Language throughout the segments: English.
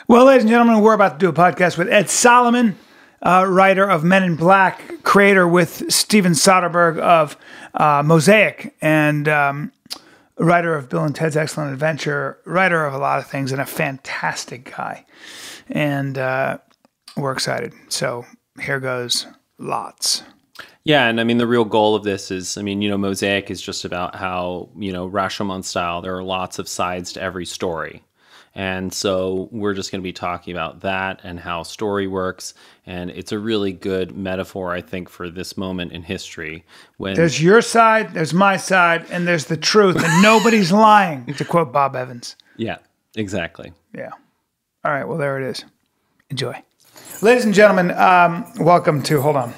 Well, ladies and gentlemen, we're about to do a podcast with Ed Solomon, writer of Men in Black, creator with Steven Soderbergh of Mosaic, and writer of Bill and Ted's Excellent Adventure, writer of a lot of things, and a fantastic guy. And we're excited. So here goes lots. Yeah, and I mean, the real goal of this is, Mosaic is just about how, Rashomon style, there are lots of sides to every story. And so we're just going to be talking about that and how story works. And it's a really good metaphor, I think, for this moment in history. When there's your side, there's my side, and there's the truth, and nobody's lying, to quote Bob Evans. Yeah, exactly. Yeah. All right, well, there it is. Enjoy. Ladies and gentlemen, welcome to, hold on.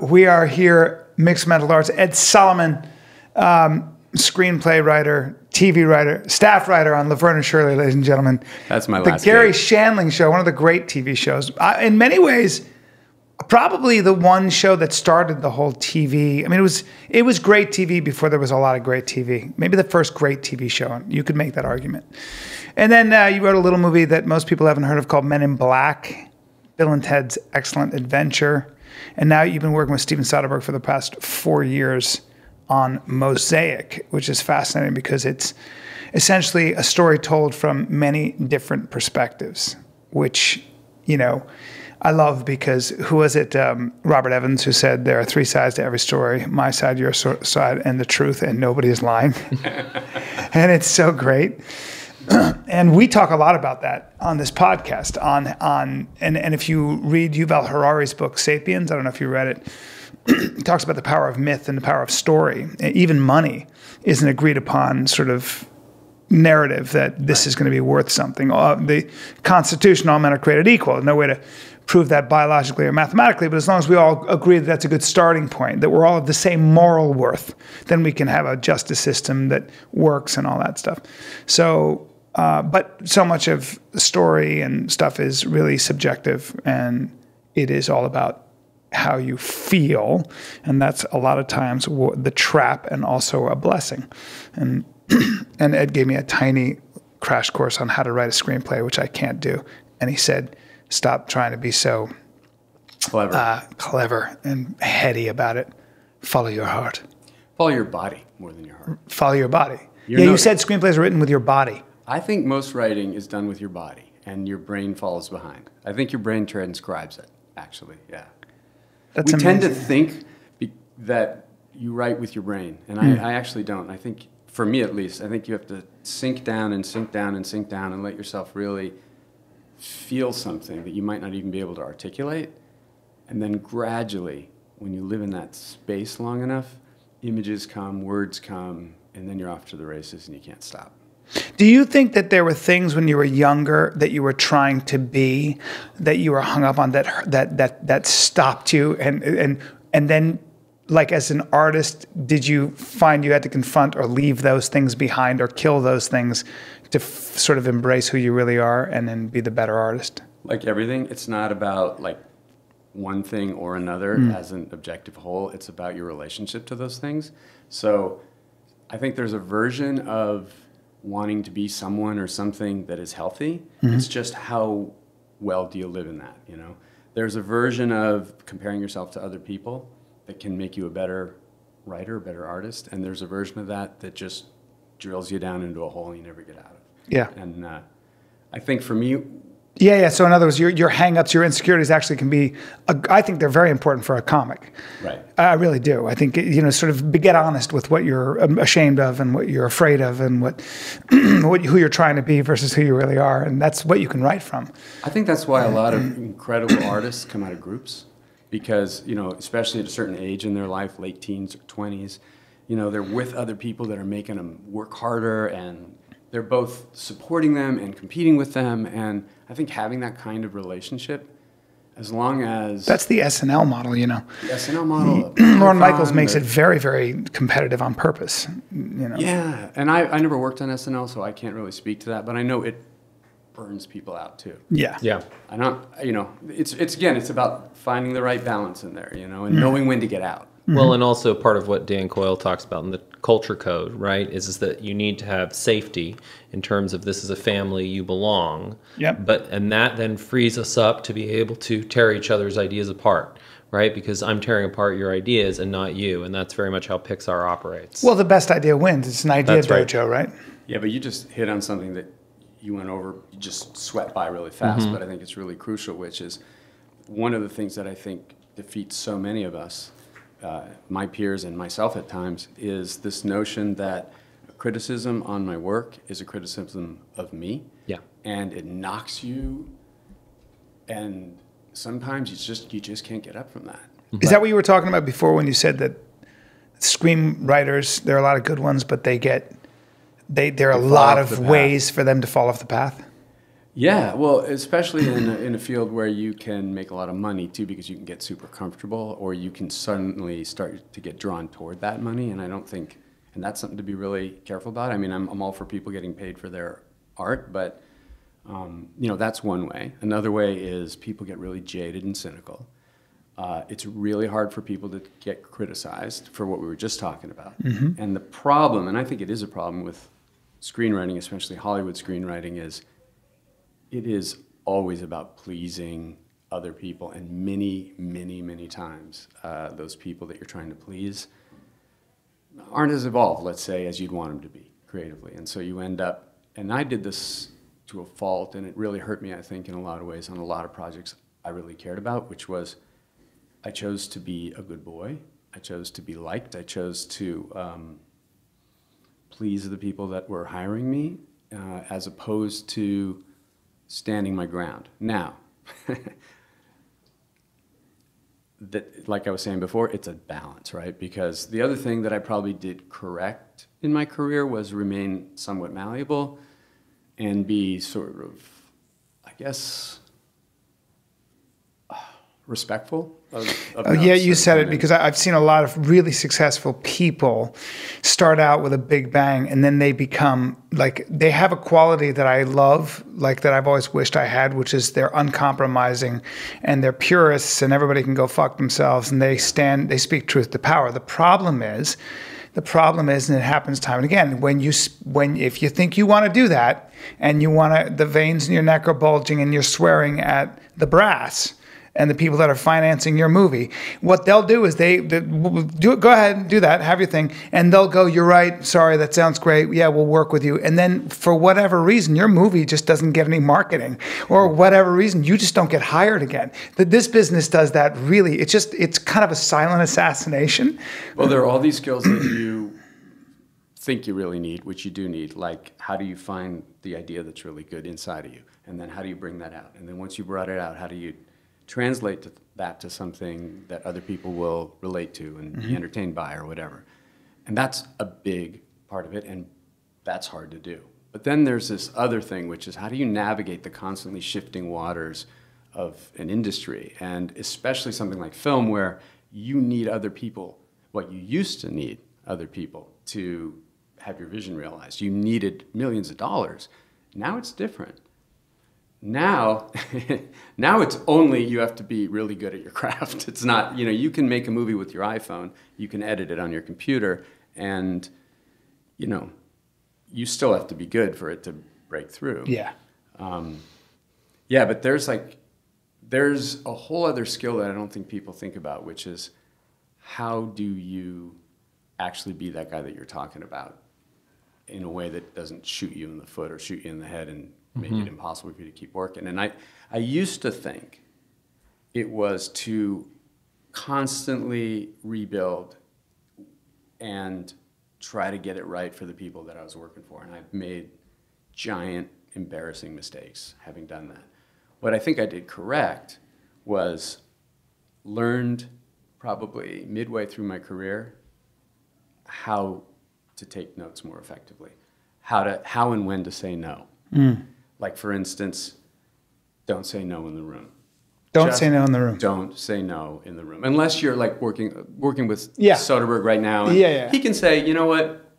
We are here, Mixed Mental Arts. Ed Solomon, screenplay writer, TV writer, staff writer on Lavern and Shirley, ladies and gentlemen. That's my last The Gary gig. Shandling Show, one of the great TV shows. In many ways, probably the one show that started the whole TV. I mean, it was great TV before there was a lot of great TV. Maybe the first great TV show. You could make that argument. And then you wrote a little movie that most people haven't heard of called Men in Black, Bill and Ted's Excellent Adventure. And now you've been working with Steven Soderbergh for the past 4 years on Mosaic, which is fascinating because it's essentially a story told from many different perspectives, which, I love because who was it? Robert Evans, who said there are 3 sides to every story: my side, your side, and the truth, and nobody is lying. And it's so great. And we talk a lot about that on this podcast. And if you read Yuval Harari's book *Sapiens*, I don't know if you read it. He talks about the power of myth and the power of story. Even money is an agreed upon sort of narrative that this is going to be worth something. The Constitution, all men are created equal. No way to prove that biologically or mathematically, but as long as we all agree that that's a good starting point, that we're all of the same moral worth, then we can have a justice system that works and all that stuff. So, but so much of the story and stuff is really subjective, and it is all about how you feel, and that's a lot of times the trap and also a blessing. And Ed gave me a tiny crash course on how to write a screenplay, which I can't do. And he said, stop trying to be so clever and heady about it. Follow your heart. Follow your body more than your heart. Follow your body. You said screenplays are written with your body. I think most writing is done with your body, and your brain follows behind. I think your brain transcribes it, actually, yeah. That's we amazing. tend to think that you write with your brain, and I actually don't. I think, for me at least, I think you have to sink down and sink down and sink down and let yourself really feel something that you might not even be able to articulate. And then gradually, when you live in that space long enough, images come, words come, and then you're off to the races and you can't stop. Do you think that there were things when you were younger that you were trying to be, that you were hung up on, that stopped you, and then, like, as an artist, did you find you had to confront or leave those things behind or kill those things to sort of embrace who you really are and then be the better artist? Like everything, it's not about like one thing or another as an objective whole. It's about your relationship to those things. So I think there's a version of wanting to be someone or something that is healthy. It's just how well do you live in that, There's a version of comparing yourself to other people that can make you a better writer, a better artist, and there's a version of that that just drills you down into a hole you never get out of. Yeah. And I think for me... Yeah. So in other words, your hang-ups, your insecurities actually can be, I think they're very important for a comic. Right. I really do. I think, sort of get honest with what you're ashamed of and what you're afraid of and who you're trying to be versus who you really are. And that's what you can write from. I think that's why a lot of incredible artists come out of groups because, especially at a certain age in their life, late teens or 20s, they're with other people that are making them work harder, and they're both supporting them and competing with them. And I think having that kind of relationship, as long as... That's the SNL model, The SNL model. Lorne Michaels makes it very, very competitive on purpose, Yeah, and I never worked on SNL, so I can't really speak to that, but I know it burns people out too. Yeah. Yeah. I don't, it's about finding the right balance in there, and knowing when to get out. Well, and also part of what Dan Coyle talks about in the culture code, right, is that you need to have safety in terms of this is a family, you belong. Yep. And that then frees us up to be able to tear each other's ideas apart, right? Because I'm tearing apart your ideas and not you, and that's very much how Pixar operates. Well, the best idea wins. It's an idea That's right. dojo, right? Yeah, but you just hit on something that you went over, you just swept by really fast, but I think it's really crucial, which is one of the things that I think defeats so many of us, my peers and myself at times, is this notion that criticism on my work is a criticism of me. Yeah. And it knocks you, and sometimes you just can't get up from that. Is that what you were talking about before when you said that screenwriters, there are a lot of good ones, but there are a lot of ways for them to fall off the path? Yeah, well, especially in a field where you can make a lot of money too, because you can get super comfortable, or you can suddenly start to get drawn toward that money. And I don't think, and that's something to be really careful about. I mean, I'm all for people getting paid for their art, but that's one way. Another way is people get really jaded and cynical. It's really hard for people to get criticized for what we were just talking about. And the problem, and I think it is a problem with screenwriting, especially Hollywood screenwriting, is it is always about pleasing other people, and many, many, many times those people that you're trying to please aren't as evolved, let's say, as you'd want them to be creatively. And so you end up, and I did this to a fault, and it really hurt me, I think, in a lot of ways on a lot of projects I really cared about, which was I chose to be a good boy. I chose to be liked. I chose to please the people that were hiring me, as opposed to standing my ground. Now, like I was saying before, it's a balance, right? Because the other thing that I probably did correct in my career was remain somewhat malleable and be sort of, I guess, respectful of yeah, you said it, because I've seen a lot of really successful people start out with a big bang, and then they become, like, they have a quality that I love, like, that I've always wished I had, which is they're uncompromising, and they're purists, and everybody can go fuck themselves, and they speak truth to power. The problem is, and it happens time and again, if you think you want to do that, and the veins in your neck are bulging, and you're swearing at the brass and the people that are financing your movie, what they'll do is they go ahead and do that, have your thing, and they'll go, you're right, sorry, that sounds great, yeah, we'll work with you. And then for whatever reason, your movie just doesn't get any marketing, or whatever reason, you just don't get hired again. This business does that really. It's kind of a silent assassination. Well, there are all these skills that you think you really need, which you do need, like how do you find the idea that's really good inside of you? And then how do you bring that out? And then once you brought it out, how do you translate that to something that other people will relate to and be entertained by or whatever. And that's a big part of it, and that's hard to do. But then there's this other thing, which is how do you navigate the constantly shifting waters of an industry, and especially something like film, where you need other people, what you used to need other people to have your vision realized. You needed millions of dollars. Now it's different. Now it's only you have to be really good at your craft. It's not, you can make a movie with your iPhone, you can edit it on your computer, and, you still have to be good for it to break through. Yeah. Yeah, but there's a whole other skill that I don't think people think about, which is how do you actually be that guy that you're talking about in a way that doesn't shoot you in the foot or shoot you in the head and make it impossible for you to keep working. And I used to think it was to constantly rebuild and try to get it right for the people that I was working for. And I've made giant, embarrassing mistakes having done that. What I think I did correct was learned probably midway through my career how to take notes more effectively, how and when to say no. Like, for instance, don't say no in the room. Don't say no in the room. Don't say no in the room. Unless you're like working with Soderbergh right now. And he can say, you know what,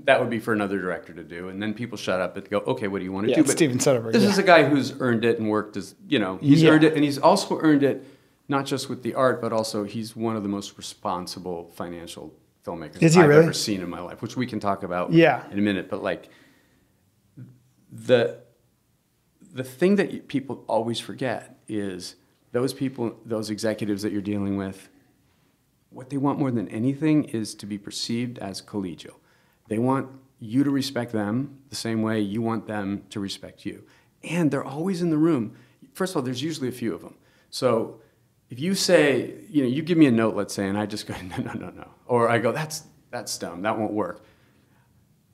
that would be for another director to do. And then people shut up and go, okay, what do you want to do? But Steven Soderbergh. This is a guy who's earned it and worked as, he's earned it. And he's also earned it not just with the art, but also he's one of the most responsible financial filmmakers I've ever seen in my life, which we can talk about in a minute. But like the thing that people always forget is those people, those executives that you're dealing with, what they want more than anything is to be perceived as collegial. They want you to respect them the same way you want them to respect you. And they're always in the room. First of all, there's usually a few of them. So if you say, you give me a note, let's say, and I just go, no. Or I go, that's dumb, that won't work.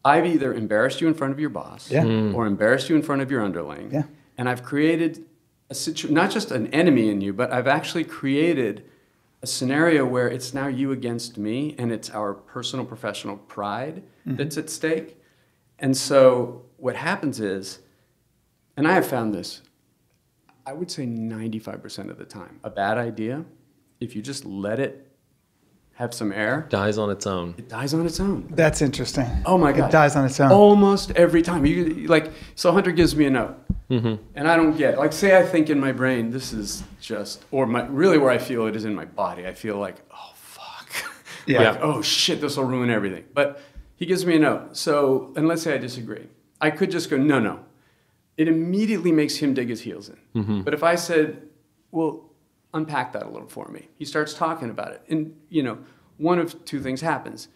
I've either embarrassed you in front of your boss or embarrassed you in front of your underling. Yeah. And I've created not just an enemy in you, but I've actually created a scenario where it's now you against me, and it's our personal professional pride that's at stake. And so what happens is, and I have found this, I would say 95% of the time, a bad idea, if you just let it have some air, dies on its own. It dies on its own. That's interesting. Oh my God. It dies on its own. Almost every time. So Hunter gives me a note, and I don't get it. Like, say I think in my brain, this is just, or really where I feel it is in my body. I feel like, oh, fuck. Like, oh, shit, this will ruin everything. But he gives me a note. So, and let's say I disagree. I could just go, no. It immediately makes him dig his heels in. But if I said, well, unpack that a little for me. He starts talking about it. And, one of two things happens.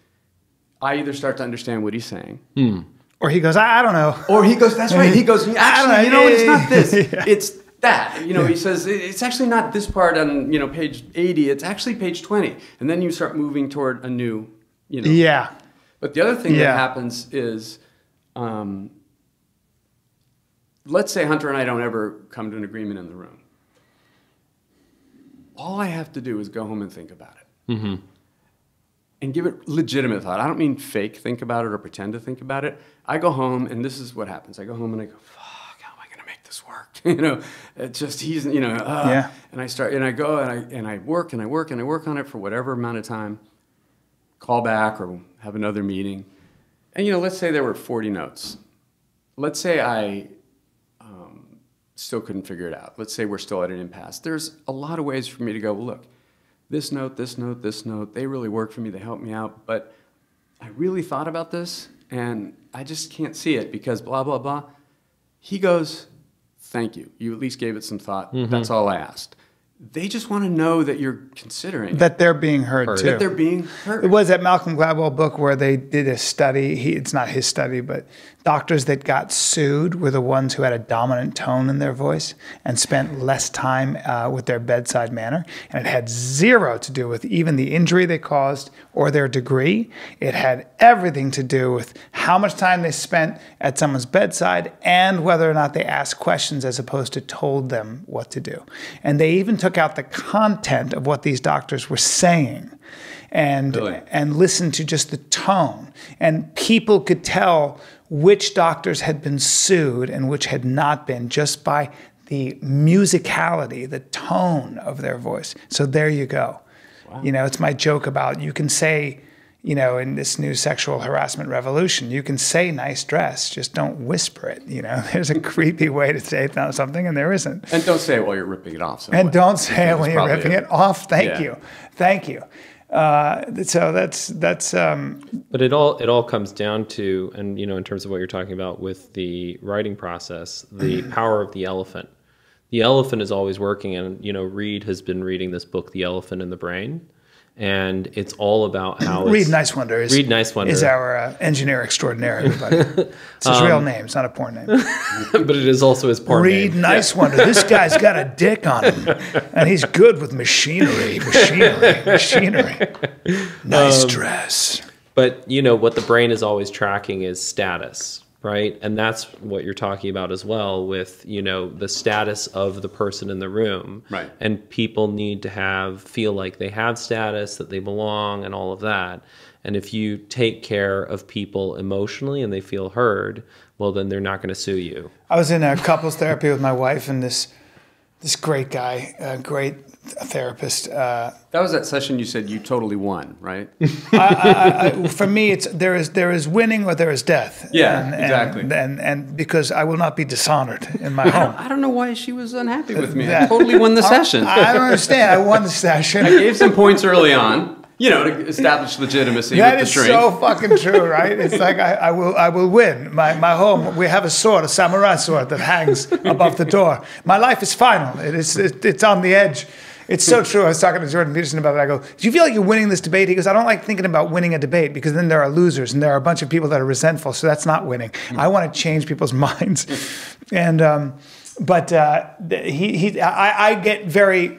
I either start to understand what he's saying. Or he goes, I don't know. Or he goes, that's right. He goes, actually, it's not this. It's that. He says, it's actually not this part on, page 80. It's actually page 20. And then you start moving toward a new, Yeah. But the other thing that happens is, let's say Hunter and I don't ever come to an agreement in the room. All I have to do is go home and think about it. And give it legitimate thought. I don't mean fake think about it or pretend to think about it. I go home, and this is what happens. I go home and I go, fuck, how am I going to make this work? It's just, And I start, and I go, and I work, and I work, and I work on it for whatever amount of time. Call back or have another meeting. And, let's say there were 40 notes. Let's say I still couldn't figure it out. Let's say we're still at an impasse. There's a lot of ways for me to go, well, look, this note, they really work for me, they help me out, but I really thought about this, and I just can't see it because blah, blah, blah. He goes, thank you. You at least gave it some thought. That's all I asked. They just want to know that you're considering that they're being heard too. That they're being heard. It was that Malcolm Gladwell book where they did a study. It's not his study, but doctors that got sued were the ones who had a dominant tone in their voice and spent less time with their bedside manner. And it had zero to do with even the injury they caused or their degree. It had everything to do with how much time they spent at someone's bedside and whether or not they asked questions as opposed to told them what to do. And they even took out the content of what these doctors were saying and listened to just the tone. And people could tell which doctors had been sued and which had not been just by the musicality, the tone of their voice. So there you go. Wow. It's my joke about you can say, in this new sexual harassment revolution, you can say nice dress, just don't whisper it. There's a creepy way to say something, and there isn't. And don't say it while you're ripping it off. And don't say it when you're ripping it off. Thank you. So that's. But it all comes down to, and in terms of what you're talking about with the writing process, the power of the elephant. The elephant is always working, and Reed has been reading this book, The Elephant in the Brain. And it's all about how Reed Nicewinder is our engineer extraordinaire, everybody. It's his real name. It's not a porn name. But it is also his porn name. Reed Nicewinder. This guy's got a dick on him. And he's good with machinery. Nice dress. But, what the brain is always tracking is status, right? And that's what you're talking about as well with, the status of the person in the room. Right. And people need to feel like they have status, that they belong, and all of that. And if you take care of people emotionally and they feel heard, well, then they're not going to sue you. I was in a couples therapy with my wife and this great guy, great therapist. That was that session you said you totally won, right? For me, there is winning or there is death. Yeah, exactly. And because I will not be dishonored in my home. I don't know why she was unhappy with me. I totally won the session. I don't understand. I won the session. I gave some points early on, to establish legitimacy with the shrink. That is so fucking true, right? It's like I will win. My home, we have a sword, a samurai sword that hangs above the door. My life is final. It's on the edge. It's so true. I was talking to Jordan Peterson about it. I go, do you feel like you're winning this debate? He goes, I don't like thinking about winning a debate because then there are losers and there are a bunch of people that are resentful. So that's not winning. I want to change people's minds. And, I get very,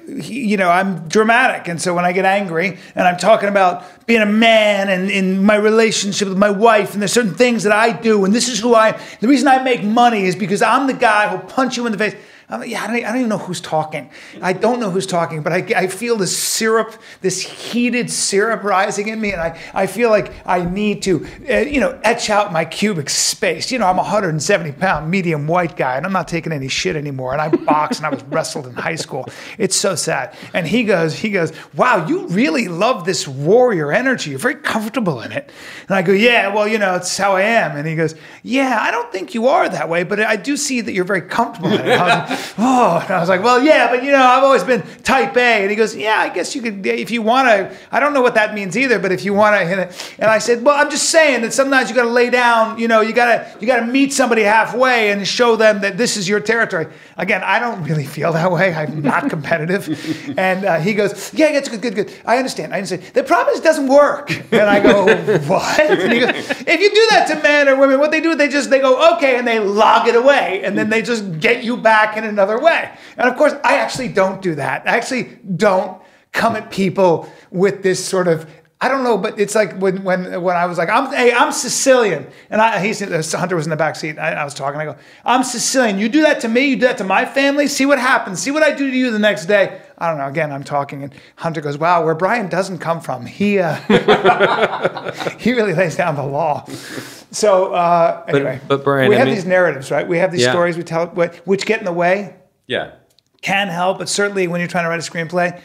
I'm dramatic. And so when I get angry and I'm talking about being a man and in my relationship with my wife, and there's certain things that I do, and this is who I am. The reason I make money is because I'm the guy who'll punch you in the face. I don't even know who's talking. I don't know who's talking, but I feel this syrup, this heated syrup rising in me, and I feel like I need to, etch out my cubic space. I'm a 170-pound medium white guy, and I'm not taking any shit anymore. And I box, and I was wrestled in high school. It's so sad. And he goes, wow, you really love this warrior energy. You're very comfortable in it. And I go, yeah, well, it's how I am. And he goes, yeah, I don't think you are that way, but I do see that you're very comfortable in it. And I was like, well, yeah, but I've always been type A. And he goes, yeah, I guess you could, if you want to. I don't know what that means either, but if you want to hit it. And I said, well, I'm just saying that sometimes you got to lay down, you got to meet somebody halfway and show them that this is your territory. Again, I don't really feel that way. I'm not competitive. And he goes, yeah, it's good. I understand. The problem is it doesn't work. And I go, what? And he goes, if you do that to men or women, what they do, they go, okay, and they log it away. And then they just get you back in another way. And of course, I actually don't do that. I actually don't come at people with this sort of, I don't know, but it's like when I was like, I'm Sicilian. And Hunter was in the back seat. I was talking. I go, I'm Sicilian. You do that to me. You do that to my family. See what happens. See what I do to you the next day. I don't know. Again, I'm talking. And Hunter goes, wow, where Brian doesn't come from, he really lays down the law. So anyway, but Brian, we have these narratives, right? We have these stories we tell, which get in the way. Yeah. Can help, but certainly when you're trying to write a screenplay,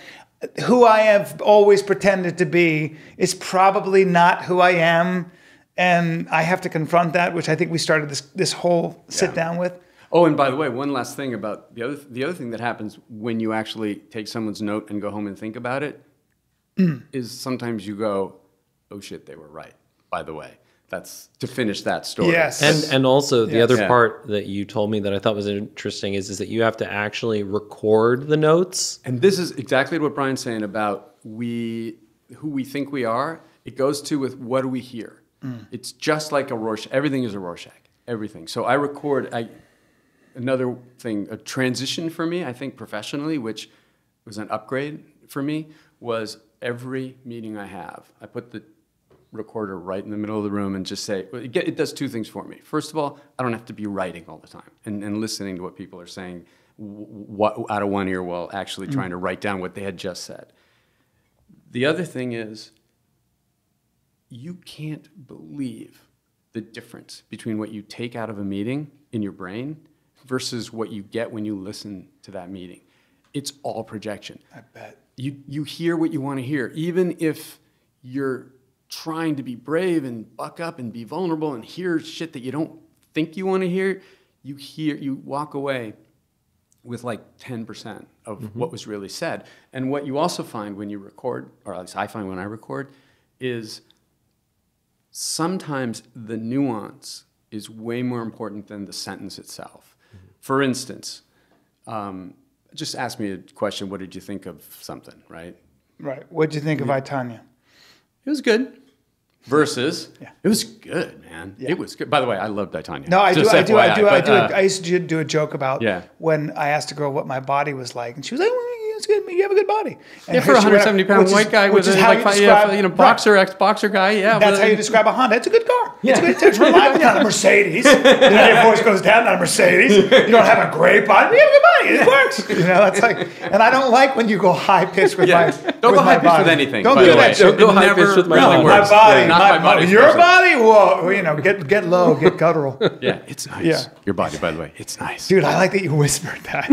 who I have always pretended to be is probably not who I am, and I have to confront that, which I think we started this whole sit down with. Oh, and by the way, one last thing about the other thing that happens when you actually take someone's note and go home and think about it is sometimes you go, oh shit, they were right, by the way. That's to finish that story. Yes. And also the other part that you told me that I thought was interesting is that you have to actually record the notes. And this is exactly what Brian's saying about who we think we are. It goes to with what do we hear? It's just like a Rorschach. Everything is a Rorschach. Everything. So I record another thing, a transition for me, I think professionally, which was an upgrade for me, was every meeting I have, I put the recorder right in the middle of the room and just say, it does two things for me. First of all, I don't have to be writing all the time and listening to what people are saying out of one ear while actually trying to write down what they had just said. The other thing is, you can't believe the difference between what you take out of a meeting in your brain versus what you get when you listen to that meeting. It's all projection. I bet. You hear what you want to hear, even if you're trying to be brave and buck up and be vulnerable and hear shit that you don't think you want to hear, you walk away with like 10% of what was really said. And what you also find when you record, or at least I find when I record, is sometimes the nuance is way more important than the sentence itself. For instance, just ask me a question, what did you think of something, right? Right. What did you think of I, Tonya? It was good. Versus, it was good, man. Yeah. It was good. By the way, I loved I, Tonya. No, I used to do a joke about when I asked a girl what my body was like, and she was like, well, it's good. You have a good body. And for a 170-pound white guy with a boxer, ex-boxer guy, that's how you describe a Honda. It's a good car. Yeah. It's reliable. Not a Mercedes. Your voice goes down, not a Mercedes. You don't have a great body. You have a good body. It works. That's like, and I don't like when you go high-pitched with my body. Don't go high-pitched with anything. Don't do that shit. Don't go high-pitched with my body. My body. My body. Your body? Whoa. Get low. Get guttural. Yeah, it's nice. Yeah. Your body, by the way, it's nice. Dude, I like that you whispered that.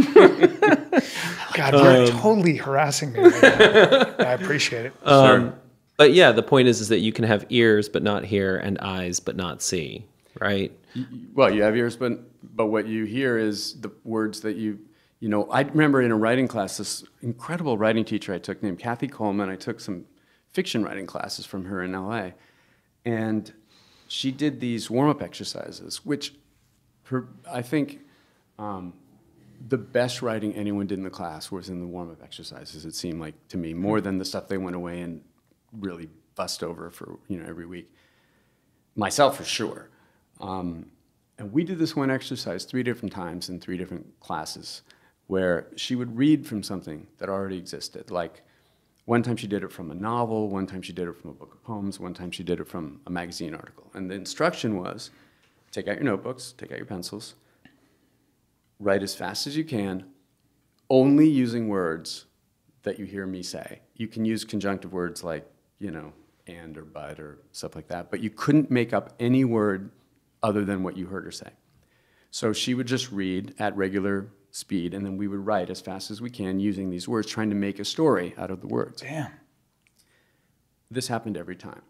God, you're totally harassing me right now. I appreciate it. Sure. But yeah, the point is that you can have ears but not hear and eyes but not see, right? Well, you have ears, but what you hear is the words that you know. I remember in a writing class, this incredible writing teacher I took named Kathy Coleman. I took some fiction writing classes from her in LA, and she did these warm-up exercises, which I think the best writing anyone did in the class was in the warm-up exercises, it seemed like to me, more than the stuff they went away and really fussed over for every week. Myself, for sure. And we did this one exercise 3 different times in 3 different classes where she would read from something that already existed. Like one time she did it from a novel, one time she did it from a book of poems, one time she did it from a magazine article. And the instruction was, take out your notebooks, take out your pencils, write as fast as you can, only using words that you hear me say. You can use conjunctive words like, and or but or stuff like that, but you couldn't make up any word other than what you heard her say. So she would just read at regular speed, and then we would write as fast as we can using these words, trying to make a story out of the words. Damn. This happened every time.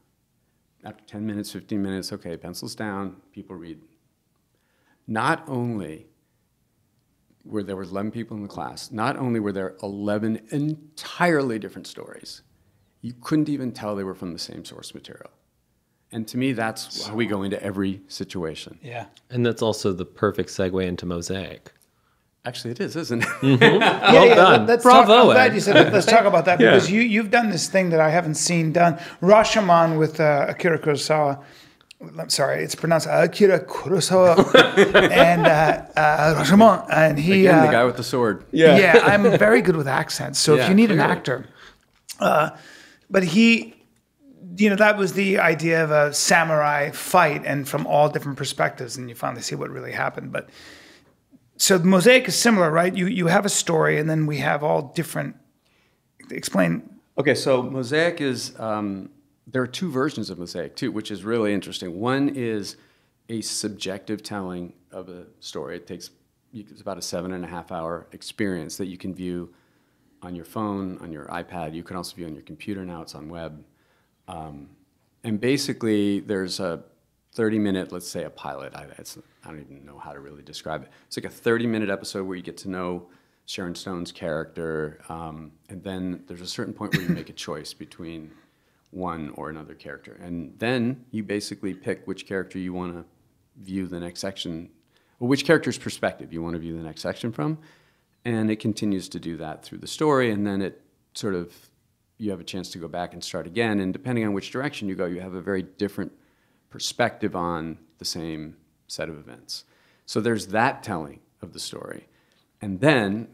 After 10 minutes, 15 minutes, okay, pencils down, people read. Not only were there 11 people in the class, not only were there 11 entirely different stories, you couldn't even tell they were from the same source material. And to me, that's how we go into every situation. Yeah. And that's also the perfect segue into Mosaic. Actually, it is, isn't it? Well done. Bravo, I'm glad Ed. you said that. Let's talk about that Yeah. because you've done this thing that I haven't seen done. Rashomon with Akira Kurosawa. I'm sorry, it's pronounced Akira Kurosawa and Rashomon. And he, Again, the guy with the sword. yeah, I'm very good with accents. So if Yeah, you need an clearly. actor, but he, that was the idea of a samurai fight and from all different perspectives, and you finally see what really happened. But so the Mosaic is similar, right? You have a story, and then we have all different. Explain. Okay, so Mosaic is, there are 2 versions of Mosaic too, which is really interesting. One is a subjective telling of a story. It's about a 7.5-hour experience that you can view on your phone, on your iPad. You can also view on your computer now. It's on web. And basically, there's a 30-minute, let's say a pilot. I don't even know how to really describe it. It's like a 30-minute episode where you get to know Sharon Stone's character, and then there's a certain point where you make a choice between one or another character. And then you basically pick which character you want to view the next section, or which character's perspective you want to view the next section from. And it continues to do that through the story, and then it sort of, you have a chance to go back and start again. And depending on which direction you go, you have a very different perspective on the same set of events. So there's that telling of the story. And then...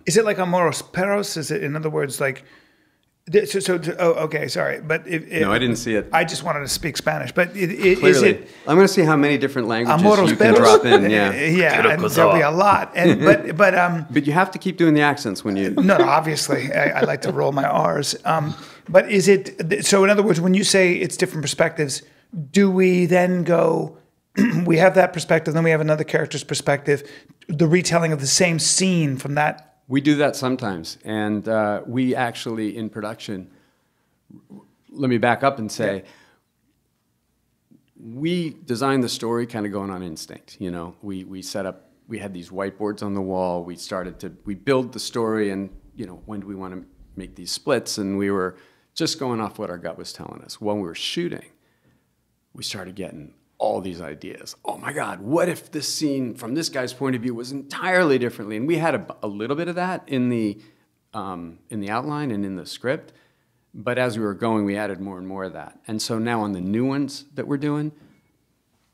Is it like Amoros Perros? Is it, in other words, like... okay, sorry. But no, I didn't see it. I just wanted to speak Spanish. But is Clearly. it... I'm going to see how many different languages Amoros you can Perros? drop in. Yeah. Yeah, and there'll be a lot. And, But you have to keep doing the accents when you... No, obviously. I like to roll my R's. But is it... So in other words, when you say it's different perspectives, do we then go... we have that perspective, then we have another character's perspective, the retelling of the same scene from that. We do that sometimes. And we actually, in production, let me back up and say, we designed the story kind of going on instinct. We set up, we had these whiteboards on the wall. We build the story and, when do we want to make these splits? And we were just going off what our gut was telling us. When we were shooting, we started getting all these ideas. Oh my God, what if this scene from this guy's point of view was entirely differently? And we had a little bit of that in the outline and in the script, but as we were going, we added more and more of that. And so now on the new ones that we're doing,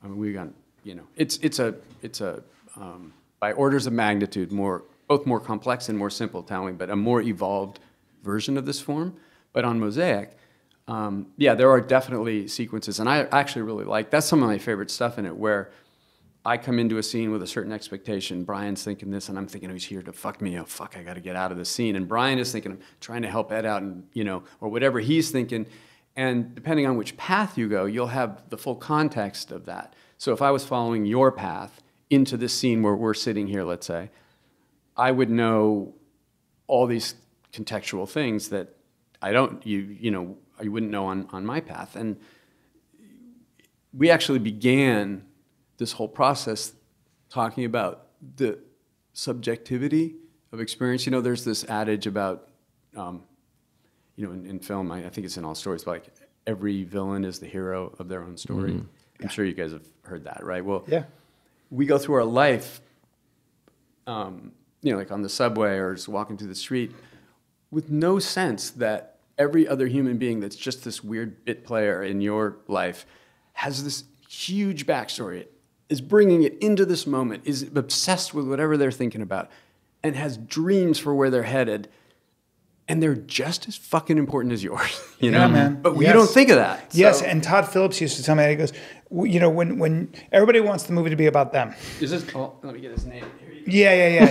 I mean, we got, it's a by orders of magnitude both more complex and more simple telling, but a more evolved version of this form. But on Mosaic, there are definitely sequences, and I actually really like, that's some of my favorite stuff in it, where I come into a scene with a certain expectation. Brian's thinking this, and I'm thinking, oh, he's here to fuck me. Oh, fuck, I got to get out of this scene. And Brian is thinking, I'm trying to help Ed out, and or whatever he's thinking. And depending on which path you go, you'll have the full context of that. So if I was following your path into this scene where we're sitting here, let's say, I would know all these contextual things that you wouldn't know on my path. And we actually began this whole process talking about the subjectivity of experience. You know, there's this adage about, in film, I think it's in all stories, but like every villain is the hero of their own story. Mm-hmm. I'm sure you guys have heard that, right? Well, yeah. We go through our life, like on the subway or just walking through the street with no sense that every other human being that's just this weird bit player in your life has this huge backstory, is bringing it into this moment, is obsessed with whatever they're thinking about, and has dreams for where they're headed. And they're just as fucking important as yours, you know? Yeah, man. But we don't think of that. Yes, so. And Todd Phillips used to tell me that. He goes, when everybody wants the movie to be about them. Is this, let me get his name. Yeah.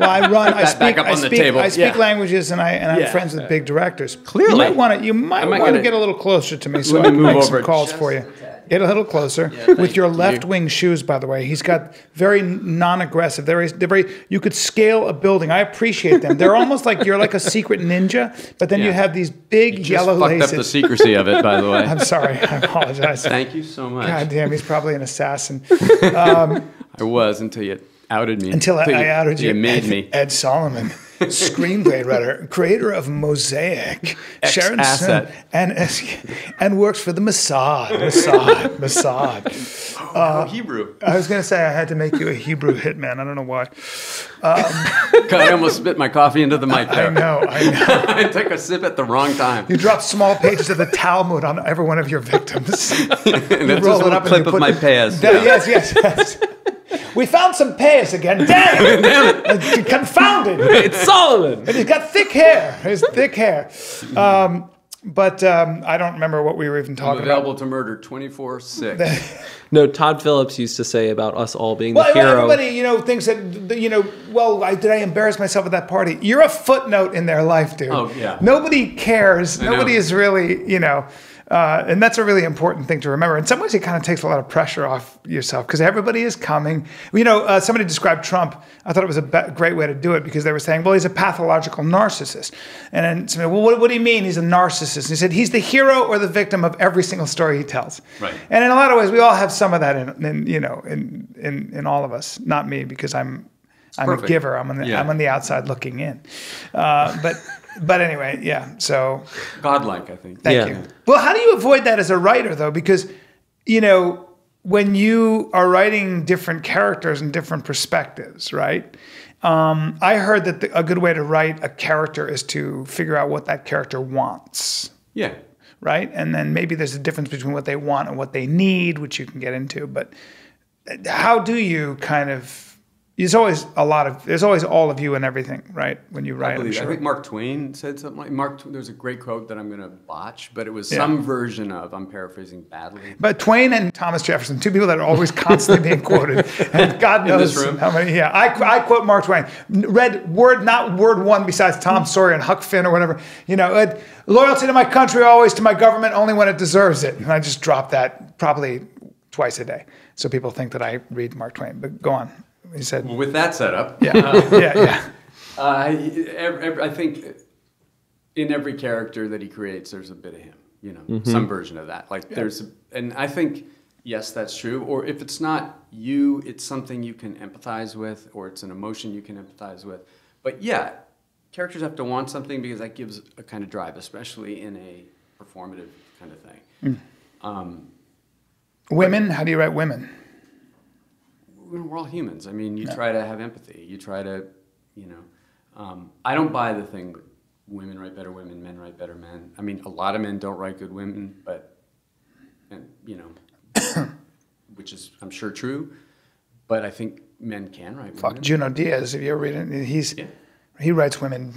No, I speak languages, and I'm friends with big directors. Clearly. You might want to get a little closer to me so I can make some calls for you. Get a little closer with your left-wing shoes, by the way. He's got very non-aggressive. They're very. You could scale a building. I appreciate them. They're almost like you're like a secret ninja, but then you have these big yellow laces. Fucked up the secrecy of it, by the way. I'm sorry. I apologize. Thank you so much. God damn, he's probably an assassin. I was until you outed me. Until I outed you. You made me. Ed Solomon. Screenplay writer, creator of Mosaic, Sharon asset, and works for the Mossad. Hebrew. I was going to say I had to make you a Hebrew hitman. I don't know why. I almost spit my coffee into the mic there. I know. I took a sip at the wrong time. You dropped small pages of the Talmud on every one of your victims. And that's just a little clip of my past. Yes. We found some pears again. Damn it! Confounded. It's Solomon. And he's got thick hair. His thick hair. But I don't remember what we were even talking about. Available to murder 24/6. No, Todd Phillips used to say about us all being the hero. Everybody, thinks that, did I embarrass myself at that party? You're a footnote in their life, dude. Oh, yeah. Nobody cares. Nobody is really, and that's a really important thing to remember. In some ways, it kind of takes a lot of pressure off yourself because everybody is coming. Somebody described Trump. I thought it was a great way to do it because they were saying, well, he's a pathological narcissist. And then somebody, well, what do you mean he's a narcissist? And he said, he's the hero or the victim of every single story he tells. Right. And in a lot of ways, we all have some of that in all of us. Not me because I'm a giver. I'm on the outside looking in. But anyway, yeah. So godlike, I think. Thank you. Well, how do you avoid that as a writer, though? Because when you are writing different characters and different perspectives, right? I heard that a good way to write a character is to figure out what that character wants. Yeah. Right, and then maybe there's a difference between what they want and what they need, which you can get into. But how do you kind of? There's always all of you and everything, right? When you write, I think Mark Twain said something like there's a great quote that I'm going to botch, but it was some version of, I'm paraphrasing badly. But Twain and Thomas Jefferson, two people that are always constantly being quoted, and God knows how many. Yeah, I quote Mark Twain. Read not word one besides Tom Sawyer and Huck Finn or whatever. Loyalty to my country, always to my government, only when it deserves it. And I just drop that probably twice a day, so people think that I read Mark Twain. But go on. He said, well, with that setup, I think in every character that he creates, there's a bit of him, some version of that. And I think, yes, that's true. Or if it's not you, it's something you can empathize with, or it's an emotion you can empathize with. But yeah, characters have to want something because that gives a kind of drive, especially in a performative kind of thing. Women, how do you write women? We're all humans. I mean, you try to have empathy. You try to, I don't buy the thing that women write better women, men write better men. I mean, a lot of men don't write good women, which is, I'm sure, true. But I think men can write women. Fuck Junot Diaz, if you ever read it, he writes women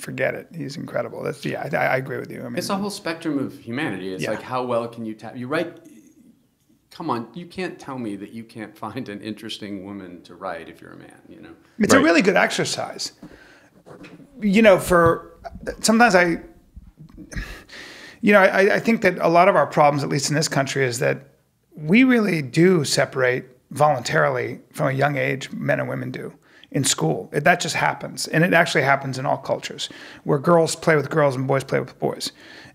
forget it. He's incredible. I agree with you. I mean, it's a whole spectrum of humanity. It's like, how well can you write? Come on, you can't tell me that you can't find an interesting woman to write if you're a man, It's a really good exercise. Sometimes I think that a lot of our problems, at least in this country, is that we really do separate voluntarily from a young age, men and women do. in school. That just happens. And it actually happens in all cultures, where girls play with girls and boys play with boys.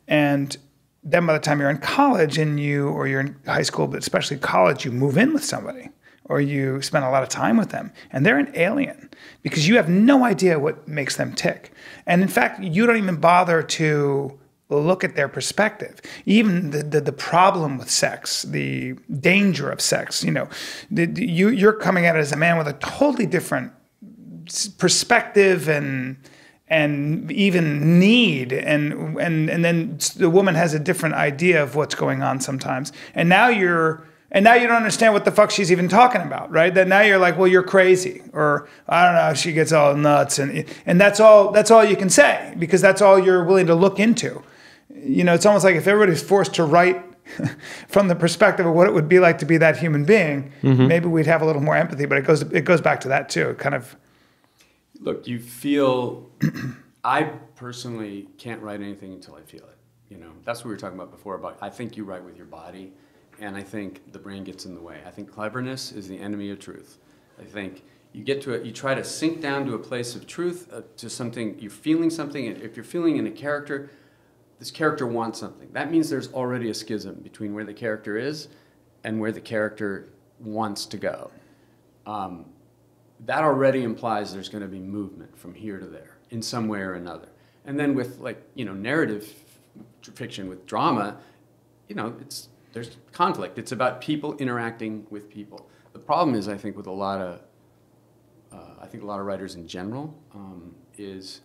And then by the time you're in college or you're in high school, but especially college, you move in with somebody or you spend a lot of time with them, and they're an alien because you have no idea what makes them tick. And in fact, you don't even bother to look at their perspective. Even the problem with sex, the danger of sex, you're coming at it as a man with a totally different perspective and even need, and then the woman has a different idea of what's going on sometimes. And now you don't understand what the fuck she's even talking about, right? That now you're like, well, you're crazy, or I don't know, she gets all nuts, and that's all you can say, because that's all you're willing to look into. It's almost like if everybody's forced to write from the perspective of what it would be like to be that human being, maybe we'd have a little more empathy. But it goes back to that too, kind of. Look, you feel. I personally can't write anything until I feel it. That's what we were talking about before. About I think you write with your body, and I think the brain gets in the way. I think cleverness is the enemy of truth. I think you get to it. You try to sink down to a place of truth, to something you're feeling something. And if you're feeling in a character, this character wants something. That means there's already a schism between where the character is and where the character wants to go. That already implies there's going to be movement from here to there in some way or another. And then with narrative fiction, with drama, there's conflict. It's about people interacting with people. The problem is, I think, with a lot of writers in general, is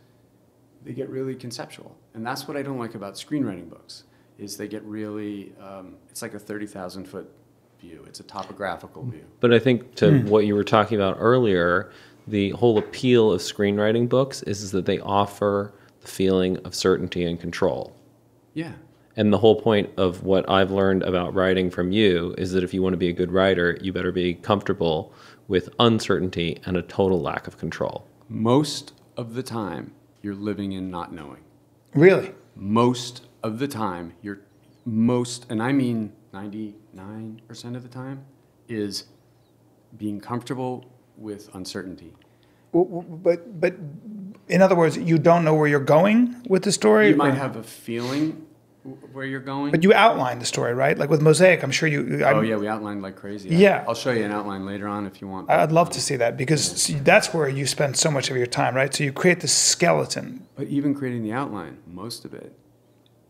they get really conceptual. And that's what I don't like about screenwriting books, is they get really, it's like a 30,000-foot view. It's a topographical view. But I think to what you were talking about earlier, the whole appeal of screenwriting books is that they offer the feeling of certainty and control. Yeah. And the whole point of what I've learned about writing from you is that if you want to be a good writer, you better be comfortable with uncertainty and a total lack of control. Most of the time, you're living in not knowing. Really? Most of the time, and I mean 99% of the time, is being comfortable with uncertainty. But in other words, you don't know where you're going with the story? You might have a feeling where you're going. But you outline the story, right? Like with Mosaic, I'm sure you... we outlined like crazy. Yeah. I'll show you an outline later on if you want. I'd love to see that, because that's where you spend so much of your time, right? So you create this skeleton. But even creating the outline, most of it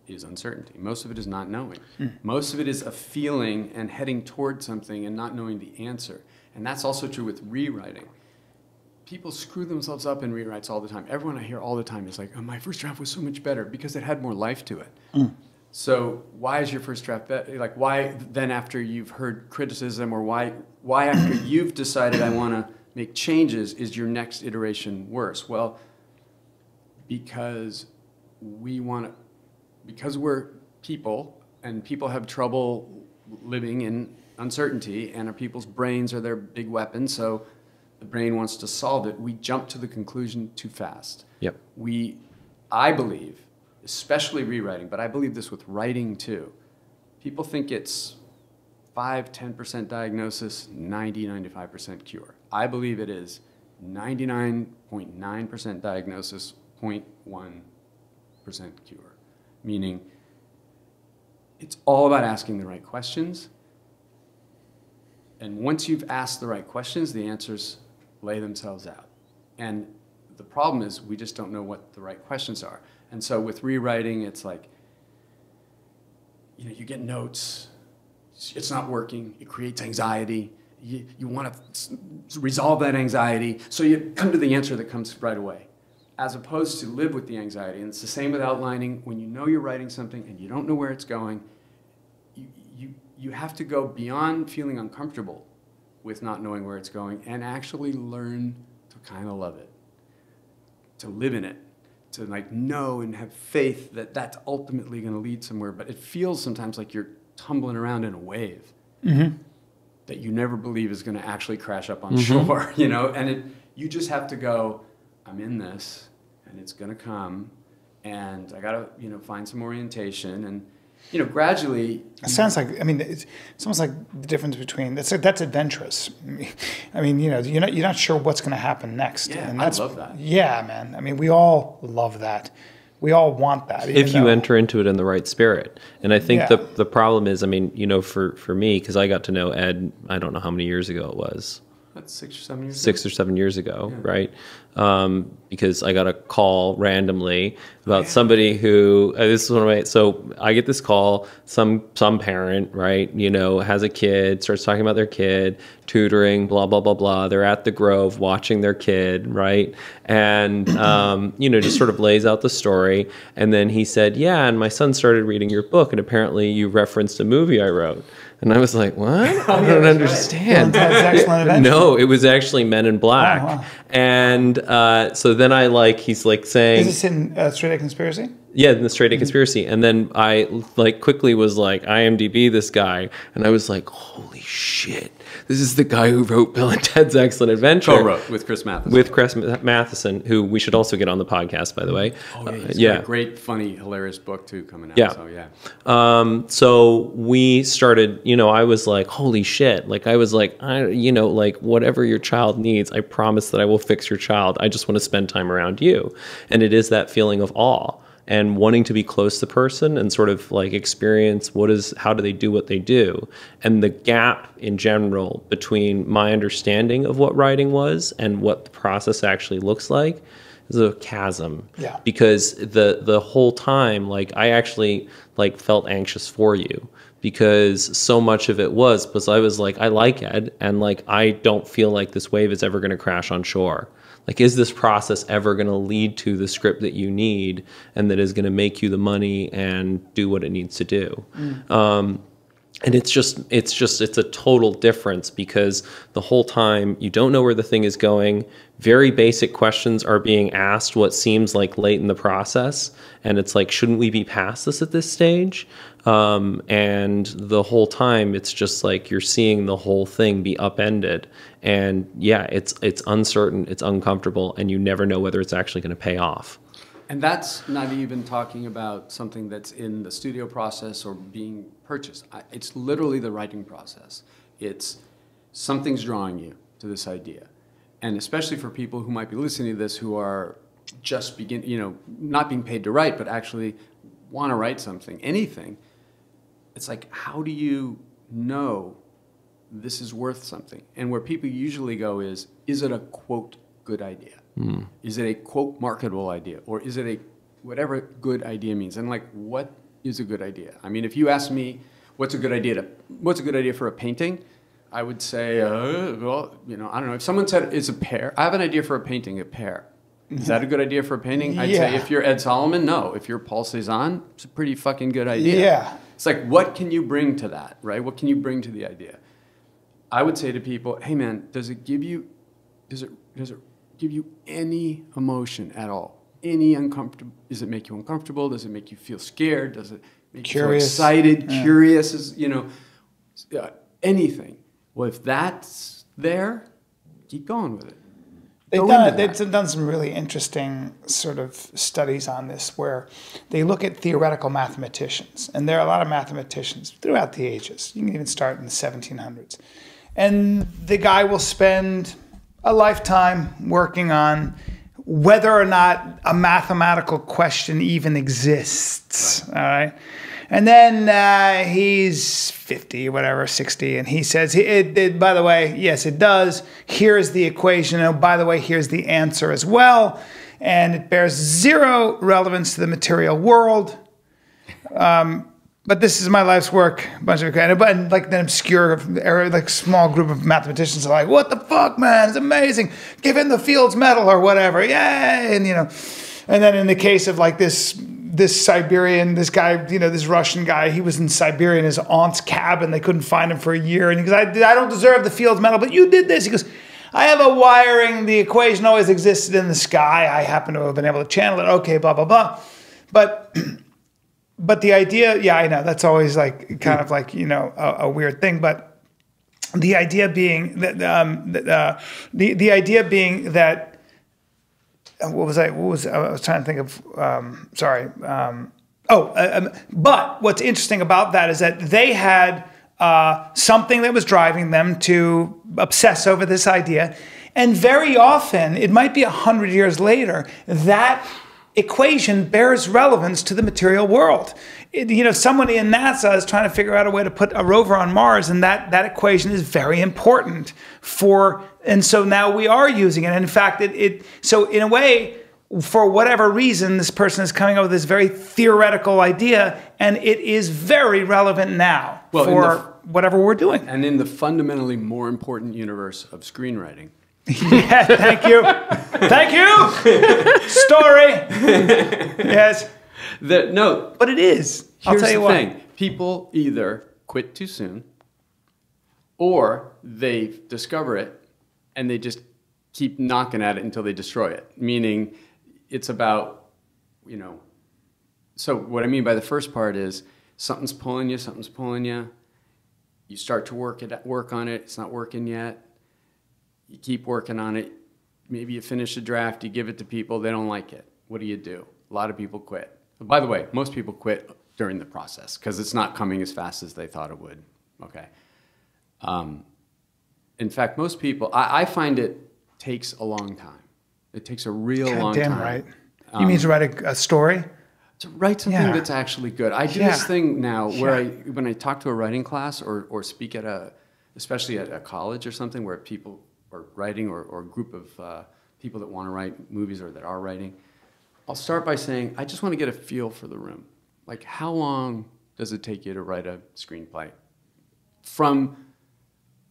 is uncertainty. Most of it is not knowing. Most of it is a feeling and heading toward something and not knowing the answer. And that's also true with rewriting. People screw themselves up in rewrites all the time. Everyone I hear all the time is like, oh, my first draft was so much better because it had more life to it. So why is your first draft better? Like, why then after you've heard criticism, or why after you've decided I want to make changes is your next iteration worse? Well, because we're people, and people have trouble living in uncertainty, and our people's brains are their big weapon, so the brain wants to solve it. We jump to the conclusion too fast. Yep. I believe, especially rewriting, but I believe this with writing too, people think it's 5-10% diagnosis, 90-95% cure. I believe it is 99.9% diagnosis, 0.1% cure. Meaning, it's all about asking the right questions. And once you've asked the right questions, the answers lay themselves out. And the problem is we just don't know what the right questions are. And so with rewriting, it's like, you get notes, it's not working, it creates anxiety, you want to resolve that anxiety, so you come to the answer that comes right away, as opposed to live with the anxiety. And it's the same with outlining. When you know you're writing something and you don't know where it's going, you have to go beyond feeling uncomfortable with not knowing where it's going and actually learn to kind of love it, to live in it, to like know and have faith that that's ultimately going to lead somewhere. But it feels sometimes like you're tumbling around in a wave that you never believe is going to actually crash up on shore, and you just have to go, I'm in this and it's going to come, and I got to, find some orientation. And gradually. It sounds like, I mean, it's almost like the difference between, that's adventurous. I mean, you're not sure what's going to happen next. Yeah, and I love that. Yeah, man. I mean, we all love that. We all want that. If you enter into it in the right spirit. And I think Yeah. the problem is, I mean, for me, because I got to know Ed, I don't know how many years ago it was. That's 6 or 7 years ago. 6 or 7 years ago, right? Because I got a call randomly about somebody who this is one of my. So I get this call. Some parent, right? Has a kid, starts talking about their kid, tutoring, blah blah blah blah. They're at the Grove watching their kid, right? And just sort of lays out the story. And then he said, "Yeah, and my son started reading your book, and apparently you referenced a movie I wrote." And I was like, "What? I don't understand." No, it was actually Men in Black. Oh, wow. And so then he's saying, Is this in Straight A Conspiracy? yeah, in the Straight A Conspiracy. And then I quickly was like, IMDb this guy. And I was like, holy shit. This is the guy who wrote Bill and Ted's Excellent Adventure. Co-wrote with Chris Matheson. With Chris Matheson, who we should also get on the podcast, by the way. Oh, yeah. He's got a great, funny, hilarious book, too, coming out. Yeah. So, yeah. So we started, I was like, holy shit. I was like, whatever your child needs, I promise that I will fix your child. I just want to spend time around you. And it is that feeling of awe and wanting to be close to the person and sort of experience how do they do what they do. And the gap in general between my understanding of what writing was and what the process actually looks like is a chasm. Yeah. Because the whole time, I actually felt anxious for you. Because so much of it was because I was like, I like Ed, and I don't feel like this wave is ever going to crash on shore. Is this process ever going to lead to the script that you need and that is going to make you the money and do what it needs to do? And it's a total difference because the whole time you don't know where the thing is going. Very basic questions are being asked what seems like late in the process. And it's like, shouldn't we be past this at this stage? And the whole time it's just you're seeing the whole thing be upended. And yeah, it's uncertain, it's uncomfortable, and you never know whether it's actually going to pay off. And that's not even talking about something that's in the studio process or being purchased. It's literally the writing process. It's something's drawing you to this idea. And especially for people who might be listening to this who are just not being paid to write, but actually want to write something, anything. It's how do you know this is worth something? And where people usually go is it a, quote, good idea? Is it a, quote, marketable idea? Or is it a, whatever good idea means? And what is a good idea? I mean, if you ask me, what's a good idea for a painting? I would say, well, I don't know. If someone said it's a pear, I have an idea for a painting, a pear. Is that a good idea for a painting? I'd say if you're Ed Solomon, no. If you're Paul Cézanne, it's a pretty fucking good idea. Yeah. It's what can you bring to that, right? What can you bring to the idea? I would say to people, hey man, does it give you any emotion at all? Any uncomfortable? Does it make you uncomfortable? Does it make you feel scared? Does it make you feel excited, curious? Anything. Well, if that's there, keep going with it. They've done some really interesting sort of studies on this where they look at theoretical mathematicians. And there are a lot of mathematicians throughout the ages. You can even start in the 1700s. And the guy will spend a lifetime working on whether or not a mathematical question even exists. All right. And then he's 50, whatever, 60, and he says, by the way, yes, it does. Here's the equation. Oh, by the way, here's the answer as well. And it bears zero relevance to the material world. But this is my life's work. A bunch of and an obscure, small group of mathematicians are like, what the fuck, man? It's amazing. Give him the Fields Medal or whatever. Yay! And, and then in the case of this Siberian, this guy, this Russian guy, he was in Siberia in his aunt's cabin. They couldn't find him for a year. And he goes, I don't deserve the Fields Medal, but you did this. He goes, I have a wiring. The equation always existed in the sky. I happen to have been able to channel it. Okay, blah, blah, blah. But the idea, yeah, I know. That's always a weird thing. But the idea being that, the idea being that, I was trying to think of, But what's interesting about that is that they had something that was driving them to obsess over this idea. And very often, it might be 100 years later, that equation bears relevance to the material world. Somebody in NASA is trying to figure out a way to put a rover on Mars, and that equation is very important and so now we are using it. And in fact, so in a way, for whatever reason, this person is coming up with this very theoretical idea, and it is very relevant now for whatever we're doing. And in the fundamentally more important universe of screenwriting. Yeah, thank you. Thank you. Story. Yes. But it is. Here's I'll tell you the what. thing. People either quit too soon or they discover it and they just keep knocking at it until they destroy it. Meaning it's about, so what I mean by the first part is something's pulling you. You start to work on it. It's not working yet. You keep working on it. Maybe you finish a draft, you give it to people, they don't like it. What do? A lot of people quit. By the way, most people quit during the process because it's not coming as fast as they thought it would. Okay. In fact, most people, I find it takes a long time. It takes a real long time. Damn right. You mean to write a story? To write something that's actually good. I do this thing now where when I talk to a writing class or speak especially at a college or something where people are writing or a group of people that want to write movies or that are writing, I'll start by saying, I just want to get a feel for the room. Like, how long does it take you to write a screenplay? From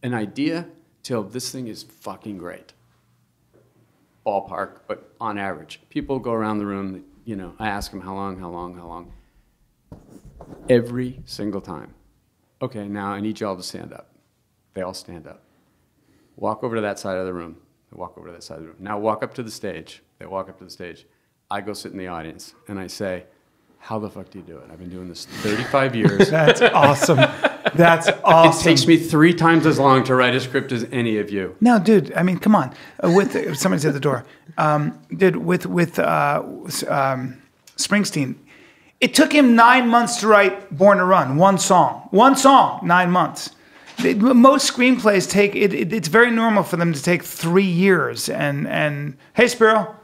an idea till this thing is fucking great. Ballpark, but on average. People go around the room, I ask them how long. Every single time. Okay, now I need you all to stand up. They all stand up. Walk over to that side of the room. They walk over to that side of the room. Now walk up to the stage. They walk up to the stage. I go sit in the audience and I say, how the fuck do you do it? I've been doing this 35 years. That's awesome. That's awesome. It takes me 3 times as long to write a script as any of you. No, dude. I mean, come on. Somebody's at the door. Dude, with Springsteen, it took him 9 months to write "Born to Run." One song, 9 months. Most screenplays take it's very normal for them to take 3 years. And hey, Spiro.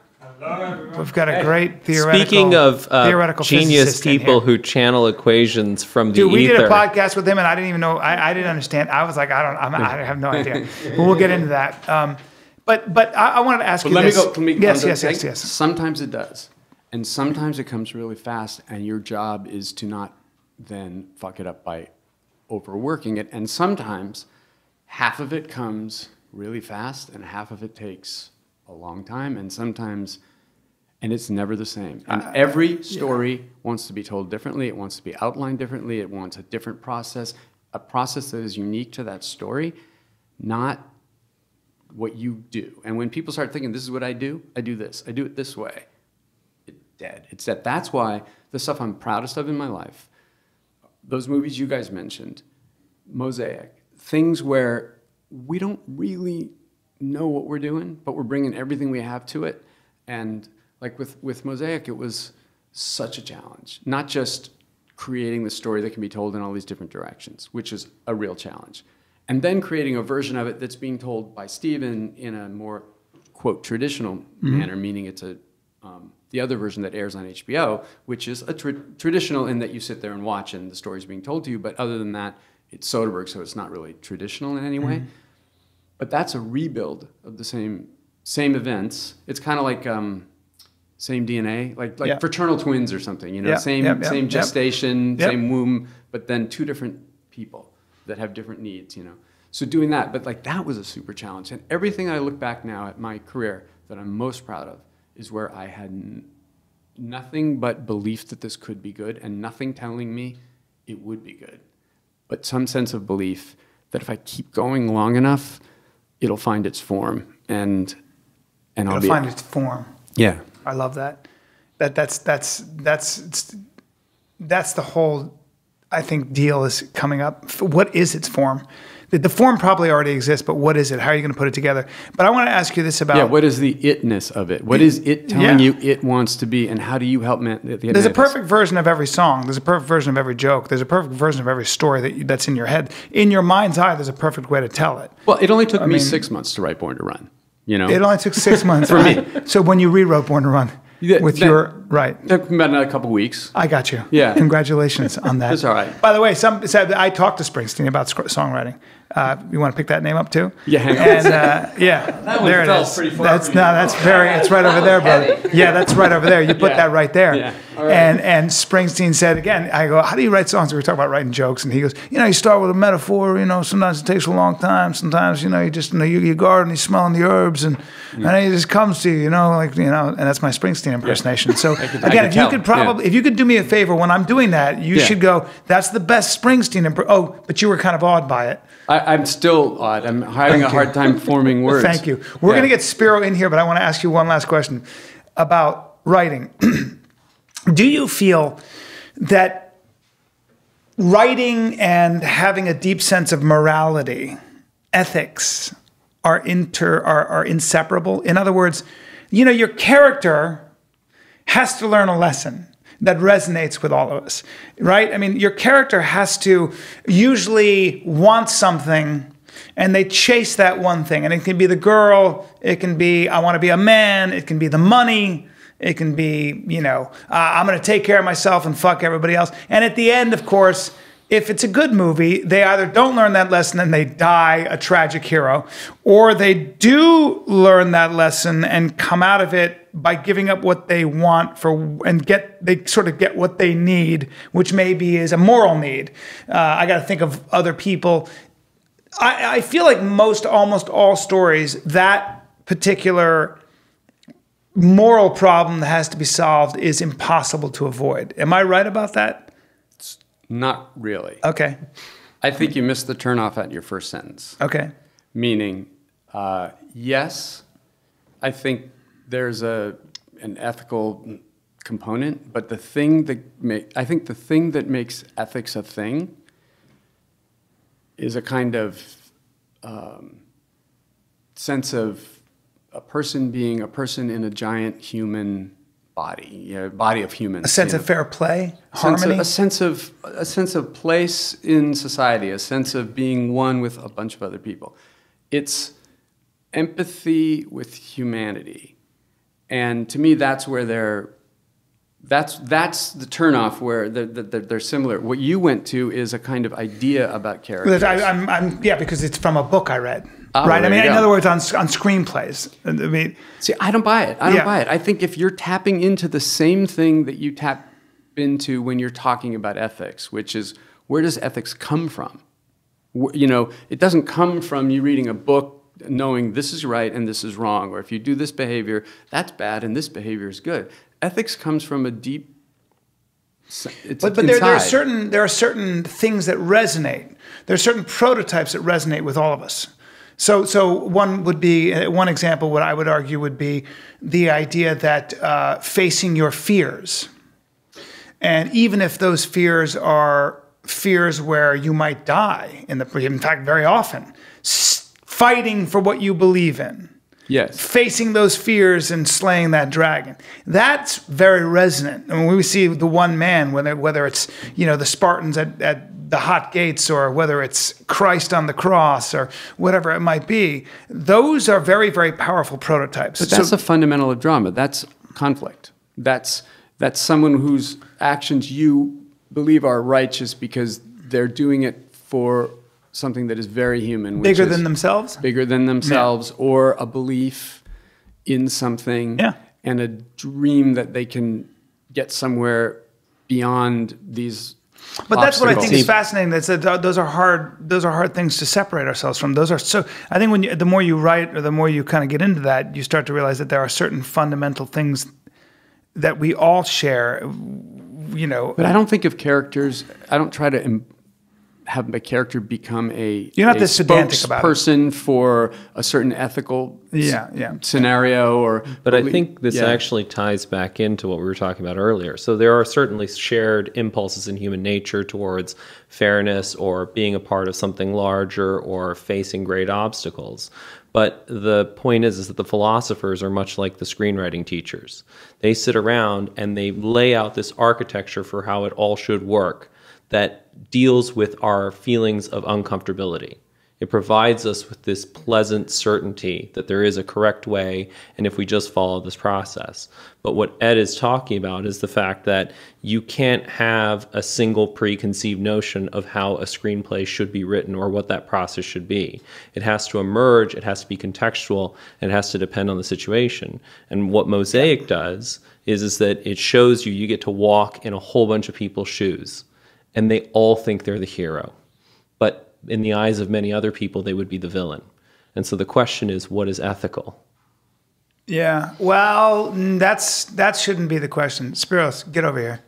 We've got a great theoretical. Speaking of theoretical genius people who channel equations from the ether. We did a podcast with him, and I didn't even know. I didn't understand. I was like, I have no idea. But we'll get into that. But I wanted to ask you this. Let me go. Yes. Sometimes it does, and sometimes it comes really fast, and your job is to not then fuck it up by overworking it. And sometimes half of it comes really fast, and half of it takes a long time, and sometimes. And it's never the same. And every story wants to be told differently. It wants to be outlined differently. It wants a different process, a process that is unique to that story, not what you do. And when people start thinking, this is what I do this. I do it this way. It's dead. It's dead. That's why the stuff I'm proudest of in my life, those movies you guys mentioned, Mosaic, things where we don't really know what we're doing, but we're bringing everything we have to it. And like with Mosaic, it was such a challenge. Not just creating the story that can be told in all these different directions, which is a real challenge. And then creating a version of it that's being told by Steven in a more, quote, traditional manner, meaning it's the other version that airs on HBO, which is a traditional in that you sit there and watch and the story's being told to you. But other than that, it's Soderbergh, so it's not really traditional in any way. But that's a rebuild of the same events. It's kind of like same DNA, like fraternal twins or something, same gestation, same womb, but then 2 different people that have different needs, So doing that, but like that was a super challenge. And everything I look back now at my career that I'm most proud of is where I had nothing but belief that this could be good and nothing telling me it would be good. But some sense of belief that if I keep going long enough, it'll find its form and it'll find its form. Yeah. I love that. That's the whole, I think, deal is coming up. What is its form? The form probably already exists, but what is it? How are you going to put it together? But I want to ask you this about... Yeah, what is the itness of it? What is it telling you it wants to be, and how do you help There's a perfect version of every song. There's a perfect version of every joke. There's a perfect version of every story that's in your head. In your mind's eye, there's a perfect way to tell it. Well, it only took me 6 months to write Born to Run. You know? It only took 6 months. For me. So when you rewrote Born to Run, right. It took about a couple weeks. I got you. Yeah. Congratulations on that. That's all right. By the way, some said I talked to Springsteen about songwriting. You want to pick that name up too? Yeah, hang on. And that one there it fell is. pretty far. It's right over there, brother. Yeah, that's right over there. You put that right there. Yeah. All right. And Springsteen said again, I go, how do you write songs? We were talking about writing jokes, and he goes, you start with a metaphor. Sometimes it takes a long time. Sometimes you just your garden, you're smelling the herbs, and then it just comes to you. And that's my Springsteen impersonation. So again, if you could do me a favor when I'm doing that, you should go. That's the best Springsteen. But you were kind of awed by it. I'm still odd. I'm having a hard time forming words. Thank you. We're going to get Spiro in here, but I want to ask you one last question about writing. Do you feel that writing and having a deep sense of morality, ethics, are inseparable? In other words, your character has to learn a lesson that resonates with all of us, right? I mean, your character has to usually want something, and they chase that one thing. And it can be the girl, it can be, I want to be a man, it can be the money, it can be, I'm going to take care of myself and fuck everybody else. And at the end, of course, if it's a good movie, they either don't learn that lesson and they die a tragic hero, or they do learn that lesson and come out of it by giving up what they want they sort of get what they need, which maybe is a moral need. I got to think of other people. I feel like almost all stories, that particular moral problem that has to be solved is impossible to avoid. Am I right about that? Not really. Okay. I think you missed the turnoff at your first sentence. Okay. Meaning, yes, I think there's an ethical component, but the thing that makes ethics a thing is a kind of sense of a person being a person in a giant human body, body of humans. A sense of fair play, harmony. A sense of place in society, a sense of being one with a bunch of other people. It's empathy with humanity, and to me, that's where that's the turnoff where they're similar. What you went to is a kind of idea about characters. Because it's from a book I read. Right. I mean, in other words, on screenplays. See, I don't buy it. I don't buy it. I think if you're tapping into the same thing that you tap into when you're talking about ethics, which is where does ethics come from? It doesn't come from you reading a book knowing this is right and this is wrong, or if you do this behavior, that's bad and this behavior is good. Ethics comes from a deep. But there are certain things that resonate. There are certain prototypes that resonate with all of us. So one example, what I would argue would be the idea that facing your fears, and even if those fears are fears where you might die, in fact, very often, fighting for what you believe in. Yes. Facing those fears and slaying that dragon. That's very resonant. And when we see the one man, whether it's the Spartans at the hot gates, or whether it's Christ on the cross, or whatever it might be, those are very, very powerful prototypes. But that's a fundamental of drama. That's conflict. That's someone whose actions you believe are righteous because they're doing it for something that is very human. Bigger than themselves? Bigger than themselves, or a belief in something, and a dream that they can get somewhere beyond these But that's what I think is fascinating. Those are hard things to separate ourselves from. I think the more you write, or the more you kind of get into that, you start to realize that there are certain fundamental things that we all share, But I don't think of characters, I don't try to have a character become You're not this pedantic about it. Spokesperson for a certain ethical scenario, or. But I think this actually ties back into what we were talking about earlier. So there are certainly shared impulses in human nature towards fairness or being a part of something larger or facing great obstacles. But the point is that the philosophers are much like the screenwriting teachers. They sit around and they lay out this architecture for how it all should work that deals with our feelings of uncomfortability. It provides us with this pleasant certainty that there is a correct way, and if we just follow this process. But what Ed is talking about is the fact that you can't have a single preconceived notion of how a screenplay should be written or what that process should be. It has to emerge, it has to be contextual, and it has to depend on the situation. And what Mosaic does is that it shows you get to walk in a whole bunch of people's shoes, and they all think they're the hero. But in the eyes of many other people, they would be the villain. And so the question is, what is ethical? Yeah, well, that shouldn't be the question. Spiros, get over here.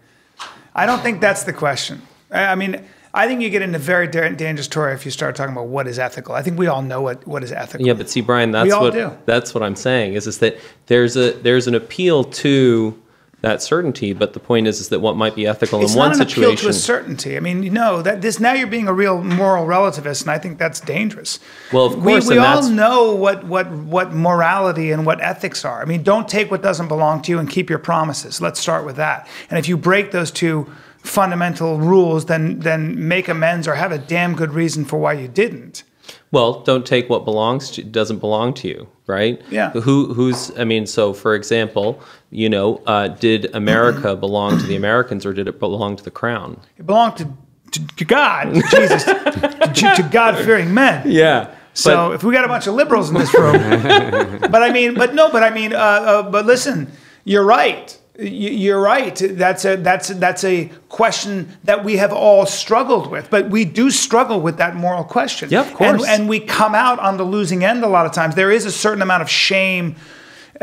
I don't think that's the question. I mean, I think you get into very dangerous territory if you start talking about what is ethical. I think we all know what is ethical. Yeah, but see, Brian, that's what I'm saying is that there's an appeal to that certainty, but the point is that what might be ethical in one situation. It's not an appeal to a certainty. I mean, now you're being a real moral relativist, and I think that's dangerous. Well, of course, we all know what morality and what ethics are. I mean, don't take what doesn't belong to you and keep your promises. Let's start with that. And if you break those two fundamental rules, then make amends or have a damn good reason for why you didn't. Well, don't take what doesn't belong to you, right? Yeah. So for example, did America belong to the Americans or did it belong to the crown? It belonged to God, Jesus, to God-fearing men. Yeah. So if we got a bunch of liberals in this room, but listen, you're right. You're right. That's a question that we have all struggled with, but we do struggle with that moral question. Yeah, of course. And we come out on the losing end a lot of times. There is a certain amount of shame,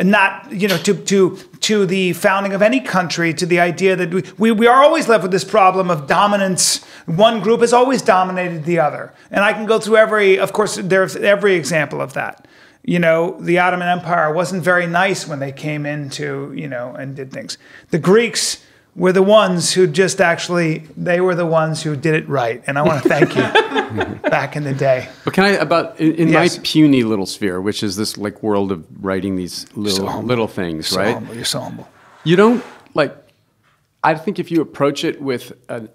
not to the founding of any country, to the idea that we are always left with this problem of dominance. One group has always dominated the other, and I can go through there's every example of that. The Ottoman Empire wasn't very nice when they came into, and did things. The Greeks were the ones who they were the ones who did it right. And I want to thank you back in the day. But can I, in my puny little sphere, which is this world of writing these little things, right? Humble. You're so humble. You don't, I think if you approach it with an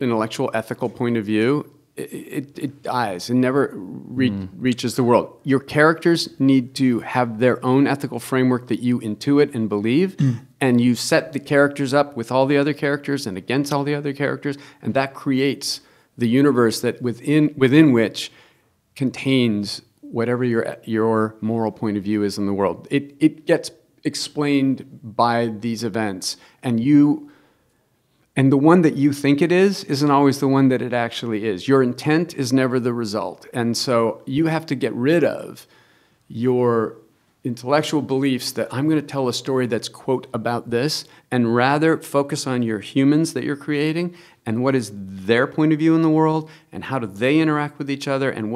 intellectual ethical point of view, it dies. It never reaches the world. Your characters need to have their own ethical framework that you intuit and believe, and you set the characters up with all the other characters and against all the other characters, and that creates the universe that within which contains whatever your moral point of view is in the world. It gets explained by these events, and the one that you think it isn't always the one that it actually is. Your intent is never the result. And so you have to get rid of your intellectual beliefs that I'm going to tell a story that's, quote, about this, and rather focus on your humans that you're creating and what is their point of view in the world and how do they interact with each other and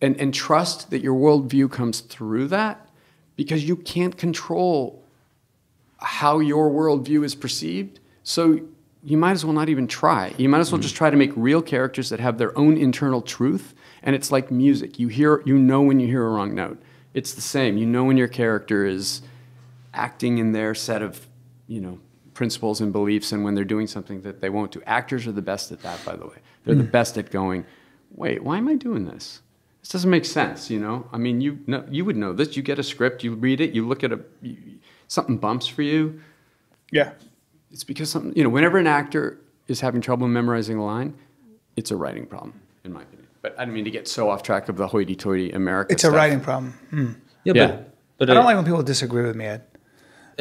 and trust that your worldview comes through that, because you can't control how your worldview is perceived, so you might as well not even try. You might as well just try to make real characters that have their own internal truth, and it's like music. You know when you hear a wrong note. It's the same. You know when your character is acting in their set of, principles and beliefs, and when they're doing something that they won't do. Actors are the best at that, by the way. They're the best at going, wait, why am I doing this? This doesn't make sense, I mean, you would know this. You get a script, you read it, you look at something bumps for you. Yeah. It's because whenever an actor is having trouble memorizing a line, it's a writing problem, in my opinion. But I don't mean to get so off track of the hoity-toity America It's stuff. a writing problem. Yeah. But I don't like when people disagree with me, Ed.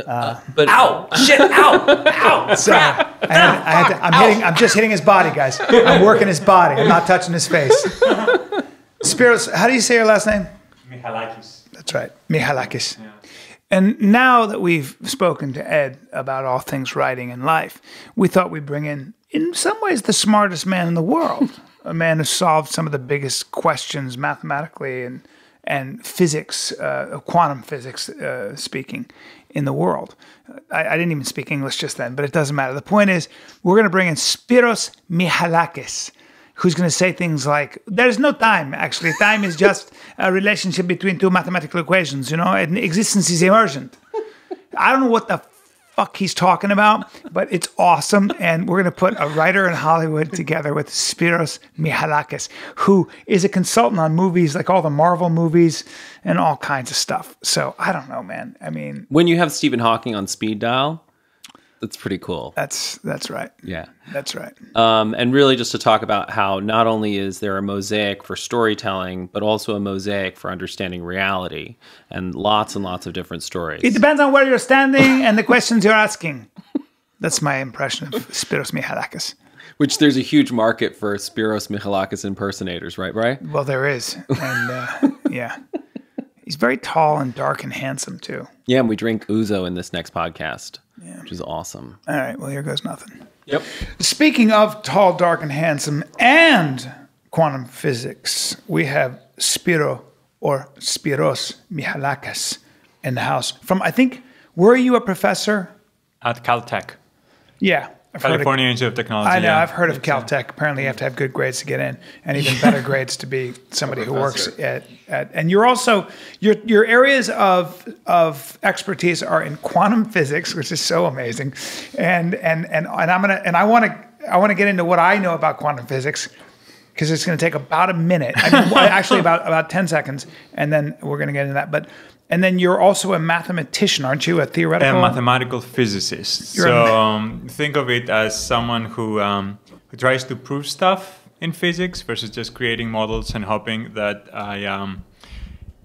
Ow! Shit! Ow! Ow! So, I'm just hitting his body, guys. I'm working his body. I'm not touching his face. Spiros, how do you say your last name? Michalakis. That's right. Michalakis. Yeah. And now that we've spoken to Ed about all things writing and life, we thought we'd bring in some ways, the smartest man in the world, a man who solved some of the biggest questions mathematically and physics, quantum physics speaking, in the world. I didn't even speak English just then, but it doesn't matter. The point is, we're going to bring in Spiros Michalakis, who's going to say things like, there's no time, actually. Time is just a relationship between two mathematical equations, and existence is emergent. I don't know what the fuck he's talking about, but it's awesome. And we're going to put a writer in Hollywood together with Spiros Michalakis, who is a consultant on movies, like all the Marvel movies and all kinds of stuff. So I don't know, man. I mean, when you have Stephen Hawking on speed dial, that's pretty cool. That's right. Yeah. That's right. And really just to talk about how not only is there a mosaic for storytelling, but also a mosaic for understanding reality and lots of different stories. It depends on where you're standing and the questions you're asking. That's my impression of Spiros Michalakis. Which there's a huge market for Spiros Michalakis impersonators, right, Bri? Well, there is. And yeah. He's very tall and dark and handsome, too. Yeah, and we drink ouzo in this next podcast, yeah. Which is awesome. All right, well, here goes nothing. Yep. Speaking of tall, dark, and handsome and quantum physics, we have Spiros Michalakis in the house. From, I think, were you a professor? At Caltech. Yeah. California Institute of Technology. I know, I've heard of Caltech. Apparently you have to have good grades to get in, and even better grades to be somebody who works at and you're also, your areas of expertise are in quantum physics, which is so amazing. And I want to get into what I know about quantum physics, because it's going to take about a minute. I mean, actually about 10 seconds, and then we're going to get into that. And then you're also a mathematician, aren't you? A theoretical? A mathematical physicist. Think of it as someone who tries to prove stuff in physics versus just creating models and hoping that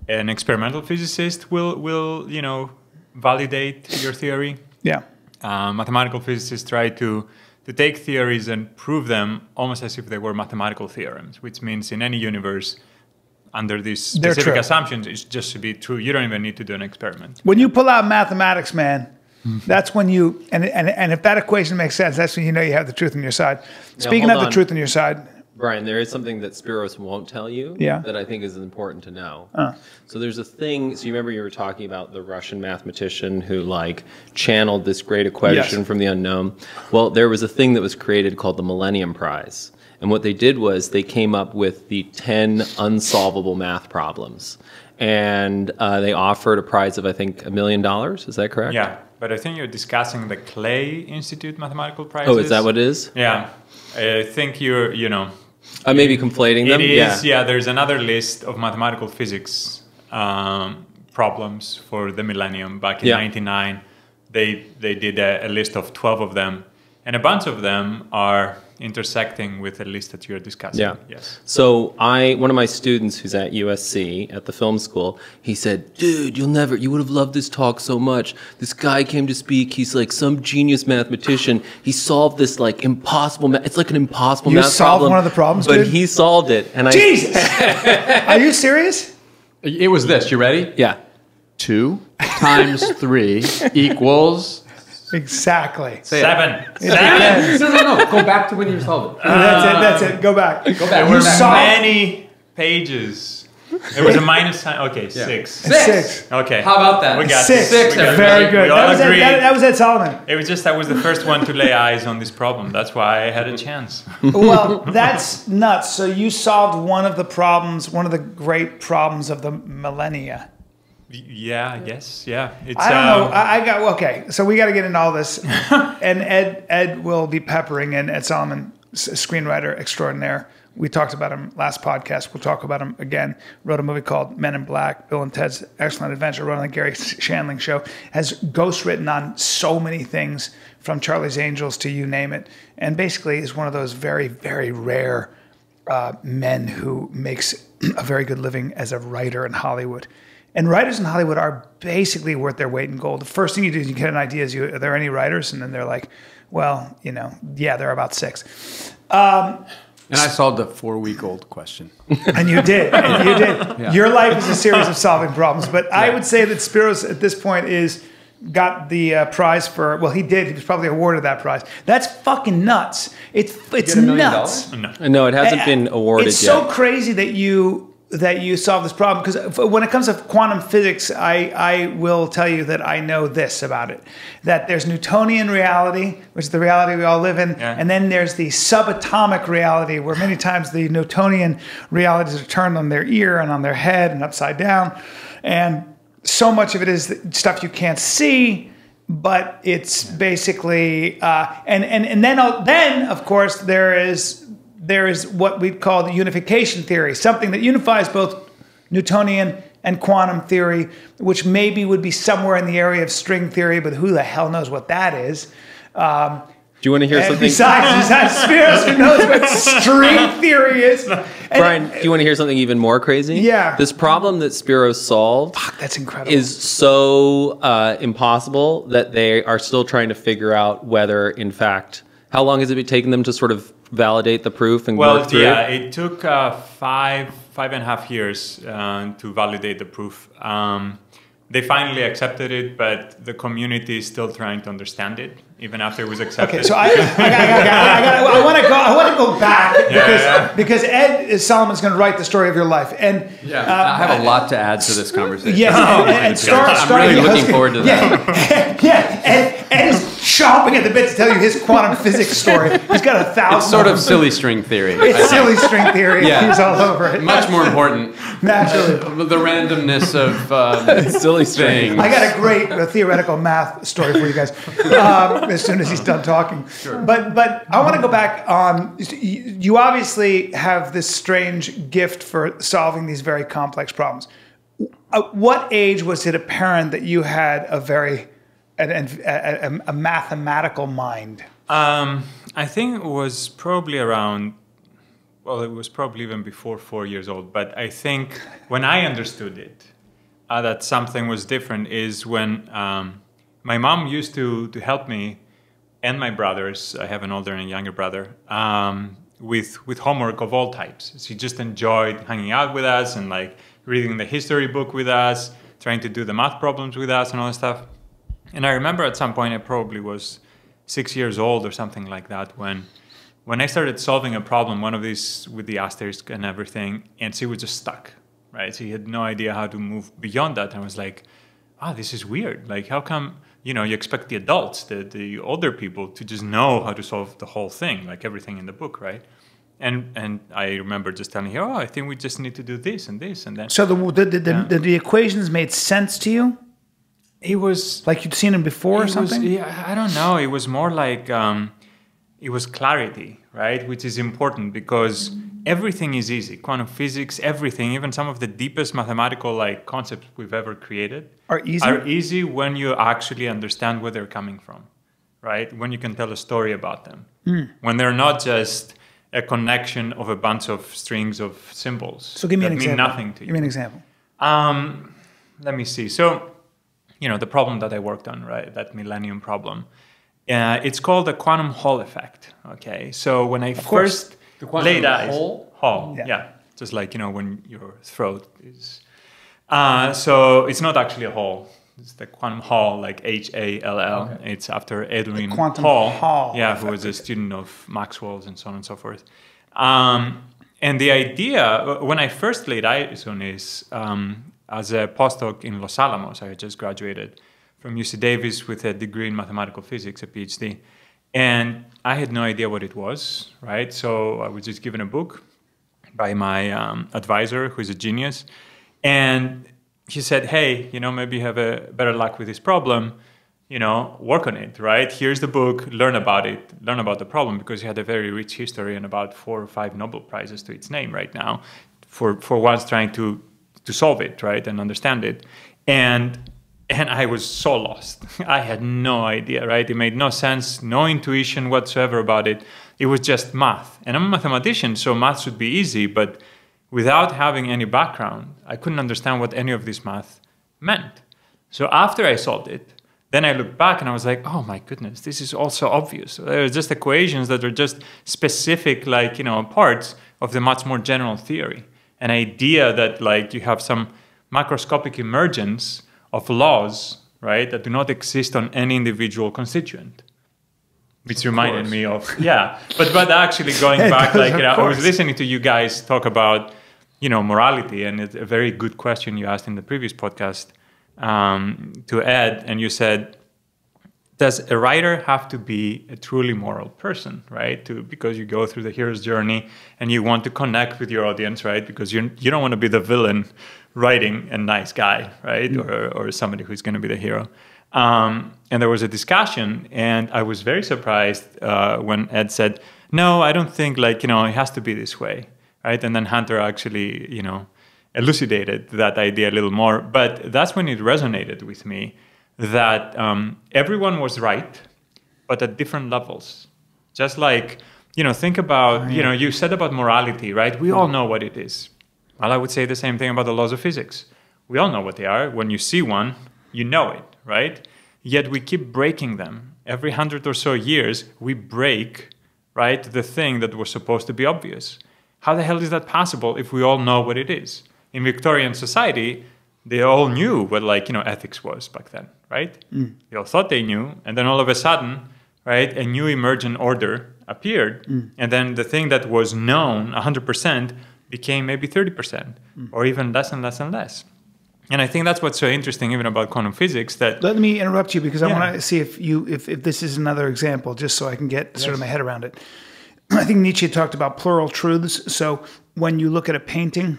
an experimental physicist will validate your theory. Yeah. Mathematical physicists try to take theories and prove them almost as if they were mathematical theorems, which means in any universe, under these specific assumptions, it's just to be true. You don't even need to do an experiment. When you pull out mathematics, man, that's when you, and if that equation makes sense, that's when you know you have the truth on your side. Speaking of the truth on your side. Brian, there is something that Spiros won't tell you that I think is important to know. So there's a thing, so you remember you were talking about the Russian mathematician who channeled this great equation from the unknown? Well, there was a thing that was created called the Millennium Prize. And what they did was they came up with the 10 unsolvable math problems. And they offered a prize of, I think, $1 million. Is that correct? Yeah, but I think you're discussing the Clay Institute mathematical prizes. Oh, is that what it is? Yeah. I think you're, I may be conflating them. It is, yeah. There's another list of mathematical physics problems for the millennium. Back in 1999, they did a list of 12 of them. And a bunch of them are intersecting with the list that you're discussing. Yeah. Yes. So one of my students who's at USC at the film school, he said, dude, you would have loved this talk so much. This guy came to speak. He's like some genius mathematician. He solved this impossible, it's like an impossible math problem. You solved one of the problems, but dude? he solved it. And Jesus! Are you serious? It was this. You ready? Yeah. 2 times 3 equals... Exactly. 7. No. Go back to when you solved it. That's it. Go back. There were many pages. There was a minus sign. Okay, 6. 6. Okay. How about that? We got 6. Very good. That was Ed Solomon. It was just I was the first one to lay eyes on this problem. That's why I had a chance. Well, that's nuts. So you solved one of the great problems of the millennia. Yeah. Yes. Yeah. It's, I don't know. Okay. So we got to get into all this, and Ed will be peppering in. Ed Solomon, screenwriter extraordinaire. We talked about him last podcast. We'll talk about him again. Wrote a movie called Men in Black. Bill and Ted's Excellent Adventure. Wrote on the Gary Shandling Show. Has ghostwritten on so many things, from Charlie's Angels to you name it. And basically is one of those very, very rare men who makes a very good living as a writer in Hollywood. And writers in Hollywood are basically worth their weight in gold. The first thing you do is you get an idea, are there any writers? And then they're like, well, yeah, there are about 6. And I solved a 4-week-old question. And you did. And you did. Yeah. Your life is a series of solving problems. But I would say that Spiros at this point got the prize for, well, he did. He was probably awarded that prize. That's fucking nuts. It's $1 million? nuts. No, it hasn't been awarded It's yet. so crazy that you solve this problem, because when it comes to quantum physics, I will tell you that I know this about it, that there's Newtonian reality, which is the reality we all live in, and then there's the subatomic reality, where many times the Newtonian realities are turned on their ear and on their head and upside down, and so much of it is stuff you can't see, but it's basically and then of course there is what we call the unification theory, something that unifies both Newtonian and quantum theory, which maybe would be somewhere in the area of string theory, but who the hell knows what that is. Do you want to hear something? Besides Spiros, who knows what string theory is? Brian, do you want to hear something even more crazy? Yeah. This problem that Spiros solved That's incredible. is so impossible that they are still trying to figure out whether, in fact, how long has it been taking them to sort of validate the proof and work through it? It took 5.5 years to validate the proof. They finally accepted it, but the community is still trying to understand it, even after it was accepted. Okay, so I want to go back because Ed Solomon's going to write the story of your life, and I have a lot to add to this conversation. Yes, I'm really looking forward to that. Ed is chomping at the bit to tell you his quantum physics story. He's got 1,000. It's sort of silly string theory. It's silly string theory. Yeah. He's all over it. Much more important. Naturally. The randomness of silly string. I got a great theoretical math story for you guys as soon as he's done talking. Sure. But I want to go back on, you obviously have this strange gift for solving these very complex problems. At what age was it apparent that you had a mathematical mind? I think it was probably around, well, it was probably even before 4 years old, but I think when I understood it, that something was different is when my mom used to help me and my brothers, I have an older and a younger brother, with homework of all types. She just enjoyed hanging out with us and like reading the history book with us, trying to do the math problems with us and all that stuff. And I remember at some point I probably was 6 years old or something like that when I started solving a problem, one of these with the asterisk and everything, and she was just stuck, right? She had no idea how to move beyond that. And I was like, oh, this is weird. Like, how come, you expect the adults, the older people to just know how to solve the whole thing, like everything in the book, right? And I remember just telling her, oh, I think we just need to do this and this and then. So the equations made sense to you? It was like you'd seen them before or something? I don't know. It was more like it was clarity, right? Which is important because everything is easy. Quantum physics, everything, even some of the deepest mathematical concepts we've ever created are easy when you actually understand where they're coming from, right? When you can tell a story about them. When they're not just a connection of a bunch of strings of symbols. So give me an example. Mean nothing to you. Give me an example. Let me see. So, the problem that I worked on, right? That millennium problem. It's called the quantum Hall effect. Okay. So when I first laid eyes, Hall, yeah. Just like, when your throat is. So it's not actually a hall. It's the quantum Hall, like Hall. Okay. It's after Edwin Hall. Yeah, who was a student of Maxwell's and so on and so forth. And the idea, when I first laid eyes on this, as a postdoc in Los Alamos, I had just graduated from UC Davis with a degree in mathematical physics, a PhD. And I had no idea what it was, right? So I was just given a book by my advisor, who's a genius. And he said, hey, maybe you have a better luck with this problem, work on it, right? Here's the book, learn about it, learn about the problem, because it had a very rich history and about 4 or 5 Nobel Prizes to its name right now for once trying to solve it, right, and understand it. And I was so lost. I had no idea, right? It made no sense, no intuition whatsoever about it. It was just math. And I'm a mathematician, so math should be easy, but without having any background, I couldn't understand what any of this math meant. So after I solved it, Then I looked back and I was like, oh my goodness, this is also obvious. There are just equations that are just specific, like, parts of the much more general theory. An idea that, like, you have some macroscopic emergence of laws, right, that do not exist on any individual constituent. Which reminded me of, but actually going back, like, I was listening to you guys talk about, morality, and it's a very good question you asked in the previous podcast to Ed, and you said, does a writer have to be a truly moral person, right? Because you go through the hero's journey and you want to connect with your audience, right? Because you don't want to be the villain writing a nice guy, right? Or somebody who's going to be the hero. And there was a discussion, and I was very surprised when Ed said, no, I don't think, like, it has to be this way, right? And then Hunter actually, elucidated that idea a little more. But that's when it resonated with me that everyone was right, but at different levels. Just like, think about, you said about morality, right? We all know what it is. Well, I would say the same thing about the laws of physics. We all know what they are. When you see one, you know it, right? Yet we keep breaking them. Every 100 or so years, we break, right, the thing that was supposed to be obvious. How the hell is that possible if we all know what it is? In Victorian society, they all knew what, like, ethics was back then, right? They all thought they knew, and then all of a sudden, right, a new emergent order appeared, and then the thing that was known 100% became maybe 30%, or even less and less and less. And I think that's what's so interesting even about quantum physics. That let me interrupt you, because I want to see if this is another example, just so I can get sort of my head around it. I think Nietzsche talked about plural truths. So when you look at a painting,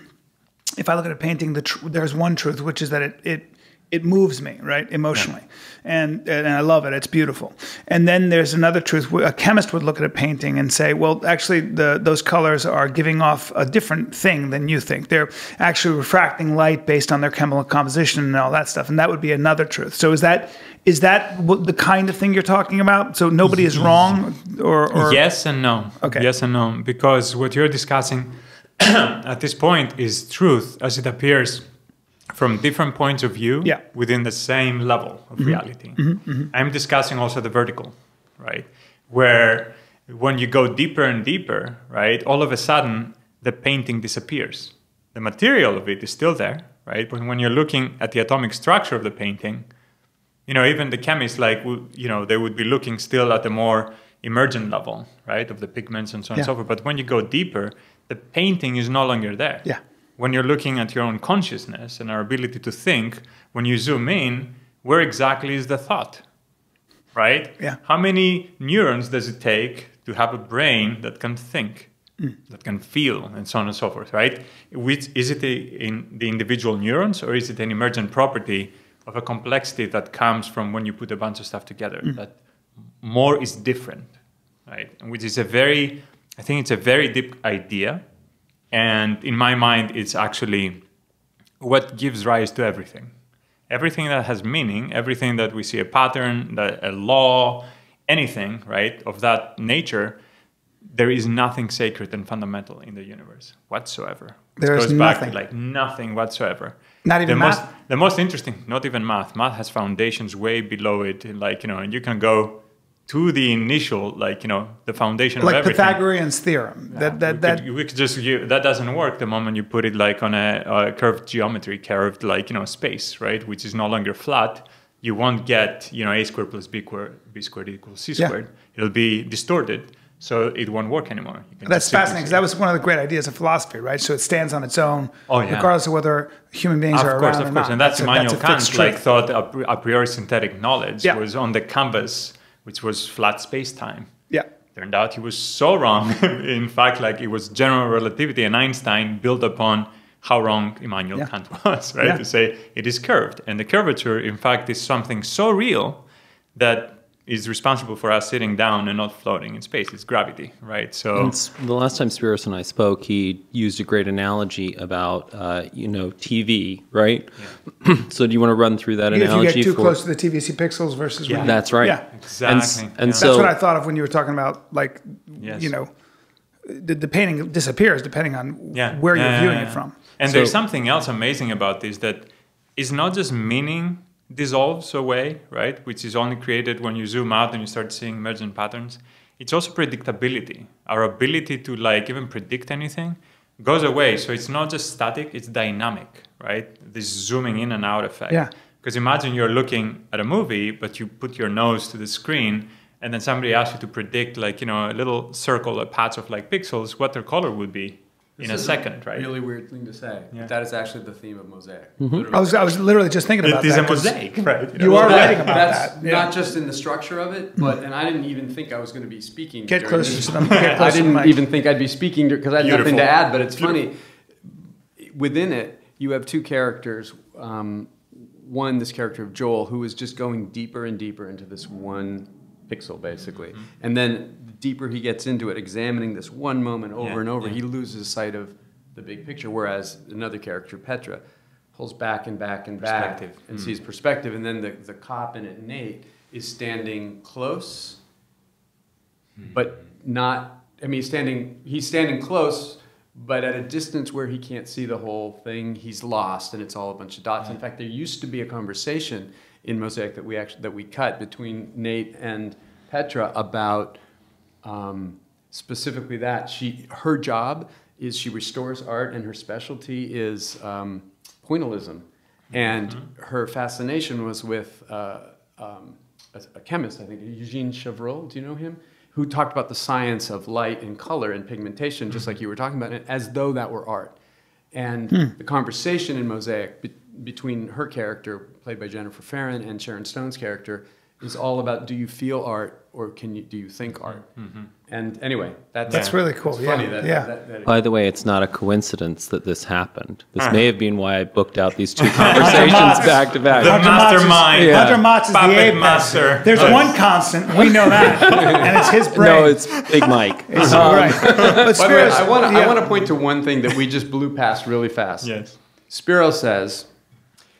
if I look at a painting, there's one truth, which is that it moves me, right, emotionally, and I love it. It's beautiful. And then there's another truth. A chemist would look at a painting and say, well, actually, those colors are giving off a different thing than you think. They're actually refracting light based on their chemical composition and all that stuff. And that would be another truth. So is that the kind of thing you're talking about? So nobody is wrong, or yes and no. Okay. Yes and no, because what you're discussing at this point is truth as it appears from different points of view within the same level of reality. I'm discussing also the vertical, right? Where when you go deeper and deeper, right, all of a sudden the painting disappears. The material of it is still there, right? But when you're looking at the atomic structure of the painting, even the chemists, like, they would be looking still at the more emergent level, right, of the pigments and so on and so forth. But when you go deeper, the painting is no longer there. Yeah. When you're looking at your own consciousness and our ability to think, when you zoom in, where exactly is the thought, right? Yeah. How many neurons does it take to have a brain that can think, that can feel, and so on and so forth, right? Is it in the individual neurons, or is it an emergent property of a complexity that comes from when you put a bunch of stuff together, that more is different, right? And which is I think it's a very deep idea. And in my mind, it's actually what gives rise to everything. Everything that has meaning, everything that we see a pattern, a law, anything, right, of that nature, there is nothing sacred and fundamental in the universe whatsoever. There is nothing. Like nothing whatsoever. Not even math? The most interesting, not even math. Math has foundations way below it, like, and you can go to the initial, like, the foundation like of everything. Pythagorean's theorem. That doesn't work the moment you put it, like, on a curved geometry, curved, like, space, right, which is no longer flat. You won't get, a squared plus b squared equals c squared. It'll be distorted, so it won't work anymore. That's fascinating, because that was one of the great ideas of philosophy, right? So it stands on its own, regardless of whether human beings are around or not. And that's Immanuel Kant, thought a priori synthetic knowledge was on the canvas, which was flat space-time. Yeah. Turned out he was so wrong. In fact, like, it was general relativity, and Einstein built upon how wrong Immanuel Kant was, right? To say it is curved. And the curvature, in fact, is something so real that is responsible for us sitting down and not floating in space. It's gravity, right? So the last time Spiros and I spoke, he used a great analogy about, TV, right? Yeah. So do you want to run through that analogy? If you get too close to the TV, see pixels versus... Yeah. That's right. Yeah. Exactly. And so, that's what I thought of when you were talking about, like, the painting disappears depending on where you're viewing it from. And there's something else amazing about this, that is not just meaning dissolves away, right? Which is only created when you zoom out and you start seeing emergent patterns. It's also predictability. Our ability to like even predict anything goes away. So it's not just static, it's dynamic, right? This zooming in and out effect. Yeah. Because imagine you're looking at a movie, but you put your nose to the screen and then somebody asks you to predict like, you know, a little circle, a patch of like pixels, what their color would be in a second, right? Really weird thing to say. Yeah. But that is actually the theme of Mosaic. I was literally just thinking about It is that. a 'cause mosaic, right? You are Well, writing about that's that. Yeah. not just in the structure of it, but and I didn't even think I was going to be speaking. Get during closer this. to them. Get I closer to the didn't mic. even think I'd be speaking because I had nothing to Beautiful. add. But it's funny. Within it, you have two characters. One, this character of Joel, who is just going deeper and deeper into this one pixel, basically, and then the deeper he gets into it, examining this one moment over and over, he loses sight of the big picture. Whereas another character, Petra, pulls back and back and back Perspective. and sees perspective. And then the cop in it, Nate, is standing close, but not. I mean, he's standing close, but at a distance where he can't see the whole thing. He's lost, and it's all a bunch of dots. In fact, there used to be a conversation in Mosaic that we cut between Nate and Petra about specifically that her job is she restores art, and her specialty is pointillism. And her fascination was with a chemist, I think, Eugene Chevreul. Do you know him? Who talked about the science of light and color and pigmentation, just like you were talking about, as though that were art. And the conversation in Mosaic between her character, played by Jennifer Farren, and Sharon Stone's character, is all about, do you feel art or do you think art? And anyway, That's really cool. it's funny Yeah. that By the way, it's not a coincidence that this happened. This may have been why I booked out these two conversations back to back. The mastermind. Yeah. Hunter Motz is the Puppet apex. master. There's one constant. We know that. And it's his brain. No, it's Big Mike. It's right. But By the way, Spiros, I want to point to one thing that we just blew past really fast. Yes. Spiros says,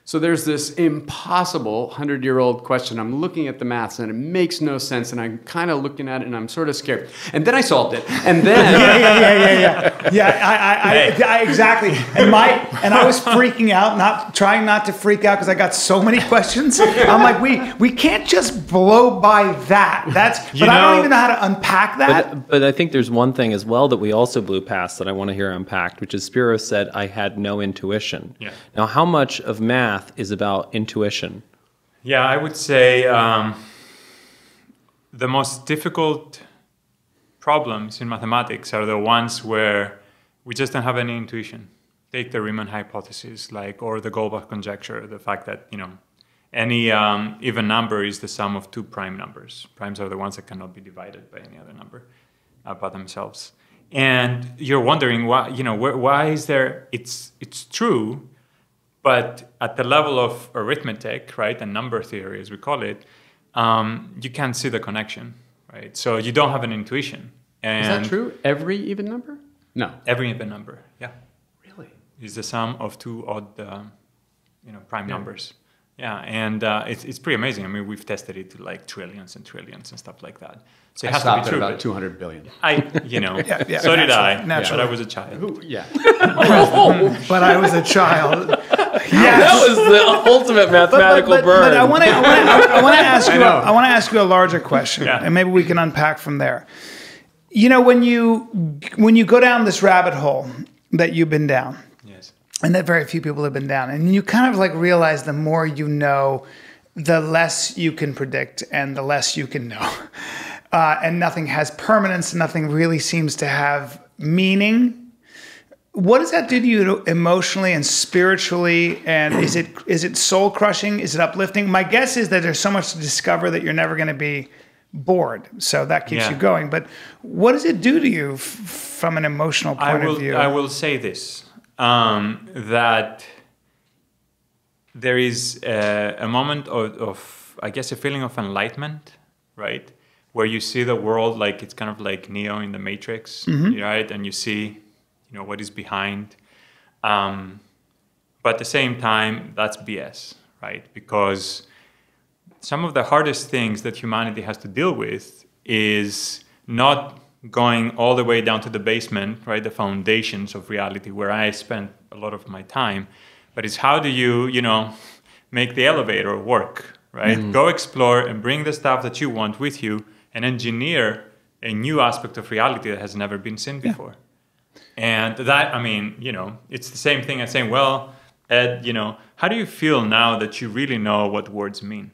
so there's this impossible 100-year-old question. I'm looking at the maths and it makes no sense, and I'm kind of looking at it and I'm sort of scared. And then I solved it. And then Yeah, exactly. And I was freaking out, trying not to freak out because I got so many questions. I'm like, we can't just blow by that. But I don't even know how to unpack that. But I think there's one thing as well that we also blew past that I want to hear unpacked, which is Spiros said, I had no intuition. Yeah. Now, how much of math is about intuition? Yeah, I would say the most difficult problems in mathematics are the ones where we just don't have any intuition. Take the Riemann hypothesis, or the Goldbach conjecture, the fact that any even number is the sum of two prime numbers. Primes are the ones that cannot be divided by any other number by themselves. And you're wondering why. Why is there? It's true. But at the level of arithmetic, right, and number theory, as we call it, you can't see the connection, right? So you don't have an intuition. And is that true? Every even number? No. Every even number, yeah, Really? is the sum of two odd, prime numbers. Yeah, and it's pretty amazing. I mean, we've tested it to trillions and trillions and stuff like that. So it I has to stopped be at true. about but 200 billion. So did I. Naturally. But I was a child. Yeah. But I was a child. That was the ultimate mathematical burn. But I want to ask you. I want to ask you a larger question, Yeah. and maybe we can unpack from there. When you go down this rabbit hole that you've been down, Yes. and that very few people have been down, and you kind of realize the more you know, the less you can predict, and the less you can know, and nothing has permanence. Nothing really seems to have meaning. What does that do to you emotionally and spiritually? And is it soul crushing? Is it uplifting? My guess is that there's so much to discover that you're never going to be bored. So that keeps you going. But what does it do to you from an emotional point of view? I will say this, that there is a moment of, I guess, a feeling of enlightenment, right? Where you see the world it's kind of like Neo in the Matrix, right? And you see what is behind. But at the same time, that's BS, right? Because some of the hardest things that humanity has to deal with is not going all the way down to the basement, right? The foundations of reality, where I spent a lot of my time. But it's how do you, make the elevator work, right? Go explore and bring the stuff that you want with you and engineer a new aspect of reality that has never been seen before. And that, I mean, you know, it's the same thing as saying, well, Ed, you know, how do you feel now that you really know what words mean?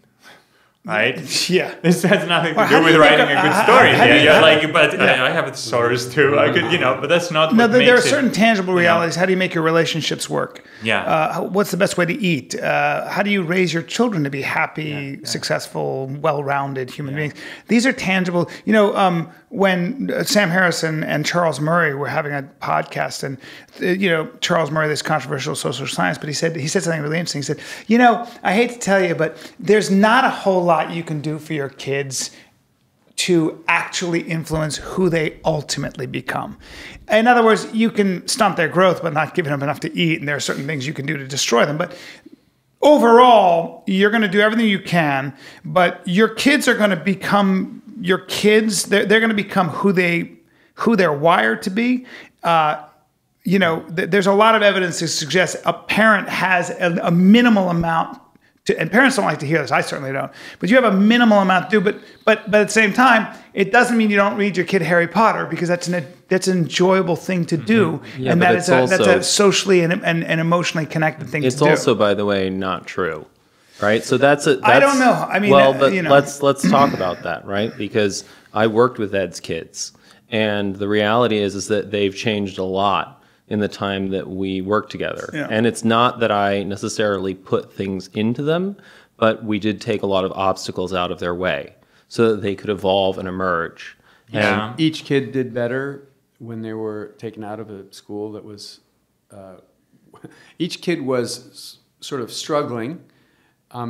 Right? Yeah. This has nothing to do with writing a good story. I have sores too. I could, you know, but that's not. No, what there are makes it, certain tangible realities. How do you make your relationships work? Yeah. What's the best way to eat? How do you raise your children to be happy, successful, well-rounded human beings? These are tangible. You know, when Sam Harrison and Charles Murray were having a podcast, and you know, Charles Murray, this controversial social science, but he said something really interesting. He said, you know, I hate to tell you, but there's not a whole lot you can do for your kids to actually influence who they ultimately become. In other words, you can stunt their growth, but not giving them enough to eat, and there are certain things you can do to destroy them. But overall, you're going to do everything you can, but your kids are going to become your kids. They're going to become who they're wired to be. You know, there's a lot of evidence to suggest a parent has a minimal amount to, and parents don't like to hear this. I certainly don't. But you have a minimal amount to do. But at the same time, it doesn't mean you don't read your kid Harry Potter, because that's an enjoyable thing to do, Yeah, and but that's a socially and emotionally connected thing to do. It's also, by the way, not true, right? So that's I don't know. I mean, well, but you know. let's talk about that, right? Because I worked with Ed's kids, and the reality is that they've changed a lot in the time that we worked together. Yeah. And it's not that I necessarily put things into them, but we did take a lot of obstacles out of their way so that they could evolve and emerge. Yeah. And each kid did better when they were taken out of a school that was, each kid was sort of struggling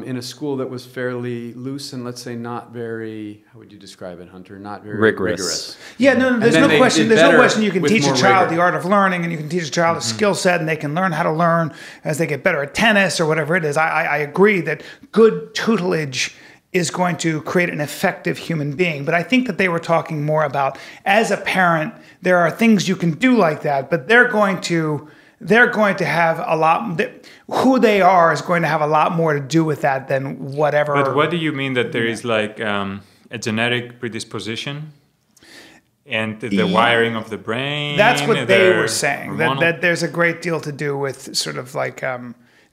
in a school that was fairly loose and, let's say, not very, how would you describe it, Hunter? Not very rigorous. Yeah, no, there's no question. There's no question you can teach a child rigor. the art of learning, and you can teach a child a skill set, and they can learn how to learn as they get better at tennis or whatever it is. I agree that good tutelage is going to create an effective human being. But I think that they were talking more about, as a parent, there are things you can do like that, but they're going to have a lot. Who they are is going to have a lot more to do with that than whatever. But what do you mean that there is like a genetic predisposition and the wiring of the brain? That's what they were saying. That there's a great deal to do with sort of like.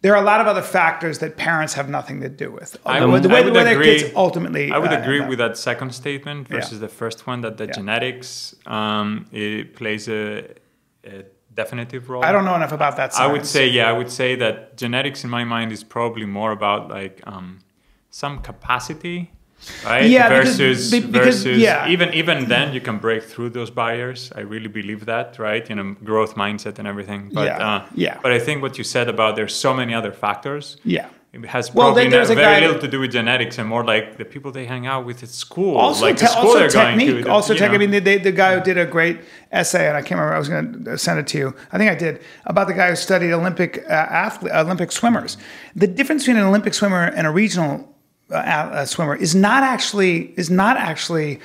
There are a lot of other factors that parents have nothing to do with. The way their kids ultimately. I would agree with that second statement versus the first one, that the genetics it plays a definitive role. I don't know enough about that science. I would say that genetics in my mind is probably more about like some capacity, right? Yeah, versus because even then you can break through those barriers. I really believe that, right? You know, growth mindset and everything. But but I think what you said about there's so many other factors. Yeah. It has probably there's very little to do with genetics and more like the people they hang out with at school. Also, like the school they're technique. Going to, I mean, the guy who did a great essay, and I can't remember. I was going to send it to you. I think I did, about the guy who studied Olympic swimmers. The difference between an Olympic swimmer and a regional swimmer is not actually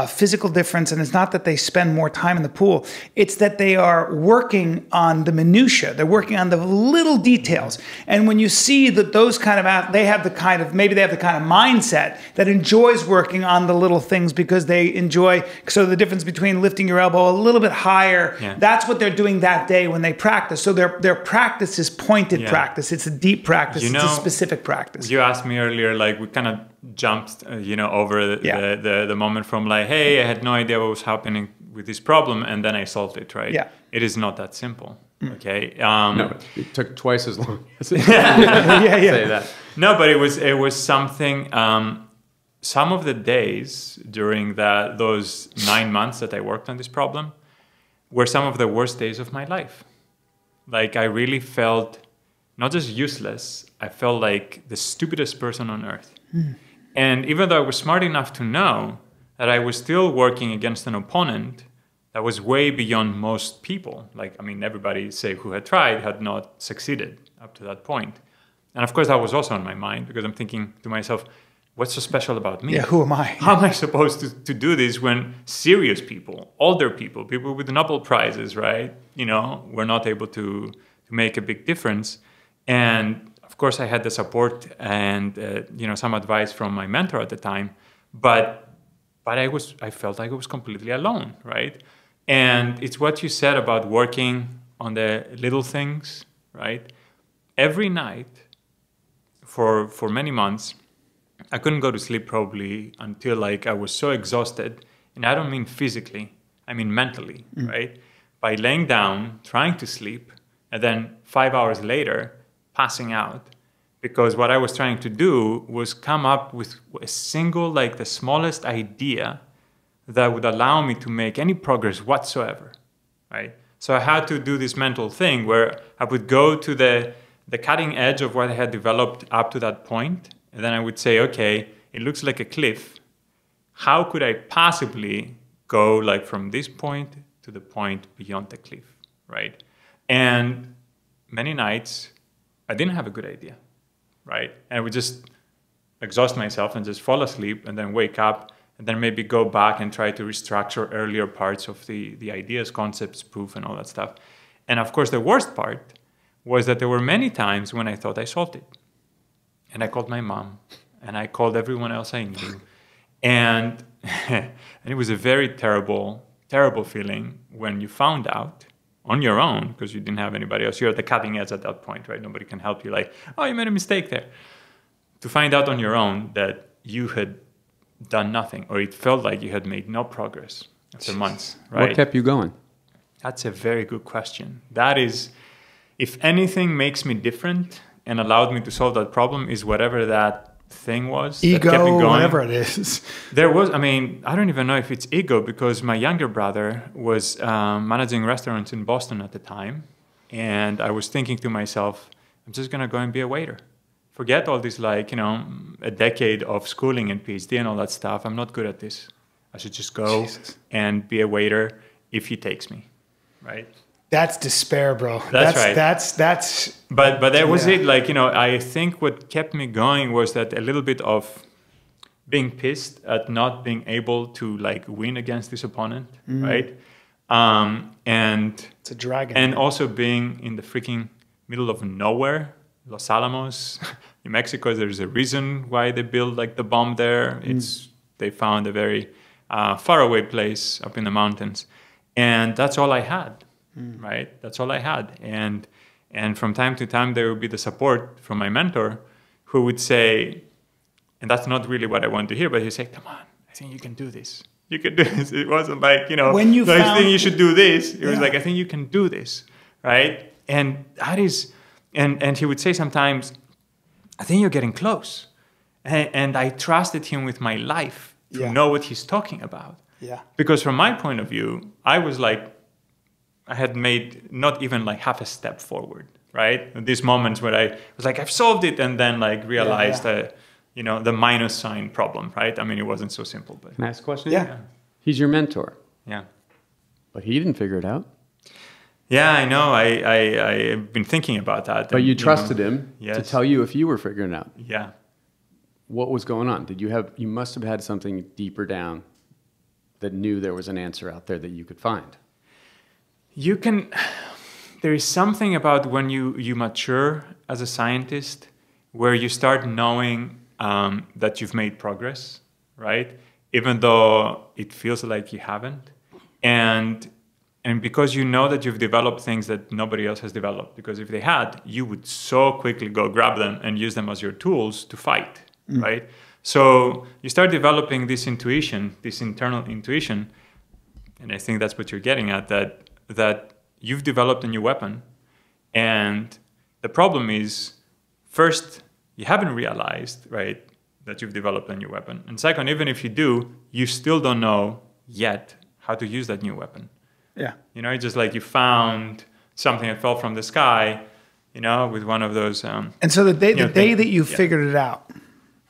physical difference, and it's not that they spend more time in the pool. It's that they are working on the minutia. They're working on the little details. And when you see that those kind of they have the kind of mindset that enjoys working on the little things because they enjoy. So the difference between lifting your elbow a little bit higher, that's what they're doing that day when they practice. So their practice is pointed practice. It's a deep practice. It's a specific practice. You asked me earlier, like we kind of jumped, over the moment from like, hey, I had no idea what was happening with this problem, and then I solved it, right? Yeah. It is not that simple, okay? No, it took twice as long. Say that. No, but it was something. Some of the days during those 9 months that I worked on this problem were some of the worst days of my life. Like I really felt not just useless, I felt like the stupidest person on earth. And even though I was smart enough to know that I was still working against an opponent that was way beyond most people. Like, I mean, everybody, say, who had tried had not succeeded up to that point. And of course, that was also on my mind because I'm thinking to myself, what's so special about me? Yeah, who am I? How am I supposed to do this when serious people, older people with Nobel Prizes, right, were not able to make a big difference? And of course, I had the support and some advice from my mentor at the time, but I felt like I was completely alone, right? And it's what you said about working on the little things, right? Every night for many months, I couldn't go to sleep probably until like I was so exhausted, and I don't mean physically, I mean mentally, right? By laying down, trying to sleep, and then 5 hours later, passing out. Because what I was trying to do was come up with a single, like the smallest idea that would allow me to make any progress whatsoever, right? So I had to do this mental thing where I would go to the cutting edge of what I had developed up to that point, and then I would say, okay, it looks like a cliff. How could I possibly go like from this point to the point beyond the cliff, right? And many nights, I didn't have a good idea, right? And I would just exhaust myself and just fall asleep and then wake up and then maybe go back and try to restructure earlier parts of the ideas, concepts, proof, and all that stuff. And of course, the worst part was that there were many times when I thought I solved it. And I called my mom, and I called everyone else I knew. And, and it was a very terrible, terrible feeling when you found out on your own, because you didn't have anybody else. You're at the cutting edge at that point, right? Nobody can help you. Like, oh, you made a mistake there. To find out on your own that you had done nothing, or it felt like you had made no progress after months, right? What kept you going? That's a very good question. That is, if anything makes me different and allowed me to solve that problem, is whatever that thing was. Ego, that kept me going. whatever it is. There was, I mean, I don't even know if it's ego, because my younger brother was managing restaurants in Boston at the time. And I was thinking to myself, I'm just going to go and be a waiter. Forget all this, like, a decade of schooling and PhD and all that stuff. I'm not good at this. I should just go and be a waiter if he takes me, right? That's despair, bro. That's right. That's. But that was it. Like, I think what kept me going was that a little bit of being pissed at not being able to like win against this opponent, right? And it's a dragon. And also being in the freaking middle of nowhere, Los Alamos, New Mexico. There's a reason why they built like the bomb there. They found a very faraway place up in the mountains, and that's all I had. Right? That's all I had. And from time to time, there would be the support from my mentor who would say, and that's not really what I want to hear, but he'd say, come on, I think you can do this. You can do this. It wasn't like, when you I think you should do this. It was like, I think you can do this. Right? And that is, and he would say sometimes, I think you're getting close. And I trusted him with my life to know what he's talking about. Yeah. Because from my point of view, I was like, I had made not even like half a step forward, right? These moments where I was like, I've solved it, and then like realized the minus sign problem, right? I mean, it wasn't so simple. But Can I ask a question? Yeah. He's your mentor. Yeah. But he didn't figure it out. Yeah, I know. I've been thinking about that. But you trusted him to Yes. tell you if you were figuring it out. Yeah. What was going on? You must have had something deeper down that knew there was an answer out there that you could find. There is something about when you mature as a scientist where you start knowing that you've made progress, right? Even though it feels like you haven't. And because you know that you've developed things that nobody else has developed. Because if they had, you would so quickly go grab them and use them as your tools to fight, right? So you start developing this intuition, this internal intuition, and I think that's what you're getting at, that you've developed a new weapon. And the problem is, first, you haven't realized, right, that you've developed a new weapon. And second, even if you do, you still don't know yet how to use that new weapon. Yeah. It's just like you found something that fell from the sky, with one of those. And so the day that you figured it out,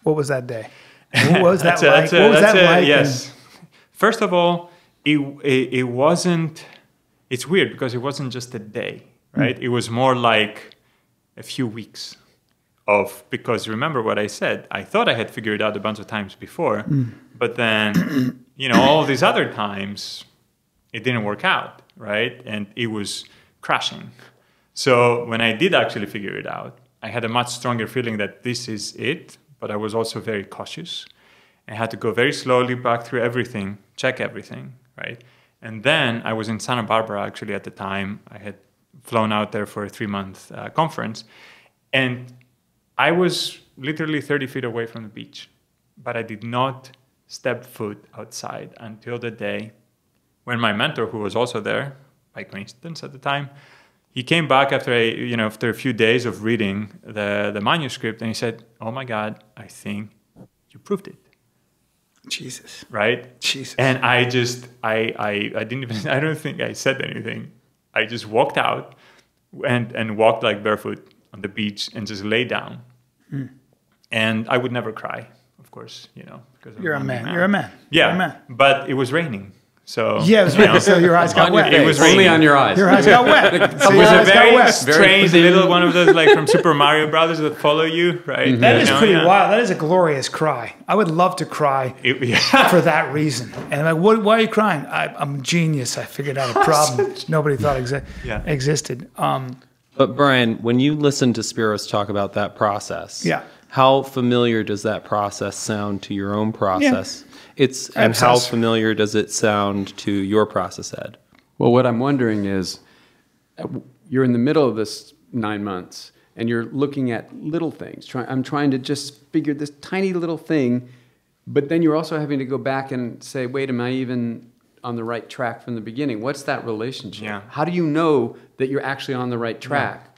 what was that day? What was that like? What was that like? Yes. First of all, it wasn't. It's weird because it wasn't just a day, right? It was more like a few weeks because remember what I said, I thought I had figured it out a bunch of times before, but then, all these other times, it didn't work out, right? And it was crashing. So when I did actually figure it out, I had a much stronger feeling that this is it, but I was also very cautious. I had to go very slowly back through everything, check everything, right? And then I was in Santa Barbara, actually, at the time. I had flown out there for a 3-month conference. And I was literally 30 feet away from the beach. But I did not step foot outside until the day when my mentor, who was also there, by coincidence at the time, he came back after after a few days of reading the manuscript, and he said, "Oh my God, I think you proved it." Jesus. Right? Jesus. And I didn't even, I don't think I said anything. I just walked out and walked like barefoot on the beach and just lay down. And I would never cry, of course, because You're a man. You're a man. Yeah. You're a man. But it was raining. So, yeah, it was raining, so your eyes got wet. It was only raining. on your eyes. Your eyes got wet. It was a very strange little one of those, like from Super Mario Brothers that follow you, right? That is pretty wild. That is a glorious cry. I would love to cry for that reason. And I'm like, why are you crying? I'm a genius. I figured out a problem nobody thought existed. But Brian, when you listen to Spiros talk about that process, how familiar does that process sound to your own process? And how familiar does it sound to your process, Ed? Well, what I'm wondering is, you're in the middle of this 9 months, and you're looking at little things. I'm trying to just figure this tiny little thing, but then you're also having to go back and say, wait, am I even on the right track from the beginning? What's that relationship? Yeah. How do you know that you're actually on the right track?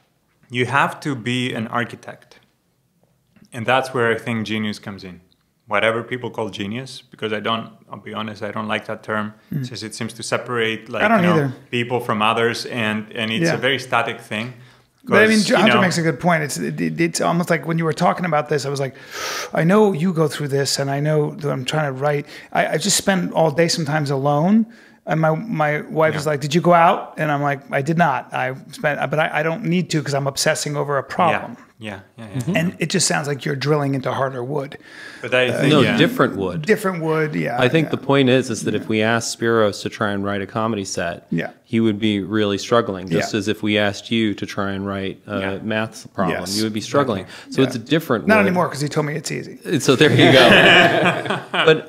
You have to be an architect. And that's where I think genius comes in. Whatever people call genius, because I'll be honest, I don't like that term, since it seems to separate people from others, and it's a very static thing. But I mean, Hunter makes a good point. It's almost like when you were talking about this, I was like, I know you go through this, and I know that I'm trying to write. I just spend all day sometimes alone. And my wife is like, "Did you go out?" And I'm like, "I did not. But I don't need to because I'm obsessing over a problem." Yeah. And it just sounds like you're drilling into harder wood. But I think different wood. Different wood. Yeah. I think the point is that if we asked Spiros to try and write a comedy set, he would be really struggling. Just as if we asked you to try and write a math problem, you would be struggling. So it's a different. Not wood. anymore, because he told me it's easy. So there you go.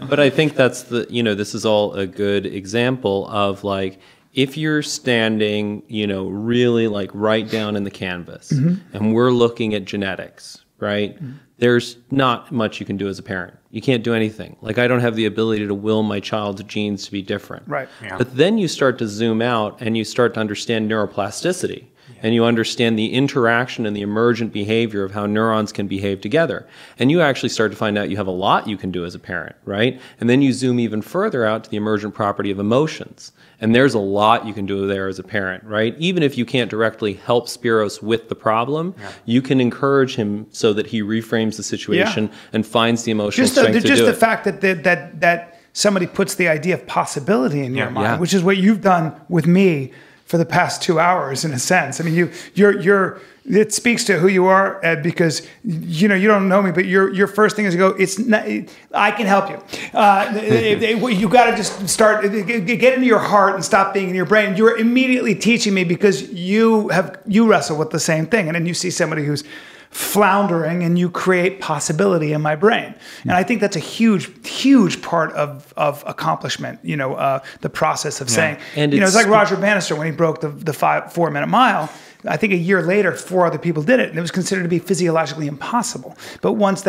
But I think that's this is all a good example of like, if you're standing, really like right down in the canvas, and we're looking at genetics, right? There's not much you can do as a parent. You can't do anything. Like, I don't have the ability to will my child's genes to be different. Right. Yeah. But then you start to zoom out and you start to understand neuroplasticity. And you understand the interaction and the emergent behavior of how neurons can behave together. And you actually start to find out you have a lot you can do as a parent, right? And then you zoom even further out to the emergent property of emotions. And there's a lot you can do there as a parent, right? Even if you can't directly help Spiros with the problem, you can encourage him so that he reframes the situation and finds the emotional strength to do it. Just the fact that somebody puts the idea of possibility in your mind, which is what you've done with me for the past 2 hours, in a sense. I mean, it speaks to who you are, Ed, because you don't know me, but your first thing is to go, I can help you. You got to just start, get into your heart and stop being in your brain. You're immediately teaching me because you wrestle with the same thing, and then you see somebody who's floundering and you create possibility in my brain. And I think that's a huge part of accomplishment, the process of saying, and it's like Roger Bannister when he broke the 4-minute mile. I think a year later, 4 other people did it, and it was considered to be physiologically impossible. But once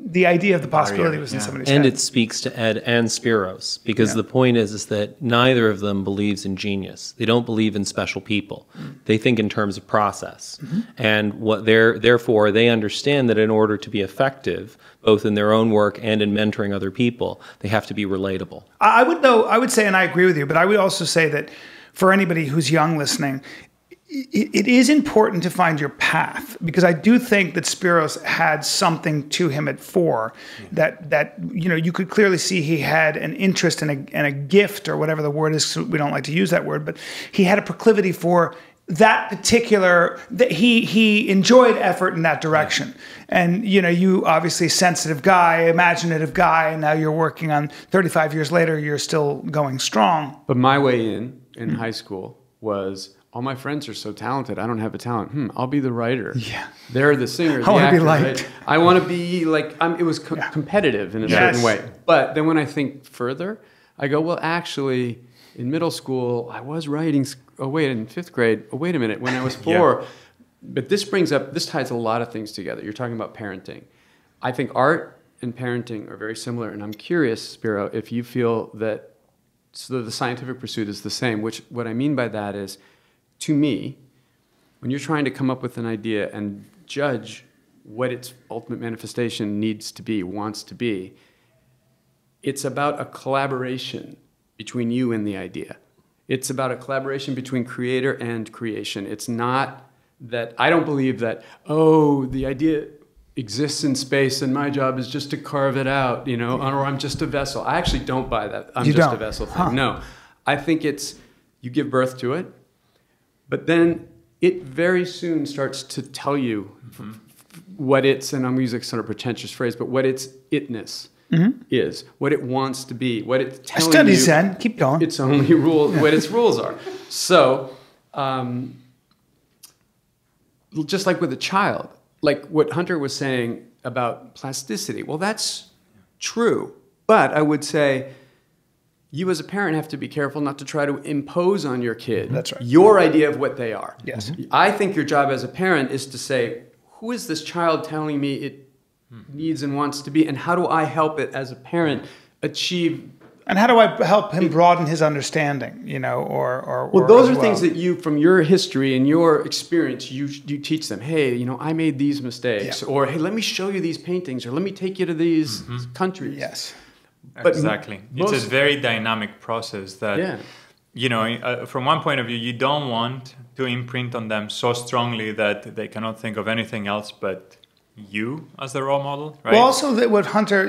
the idea of the possibility was in somebody's head. And it speaks to Ed and Spiros, because the point is that neither of them believes in genius. They don't believe in special people. They think in terms of process. And therefore they understand that in order to be effective, both in their own work and in mentoring other people, they have to be relatable. I would say, and I agree with you, but I would also say that for anybody who's young listening, it is important to find your path, because I do think that Spiros had something to him at 4 that you could clearly see he had an interest and a gift, or whatever the word is. We don't like to use that word, but he had a proclivity for that particular, that he enjoyed effort in that direction. And you obviously sensitive guy, imaginative guy, and now you're working on 35 years later, you're still going strong. But my way in high school was, all my friends are so talented. I don't have a talent. I'll be the writer. Yeah. They're the singer, the I want to actor, be liked. right? I want to be like, it was competitive in a certain way. But then when I think further, I go, well, actually, in middle school, I was writing, in 5th grade, wait a minute, when I was 4. But this ties a lot of things together. You're talking about parenting. I think art and parenting are very similar, and I'm curious, Spiro, if you feel that the scientific pursuit is the same, what I mean by that is, to me, when you're trying to come up with an idea and judge what its ultimate manifestation needs to be, wants to be, it's about a collaboration between you and the idea. It's about a collaboration between creator and creation. It's not that, I don't believe that, the idea exists in space and my job is just to carve it out, or I'm just a vessel. I actually don't buy that I'm just a vessel thing. No, I think it's, you give birth to it, but then it very soon starts to tell you what its, and I'm using a sort of pretentious phrase, but what its itness is, what it wants to be, what it's telling you. Study Zen, keep going. Its only rules, what its rules are. So, just like with a child, like what Hunter was saying about plasticity, well, that's true. But I would say, you as a parent have to be careful not to try to impose on your kid your idea of what they are. Yes. I think your job as a parent is to say, who is this child telling me it needs and wants to be, and how do I help it as a parent achieve? And how do I help him broaden his understanding, Well, those are things that you, from your history and your experience, you teach them. Hey, I made these mistakes. Or, hey, let me show you these paintings. Or let me take you to these countries. Yes. But exactly. It's a very dynamic process that, from one point of view, you don't want to imprint on them so strongly that they cannot think of anything else but you as the role model, right? Well, also with Hunter,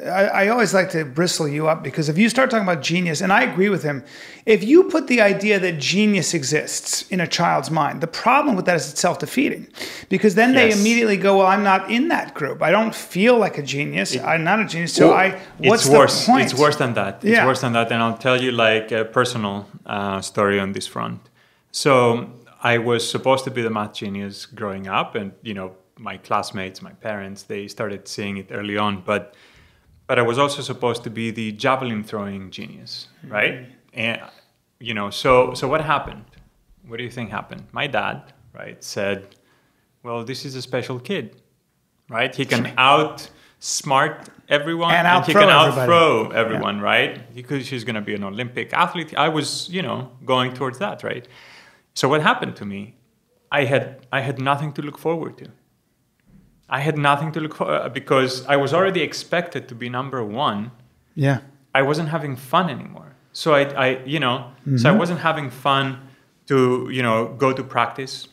I always like to bristle you up, because if you start talking about genius, and I agree with him, if you put the idea that genius exists in a child's mind, the problem with that is it's self-defeating, because then they immediately go, well, I'm not in that group. I don't feel like a genius. I'm not a genius. So what's the point? It's worse than that. It's worse than that. And I'll tell you like a personal story on this front. So I was supposed to be the math genius growing up, and, my classmates, my parents, they started seeing it early on, but I was also supposed to be the javelin throwing genius, right? And so what happened? What do you think happened? My dad, right, said, well, this is a special kid, right? He can outsmart everyone, and he can outthrow everyone, right? Because he's going to be an Olympic athlete. I was, going towards that, right? So what happened to me? I had nothing to look forward to. I had nothing to look for, because I was already expected to be number one. Yeah. I wasn't having fun anymore. So so I wasn't having fun to, go to practice,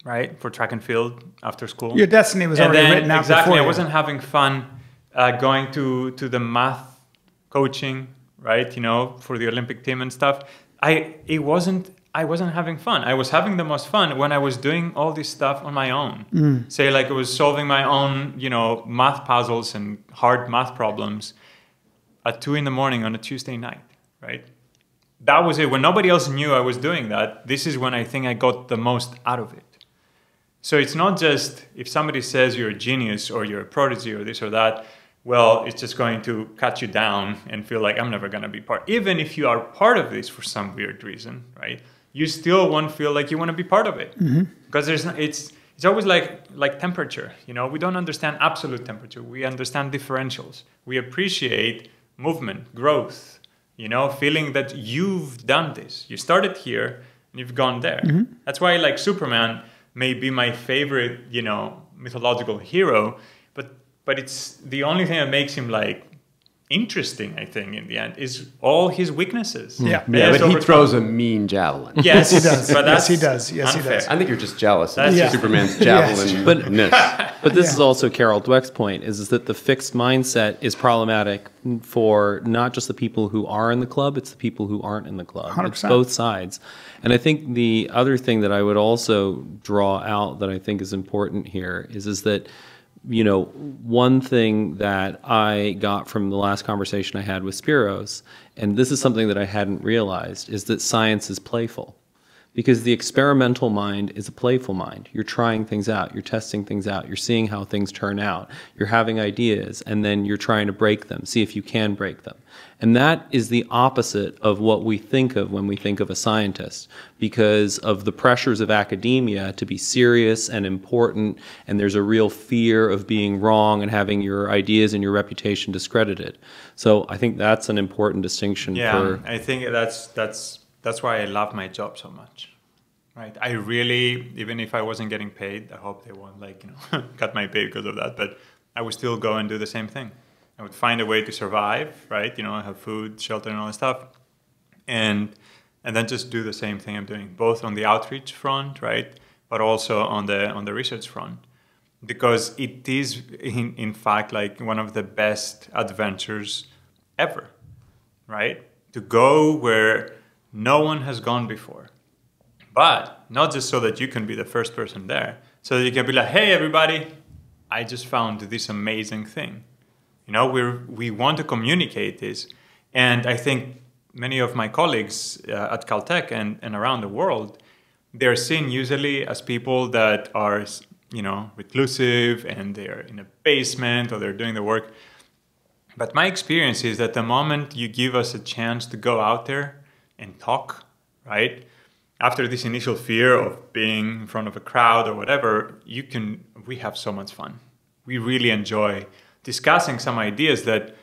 right, for track and field after school. Your destiny was already written out exactly, before I wasn't having fun going to the math coaching, right, for the Olympic team and stuff. I wasn't having fun. I was having the most fun when I was doing all this stuff on my own. Say, like, I was solving my own, math puzzles and hard math problems at 2 a.m. on a Tuesday night, right? That was it. When nobody else knew I was doing that, this is when I think I got the most out of it. So it's not just if somebody says you're a genius or you're a prodigy or this or that, well, it's just going to cut you down and feel like I'm never going to be part. Even if you are part of this for some weird reason, right? You still won't feel like you want to be part of it, because it's always like temperature. We don't understand absolute temperature. We understand differentials. We appreciate movement, growth. Feeling that you've done this. You started here and you've gone there. That's why, like, Superman may be my favorite, mythological hero, but it's the only thing that makes him like interesting, I think, in the end, is all his weaknesses. But he throws a mean javelin. Yes, he does. But yes, he does. Yes, unfair. he does. I think you're just jealous of Superman's javelin. But this is also Carol Dweck's point, is that the fixed mindset is problematic for not just the people who are in the club, it's the people who aren't in the club. 100%. It's both sides. And I think the other thing that I would also draw out that I think is important here is that one thing that I got from the last conversation I had with Spiros, and this is something that I hadn't realized, is that science is playful. Because the experimental mind is a playful mind. You're trying things out, you're testing things out, you're seeing how things turn out, you're having ideas, and then you're trying to break them, see if you can break them. And that is the opposite of what we think of when we think of a scientist, because of the pressures of academia to be serious and important, and there's a real fear of being wrong and having your ideas and your reputation discredited. So I think that's an important distinction. Yeah, I think that's why I love my job so much, right? I really, even if I wasn't getting paid, I hope they won't cut my pay because of that, but I would still go and do the same thing. I would find a way to survive, right? Have food, shelter, and all that stuff, and then just do the same thing I'm doing, both on the outreach front, right, but also on the research front, because it is in fact like one of the best adventures ever, right? To go where no one has gone before, but not just so that you can be the first person there, so that you can be like, hey, everybody, I just found this amazing thing. We want to communicate this. And I think many of my colleagues at Caltech and around the world, they're seen usually as people that are, reclusive, and they're in a basement or they're doing the work. But my experience is that the moment you give us a chance to go out there and talk, right? After this initial fear of being in front of a crowd or whatever, we have so much fun. We really enjoy discussing some ideas that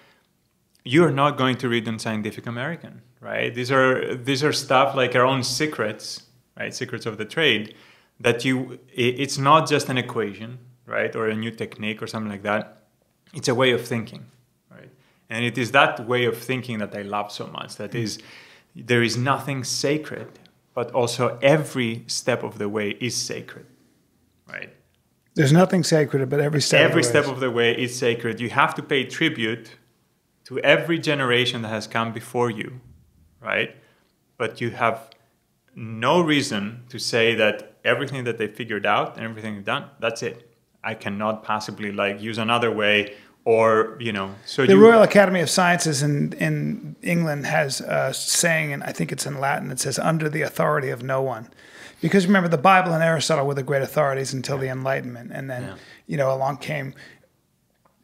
you're not going to read in Scientific American, right? These are stuff like our own secrets, right? Secrets of the trade, that it's not just an equation, right? Or a new technique or something like that. It's a way of thinking, right? And it is that way of thinking that I love so much. That is, there is nothing sacred, but also every step of the way is sacred, right? There's nothing sacred, but every step of the way is sacred. You have to pay tribute to every generation that has come before you, right? But you have no reason to say that everything that they figured out and everything they've done, that's it. I cannot possibly use another way, or, so the Royal Academy of Sciences in England has a saying, and I think it's in Latin, it says, under the authority of no one. Because remember, the Bible and Aristotle were the great authorities until the Enlightenment. And then, along came,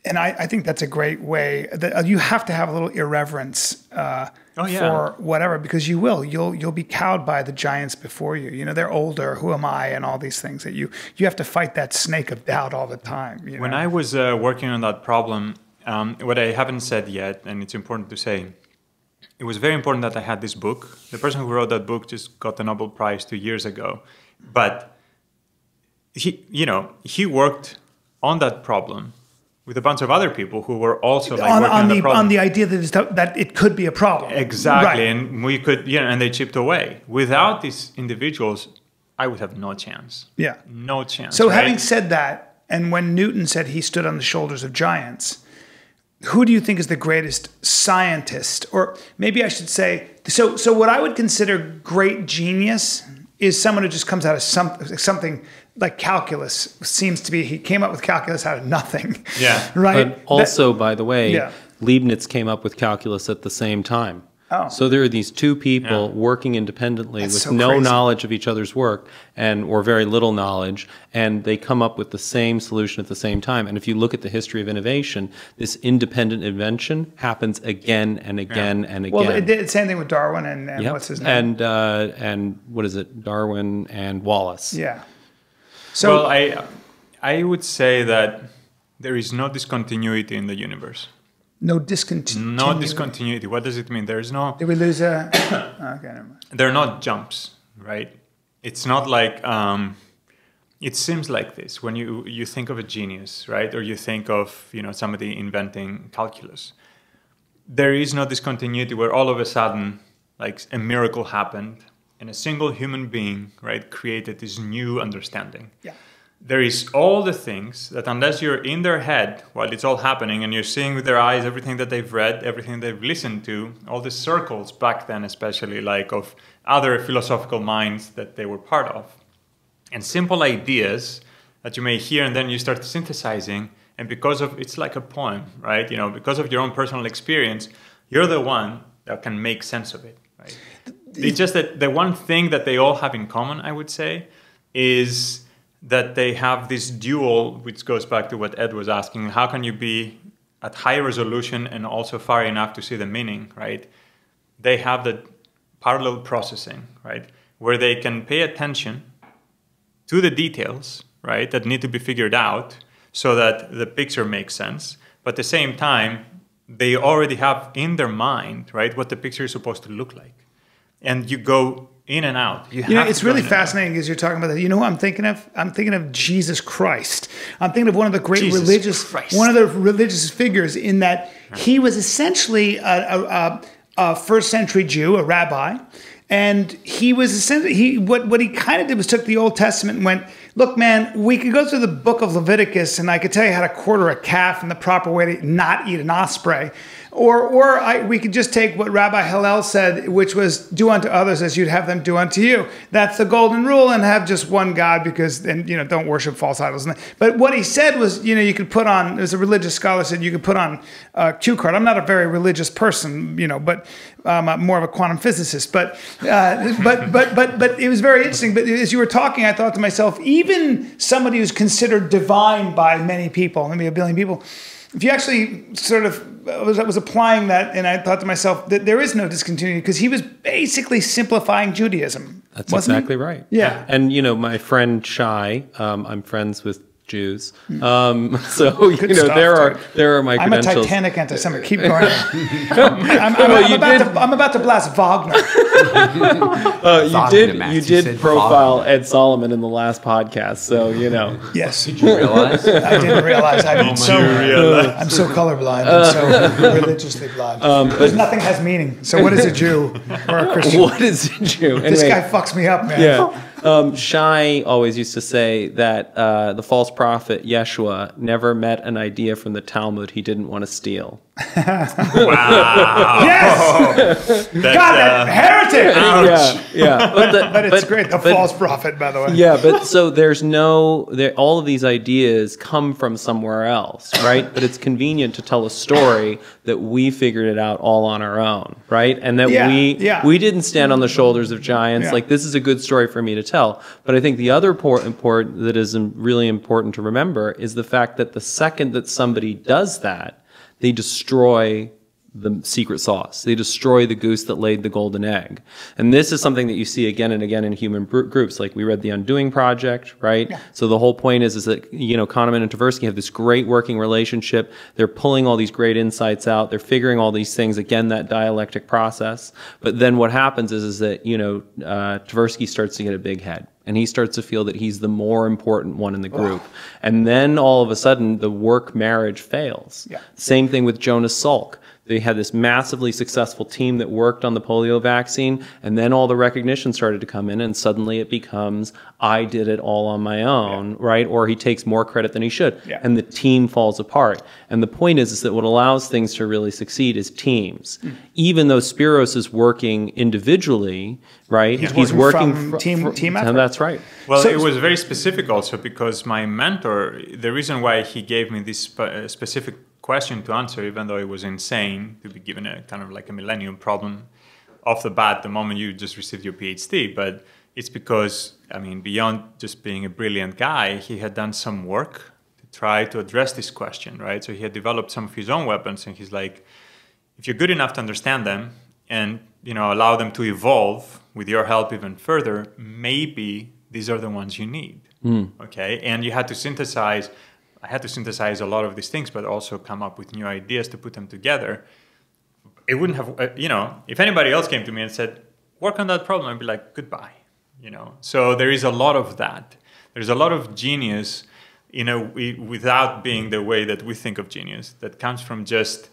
and I think that's a great way. That you have to have a little irreverence for whatever, because you'll be cowed by the giants before you. They're older, who am I, and all these things that you have to fight that snake of doubt all the time. When I was working on that problem, what I haven't said yet, and it's important to say, it was very important that I had this book. The person who wrote that book just got the Nobel Prize 2 years ago. But he worked on that problem with a bunch of other people who were also working on the problem. On the idea that it could be a problem. Exactly. Right. And we could, and they chipped away. Without these individuals, I would have no chance. Yeah. No chance. So having said that, and when Newton said he stood on the shoulders of giants, who do you think is the greatest scientist? Or maybe I should say, so what I would consider great genius is someone who just comes out of something like calculus. Seems to be, he came up with calculus out of nothing. Yeah. Right? But also, by the way, Leibniz came up with calculus at the same time. Oh. So there are these two people working independently with no knowledge of each other's work or very little knowledge, and they come up with the same solution at the same time. And if you look at the history of innovation, this independent invention happens again and again and again. Well, it did the same thing with Darwin and what's his name? And what is it? Darwin and Wallace. Yeah. So I would say that there is no discontinuity in the universe. No discontinuity. No discontinuity. What does it mean? There is no... Did we lose a... Okay, never mind. There are not jumps, right? It's not like... it seems like this when you think of a genius, right? Or you think of, somebody inventing calculus. There is no discontinuity where all of a sudden, like, a miracle happened and a single human being, right, created this new understanding. Yeah. There is all the things that unless you're in their head while it's all happening and you're seeing with their eyes everything that they've read, everything they've listened to, all the circles back then especially, like of other philosophical minds that they were part of. And simple ideas that you may hear and then you start synthesizing, and because of, it's like a poem, right? Because of your own personal experience, you're the one that can make sense of it, right? It's just that the one thing that they all have in common, I would say, is that they have this dual, which goes back to what Ed was asking. How can you be at high resolution and also far enough to see the meaning, right? They have the parallel processing, right? Where they can pay attention to the details, right, that need to be figured out so that the picture makes sense. But at the same time, they already have in their mind, right, what the picture is supposed to look like. And you go in and out. You know, it's really fascinating as you're talking about that. You know who I'm thinking of? I'm thinking of Jesus Christ. I'm thinking of one of the great religious figures in that he was essentially a first century Jew, a rabbi. And he was essentially, what he kind of did was took the Old Testament and went, look, man, we could go through the book of Leviticus and I could tell you how to quarter a calf and the proper way to not eat an osprey. Or we could just take what Rabbi Hillel said, which was do unto others as you'd have them do unto you. That's the golden rule, and have just one God because then, you know, don't worship false idols. But what he said was, you know, you could put on, as a religious scholar said, you could put on a cue card. I'm not a very religious person, you know, but I'm more of a quantum physicist. But it was very interesting. But as you were talking, I thought to myself, even somebody who's considered divine by many people, maybe 1 billion people, if you actually sort of was applying that, and I thought to myself that there is no discontinuity because he was basically simplifying Judaism. That's exactly right. Yeah. And, you know, my friend Shai, I'm friends with Jews. So, you know, there are my credentials. I'm a Titanic anti-Semite. Keep going. I'm about to blast Wagner. You did profile Ed Solomon in the last podcast, so, you know. Yes. Did you realize? I didn't realize. I'm so colorblind. I'm so religiously blind. Because nothing has meaning. So what is a Jew or a Christian? What is a Jew? This guy fucks me up, man. Yeah. Shai always used to say that the false prophet Yeshua never met an idea from the Talmud he didn't want to steal. Wow. Yes! God, that heretic! Ouch. Yeah. But it's great. The false prophet, by the way. Yeah, but so all of these ideas come from somewhere else, right? But it's convenient to tell a story that we figured it out all on our own, right? And that we didn't stand on the shoulders of giants. Yeah. Like, this is a good story for me to tell. But I think the other important that is really important to remember is the fact that the second that somebody does that, they destroy the secret sauce. They destroy the goose that laid the golden egg. And this is something that you see again and again in human groups. Like we read The Undoing Project, right? Yeah. So the whole point is that, you know, Kahneman and Tversky have this great working relationship. They're pulling all these great insights out. They're figuring all these things, again, that dialectic process. But then what happens is that, you know, Tversky starts to get a big head. And he starts to feel that he's the more important one in the group. Oh. And then all of a sudden, the work marriage fails. Yeah. Same thing with Jonas Salk. They had this massively successful team that worked on the polio vaccine, and then all the recognition started to come in, and suddenly it becomes, I did it all on my own, right? Or he takes more credit than he should, and the team falls apart. And the point is that what allows things to really succeed is teams. Even though Spiros is working individually, right? He's working from team effort. And that's right. Well, so, it was very specific also because my mentor, the reason why he gave me this specific question to answer, even though it was insane to be given a kind of like a millennium problem off the bat the moment you just received your PhD, but it's because, I mean, beyond just being a brilliant guy, he had done some work to try to address this question, right? So he had developed some of his own weapons, and he's like, if you're good enough to understand them and, you know, allow them to evolve with your help even further, maybe these are the ones you need, okay? And you had to synthesize. I had to synthesize a lot of these things, but also come up with new ideas to put them together. It wouldn't have, you know, if anybody else came to me and said, work on that problem, I'd be like, goodbye, you know. So there is a lot of that. There's a lot of genius, you know, without being the way that we think of genius, that comes from just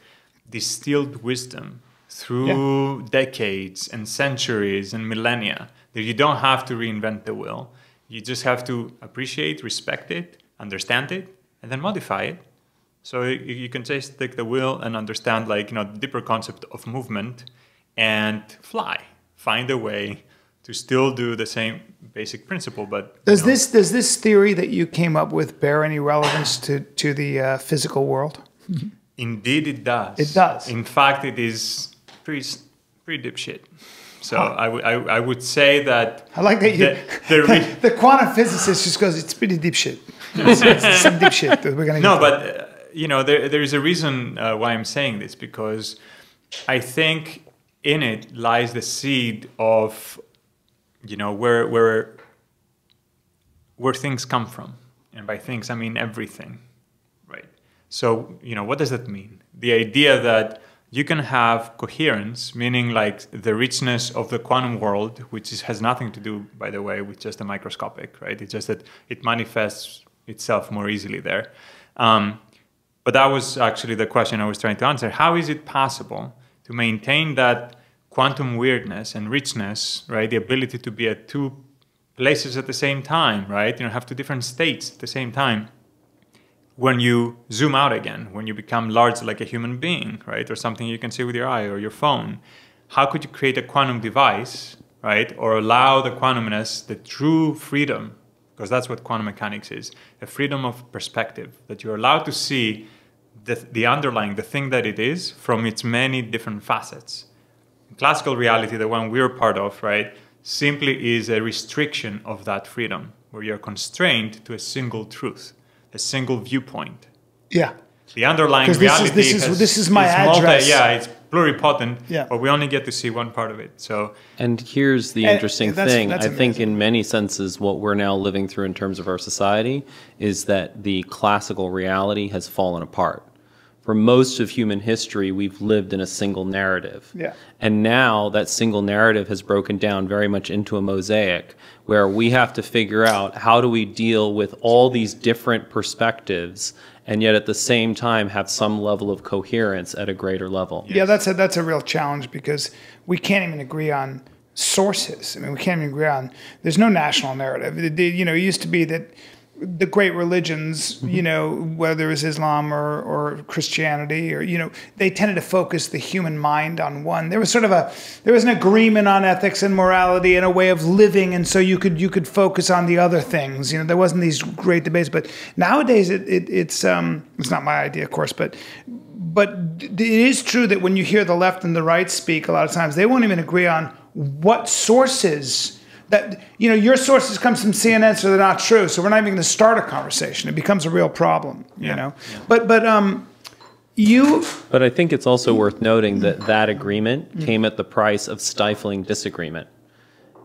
distilled wisdom through decades and centuries and millennia, that you don't have to reinvent the wheel. You just have to appreciate, respect it, understand it, and then modify it. So you can just take the wheel and understand, like, you know, the deeper concept of movement and fly. Find a way to still do the same basic principle, but does this theory that you came up with bear any relevance to the physical world? Indeed, it does. It does. In fact, it is pretty dipshit. So I would say that I like that the quantum physicist just goes, it's pretty deep shit. It's some deep shit that we're going to No, but you know, there's a reason why I'm saying this, because I think in it lies the seed of, you know, where things come from. And by things, I mean everything, right? So, you know, what does that mean? The idea that you can have coherence, meaning like the richness of the quantum world, which has nothing to do, by the way, with just the microscopic, right? It's just that it manifests itself more easily there. But that was actually the question I was trying to answer. How is it possible to maintain that quantum weirdness and richness, right? The ability to be at two places at the same time, right? You know, have two different states at the same time. When you zoom out again, when you become large like a human being, right? Or something you can see with your eye or your phone, how could you create a quantum device, right? Or allow the quantumness, the true freedom, because that's what quantum mechanics is, a freedom of perspective, that you're allowed to see the underlying, the thing that it is, from its many different facets. Classical reality, the one we're part of, right, simply is a restriction of that freedom, where you're constrained to a single truth, a single viewpoint. Yeah. The underlying reality this is my address. It's pluripotent, yeah. But we only get to see one part of it. So, and here's the interesting thing. That's I think in many senses what we're now living through in terms of our society is that the classical reality has fallen apart. For most of human history, we've lived in a single narrative. Yeah. And now that single narrative has broken down very much into a mosaic, where we have to figure out how do we deal with all these different perspectives and yet at the same time have some level of coherence at a greater level. Yeah, that's a real challenge, because we can't even agree on sources. I mean, we can't even agree on, there's no national narrative. It used to be that the great religions, you know, whether it was Islam or Christianity, or, you know, they tended to focus the human mind on one. There was an agreement on ethics and morality and a way of living, and so you could focus on the other things. You know, there wasn't these great debates. But nowadays, it's not my idea, of course, but it is true that when you hear the left and the right speak, a lot of times they won't even agree on what sources. That, you know, your sources come from CNN, so they're not true. So we're not even going to start a conversation. It becomes a real problem, you know. Yeah. But I think it's also worth noting that agreement came at the price of stifling disagreement.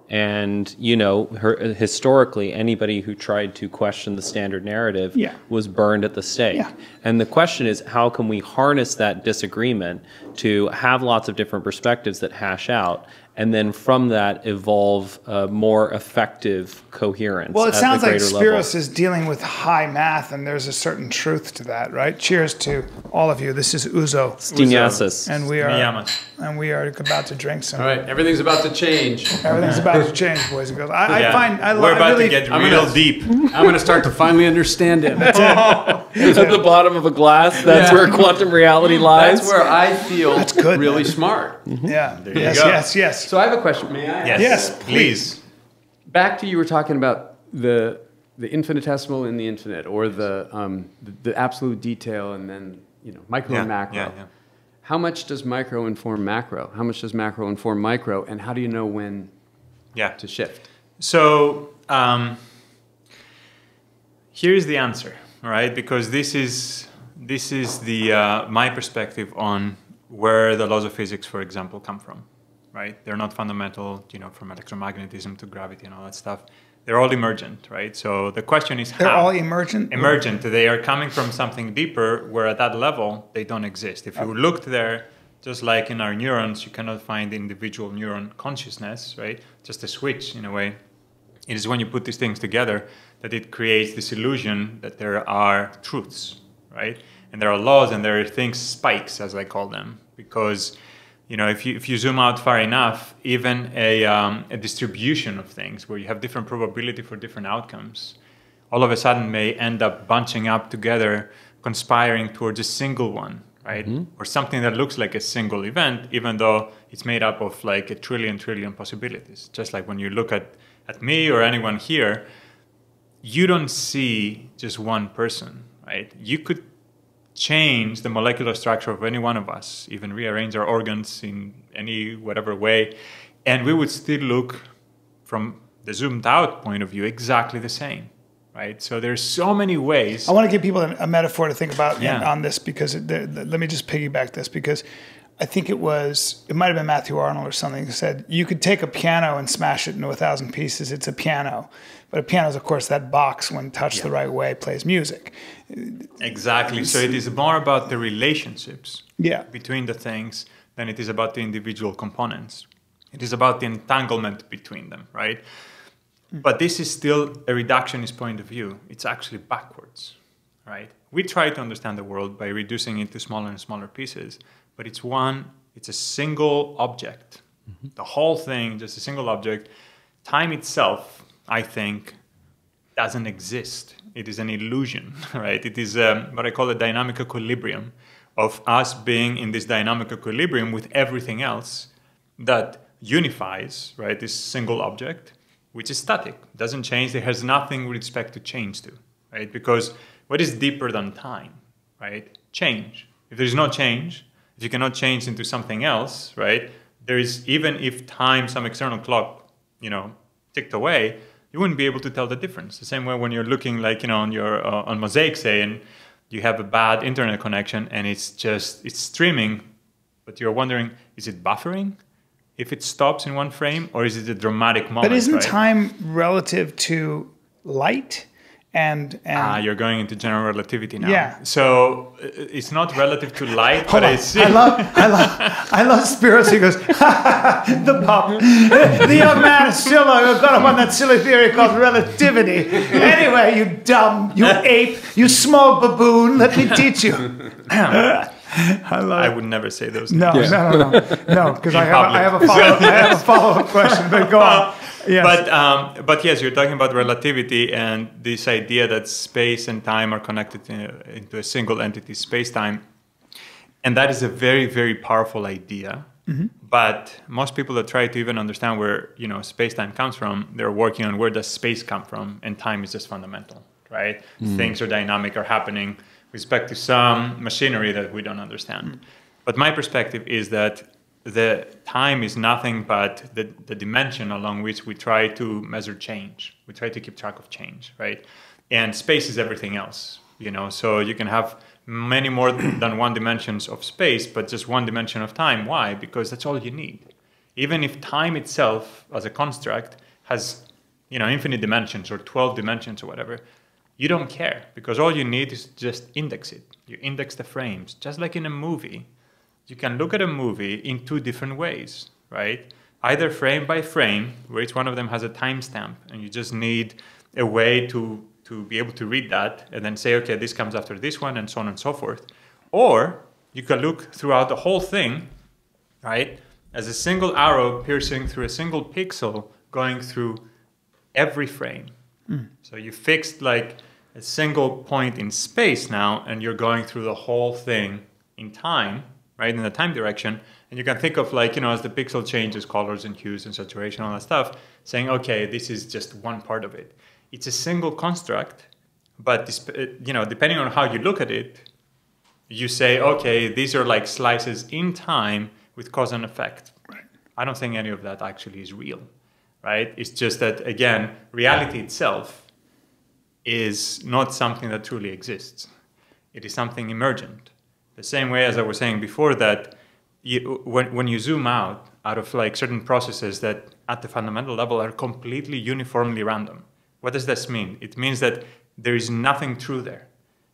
And, you know, historically, anybody who tried to question the standard narrative was burned at the stake. Yeah. And the question is, how can we harness that disagreement to have lots of different perspectives that hash out, and then from that evolve a more effective coherence? Well, it sounds like Spiros level. is dealing with high math, and there's a certain truth to that, right? Cheers to all of you. This is Uzo. Stiniasis. And we are about to drink some. All right, everything's about to change. Everything's about to change, boys and girls. We're about to get real deep. I'm going to start to finally understand it. That's it. At the bottom of a glass, that's where quantum reality lies. That's where I feel good, really smart. Yeah. There you go. Yes. So I have a question. May I? Yes, please. Back to you were talking about the infinitesimal in the infinite, or the absolute detail, and then, you know, micro and macro. Yeah. How much does micro inform macro? How much does macro inform micro? And how do you know when to shift? So here's the answer, all right? Because this is the my perspective on where the laws of physics, for example, come from, right? They're not fundamental, you know, from electromagnetism to gravity and all that stuff. They're all emergent, right? So the question is how. They're all emergent? Emergent. They are coming from something deeper, where at that level, they don't exist. If you looked there, just like in our neurons, you cannot find individual neuron consciousness, right? Just a switch, in a way. It is when you put these things together that it creates this illusion that there are truths, right? And there are laws, and there are things, spikes, as I call them, because, you know, if you zoom out far enough, even a distribution of things where you have different probability for different outcomes, all of a sudden may end up bunching up together, conspiring towards a single one, right? Or something that looks like a single event, even though it's made up of like a trillion possibilities. Just like when you look at me or anyone here, you don't see just one person, right? You could change the molecular structure of any one of us, even rearrange our organs in any whatever way, And we would still look from the zoomed out point of view exactly the same, right? So there's so many ways. I want to give people a metaphor to think about on this, because let me just piggyback this, because I think it might have been Matthew Arnold or something who said, you could take a piano and smash it into 1,000 pieces. It's a piano. But a piano is, of course, that box, when touched the right way, plays music. Exactly. So it is more about the relationships between the things than it is about the individual components. It is about the entanglement between them, right? But this is still a reductionist point of view. It's actually backwards, right? We try to understand the world by reducing it to smaller and smaller pieces, but it's a single object. The whole thing, just a single object. Time itself, I think, doesn't exist. It is an illusion, right? It is what I call a dynamic equilibrium of us being in this dynamic equilibrium with everything else that unifies, right, this single object, which is static, doesn't change. There has nothing with respect to change to, right? Because what is deeper than time, right? Change. If there's no change, if you cannot change into something else, right? There is, even if time, some external clock, ticked away, you wouldn't be able to tell the difference. The same way when you're looking, like, on your on Mosaic, say, and you have a bad internet connection and it's streaming, but you're wondering, is it buffering if it stops in one frame, or is it a dramatic moment? But isn't right? time relative to light? And you're going into general relativity now. Yeah. So it's not relative to light, but it's. I love Spiros. He goes, the pup. The young man is still got up on that silly theory called relativity. Anyway, you ape, you small baboon. Let me teach you. I would never say those things. No, because I have a follow-up question. But go on. Yes. But yes, you're talking about relativity and this idea that space and time are connected into a single entity, space-time. And that is a very, very powerful idea. Mm-hmm. But most people that try to even understand where, space-time comes from, they're working on where does space come from, and time is just fundamental, right? Mm. Things are dynamic, are happening with respect to some machinery that we don't understand. Mm. But my perspective is that the time is nothing but the dimension along which we try to measure change. We try to keep track of change, right? And space is everything else, So you can have many more than one dimensions of space, but just one dimension of time. Why? Because that's all you need. Even if time itself, as a construct, has, infinite dimensions or 12 dimensions or whatever, you don't care, because all you need is just index it. You index the frames, just like in a movie. You can look at a movie in two different ways, right? Either frame by frame, where each one of them has a timestamp, and you just need a way to be able to read that and then say, okay, this comes after this one, and so on and so forth. Or you can look throughout the whole thing, right, as a single arrow piercing through a single pixel, going through every frame. Mm. So you fixed like a single point in space now, and you're going through the whole thing in time, right, in the time direction. And you can think of, like, as the pixel changes colors and hues and saturation, all that stuff, saying, okay, this is just one part of it. It's a single construct, but, depending on how you look at it, you say, okay, these are like slices in time with cause and effect. Right. I don't think any of that actually is real, right? It's just that, again, reality itself is not something that truly exists. It is something emergent. The same way as I was saying before, that when you zoom out of like certain processes that at the fundamental level are completely uniformly random. What does this mean? It means that there is nothing true there,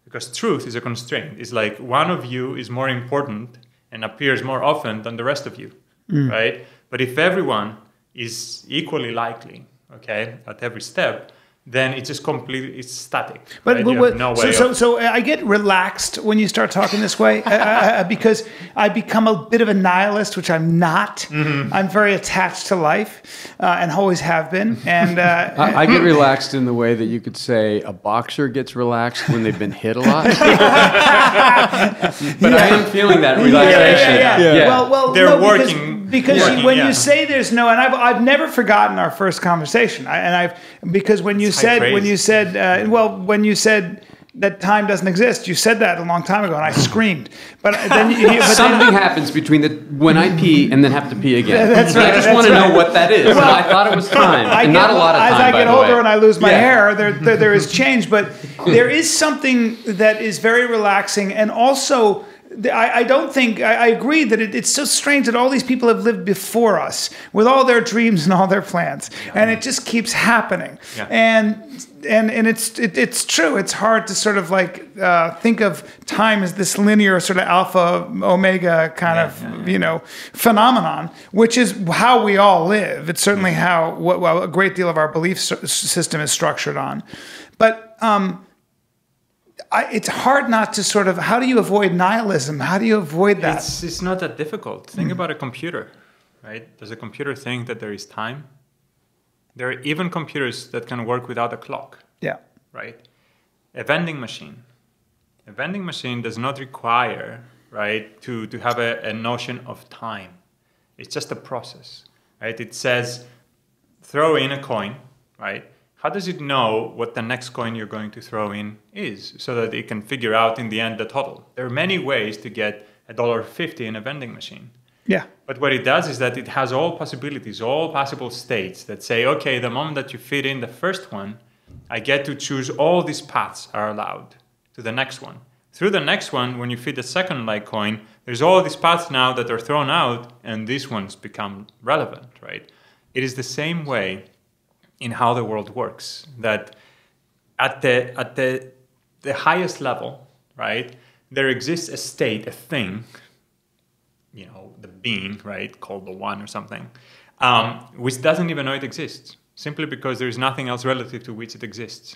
because truth is a constraint. It's like one of you is more important and appears more often than the rest of you, right? But if everyone is equally likely, okay, at every step, then it's just completely, it's static. But right? You have no way so I get relaxed when you start talking this way because I become a bit of a nihilist, which I'm not. Mm-hmm. I'm very attached to life and always have been. And I get relaxed in the way that you could say a boxer gets relaxed when they've been hit a lot. But I am feeling that relaxation. Yeah. Well, they're no, working. Because when you say there's no, and I've never forgotten our first conversation, because when you said that time doesn't exist. You said that a long time ago, and I screamed. But then something happens between when I pee and then have to pee again. That's right. I just want to know what that is. Well, I thought it was time, and not a lot of time. As I get older and I lose my hair, there is change. But there is something that is very relaxing, and also. I don't think, I agree that it's so strange that all these people have lived before us with all their dreams and all their plans. And it just keeps happening. Yeah. And it's true. It's hard to sort of like think of time as this linear sort of alpha, omega kind of, you know, phenomenon, which is how we all live. It's certainly how a great deal of our belief system is structured on. But, it's hard not to sort of, how do you avoid nihilism? How do you avoid that? It's not that difficult. Think about a computer, right? Does a computer think that there is time? There are even computers that can work without a clock. Yeah. Right? A vending machine. A vending machine does not require, right, to have a notion of time. It's just a process, right? It says, throw in a coin, right? How does it know what the next coin you're going to throw in is so that it can figure out in the end the total? There are many ways to get $1.50 in a vending machine. Yeah. But what it does is that it has all possibilities, all possible states that say, okay, the moment that you fit in the first one, I get to choose all these paths are allowed to the next one. Through the next one, when you fit the second like coin, there's all these paths now that are thrown out and these ones become relevant, right? It is the same way in how the world works, that at the highest level, right, there exists a state, a thing, you know, the being, right, called the one or something, which doesn't even know it exists, simply because there is nothing else relative to which it exists.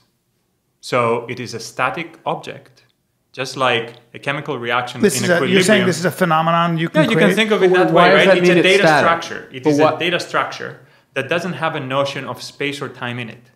So it is a static object, just like a chemical reaction in equilibrium. You're saying this is a phenomenon you can create? You can think of it that way, right? It's a data structure. It is a data structure that doesn't have a notion of space or time in it.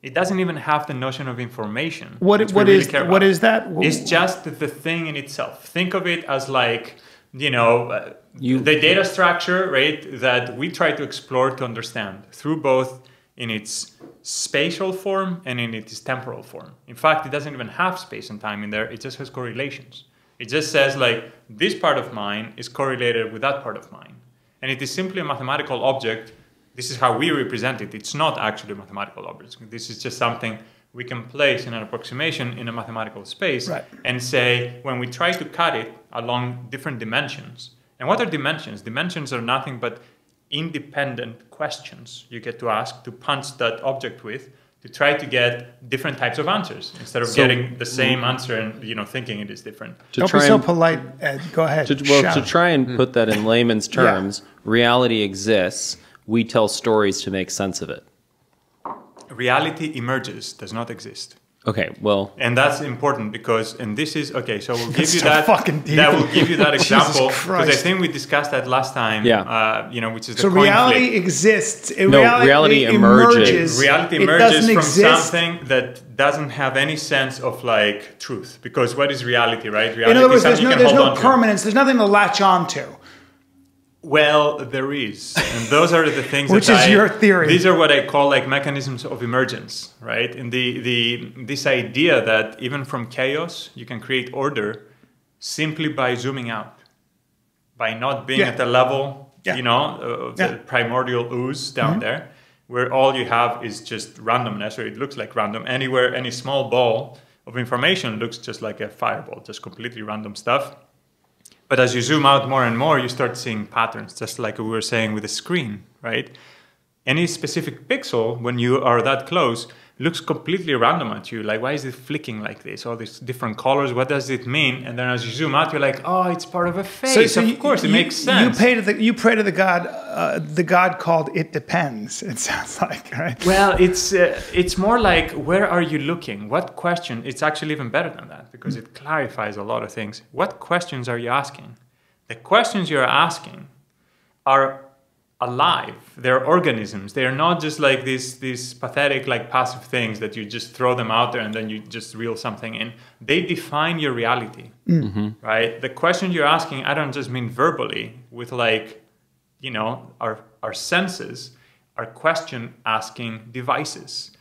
It doesn't even have the notion of information. What is that? It's just the thing in itself. Think of it as like, you know, the data structure, right, that we try to explore to understand through both in its spatial form and in its temporal form. In fact, it doesn't even have space and time in there. It just has correlations. It just says like, this part of mine is correlated with that part of mine. And it is simply a mathematical object. This is how we represent it. It's not actually a mathematical object. This is just something we can place in an approximation in a mathematical space, right, and say, when we try to cut it along different dimensions. And what are dimensions? Dimensions are nothing but independent questions you get to ask to punch that object with to try to get different types of answers instead of getting the same answer and, you know, thinking it is different. Don't be so polite, Ed. Go ahead. To try and put that in layman's terms, reality exists. We tell stories to make sense of it. Reality emerges, does not exist. Okay, well, and that's important because, and this is okay. So we'll give you that. That will give you that example because I think we discussed that last time. Yeah. You know, which is the so coin reality flip. Exists. Reality emerges. Reality emerges from something that doesn't have any sense of like truth. Because what is reality, right? Reality in other words, is there's no permanence. There's nothing to latch on to. Well, there is, and those are the things which is your theory. These are what I call like mechanisms of emergence, right? And this idea that even from chaos you can create order simply by zooming out, by not being at the level, you know, of the primordial ooze down there, where all you have is just randomness, or it looks like random. Anywhere, any small ball of information looks just like a fireball, just completely random stuff. But as you zoom out more and more, you start seeing patterns, just like we were saying with the screen, right? Any specific pixel, when you are that close, looks completely random at you. Like, why is it flicking like this? All these different colors, what does it mean? And then as you zoom out, you're like, oh, it's part of a face. So of course, it makes sense. You pray to the God called It Depends, it sounds like, right? Well, it's more like, where are you looking? What question? It's actually even better than that because it clarifies a lot of things. What questions are you asking? The questions you're asking are alive. They're organisms. They're not just like these pathetic, like passive things that you just throw them out there and then you just reel something in. They define your reality, right? The question you're asking, I don't just mean verbally with like, you know, our senses are question asking devices.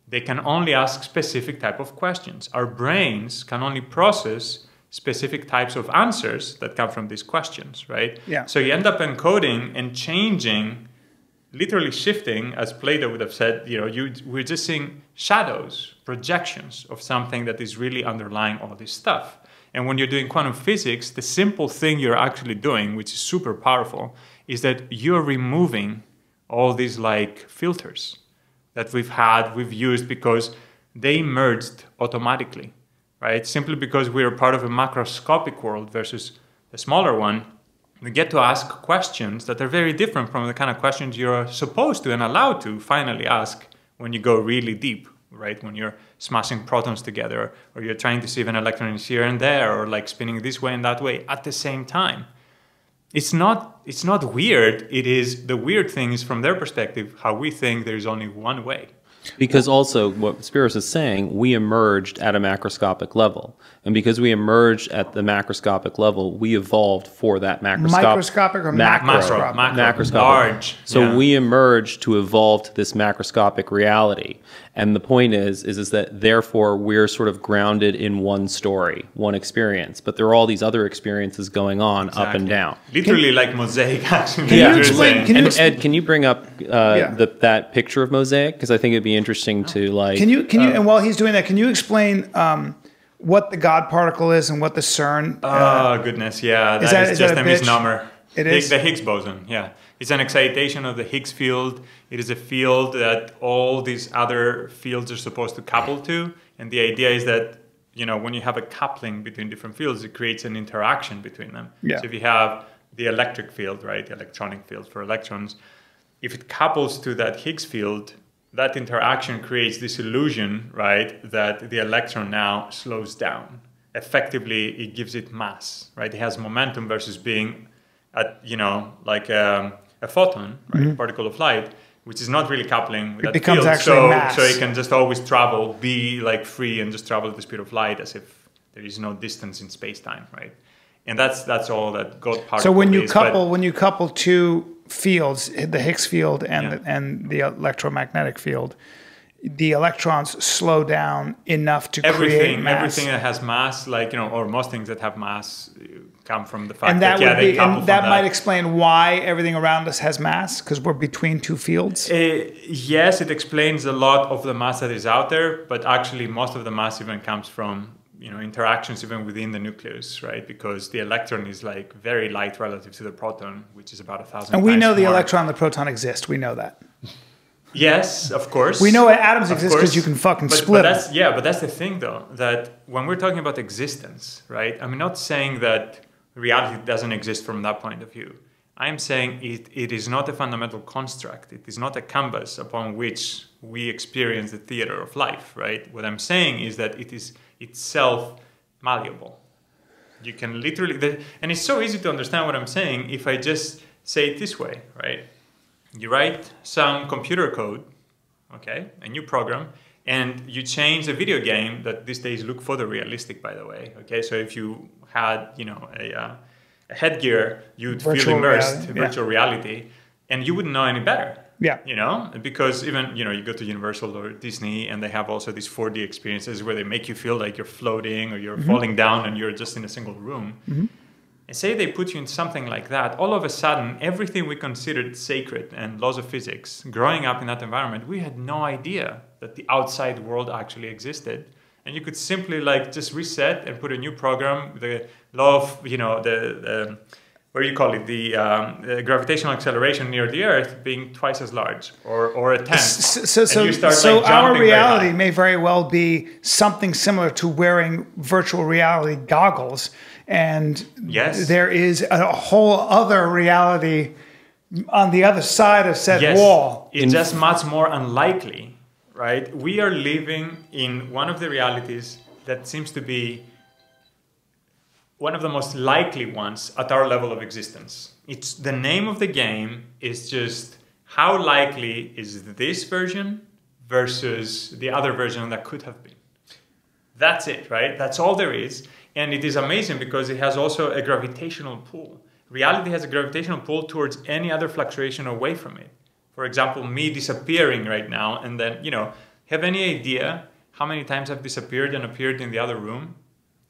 they can only ask specific type of questions. Our brains can only process specific types of answers that come from these questions, right? Yeah. So you end up encoding and changing, literally shifting, as Plato would have said, we're just seeing shadows, projections of something that is really underlying all this stuff. And when you're doing quantum physics, the simple thing you're actually doing, which is super powerful, is that you're removing all these like filters that we've used because they emerged automatically, right? Simply because we're part of a macroscopic world versus the smaller one, we get to ask questions that are very different from the kind of questions you're supposed to and allowed to finally ask when you go really deep, right? When you're smashing protons together, or you're trying to see if an electron is here and there, or like spinning this way and that way at the same time. It's not weird. It is, the weird thing is from their perspective, how we think there's only one way. Because also what Spiros is saying, we emerged at a macroscopic level. And because we emerged at the macroscopic level, we evolved for that microscopic or macroscopic? Macroscopic. Large. So we emerged to evolve to this macroscopic reality. And the point is that therefore we're sort of grounded in one story, one experience. But there are all these other experiences going on up and down. Literally like Mosaic, actually. Can you explain? Ed, can you bring up that picture of Mosaic? Because I think it'd be interesting to like. Can you? And while he's doing that, can you explain what the God particle is and what the CERN? Oh goodness, yeah, that is just a misnomer. It is the Higgs boson. Yeah, it's an excitation of the Higgs field. It is a field that all these other fields are supposed to couple to, and the idea is that when you have a coupling between different fields, it creates an interaction between them. Yeah. So if you have the electric field, right, the electronic field for electrons, if it couples to that Higgs field, that interaction creates this illusion, right, that the electron now slows down. Effectively, it gives it mass, right? It has momentum versus being at, like a photon, right, particle of light, which is not really coupling with that becomes field. Actually mass. So it can just always travel, be like free and just travel at the speed of light as if there is no distance in space-time, right? And that's all that God particle is. So when you couple two fields, the Higgs field and the electromagnetic field, the electrons slow down enough to create mass. Everything that has mass, like or most things that have mass, come from the fact and that would they couple and that might explain why everything around us has mass, because we're between two fields. Yes, it explains a lot of the mass that is out there, but actually most of the mass even comes from interactions even within the nucleus, right? Because the electron is like very light relative to the proton, which is about 1,000 times And we know the more. electron and the proton exist. We know that. Yes, of course. We know atoms exist because you can fucking split them. But that's the thing, though, that when we're talking about existence, right? I'm not saying that reality doesn't exist from that point of view. I'm saying it is not a fundamental construct. It is not a canvas upon which we experience the theater of life, right? What I'm saying is that it is itself malleable. You can literally, and it's so easy to understand what I'm saying if I just say it this way, right? You write some computer code, okay, a new program, and you change a video game that these days look photorealistic, by the way, okay? So if you had, a headgear, you'd feel immersed in virtual reality, and you wouldn't know any better. Yeah. Because even, you go to Universal or Disney and they have also these 4D experiences where they make you feel like you're floating or you're falling down and you're just in a single room. And say they put you in something like that, all of a sudden, everything we considered sacred and laws of physics, growing up in that environment, we had no idea that the outside world actually existed. And you could simply just reset and put a new program, the law of, what do you call it, the gravitational acceleration near the Earth being twice as large or a tenth. So our reality may very well be something similar to wearing virtual reality goggles. And there is a whole other reality on the other side of said wall. It's just much more unlikely, right? We are living in one of the realities that seems to be one of the most likely ones at our level of existence. It's the name of the game is just how likely is this version versus the other version that could have been. That's it, right? That's all there is. And it is amazing because it has also a gravitational pull. Reality has a gravitational pull towards any other fluctuation away from it. For example, me disappearing right now, and then, have any idea how many times I've disappeared and appeared in the other room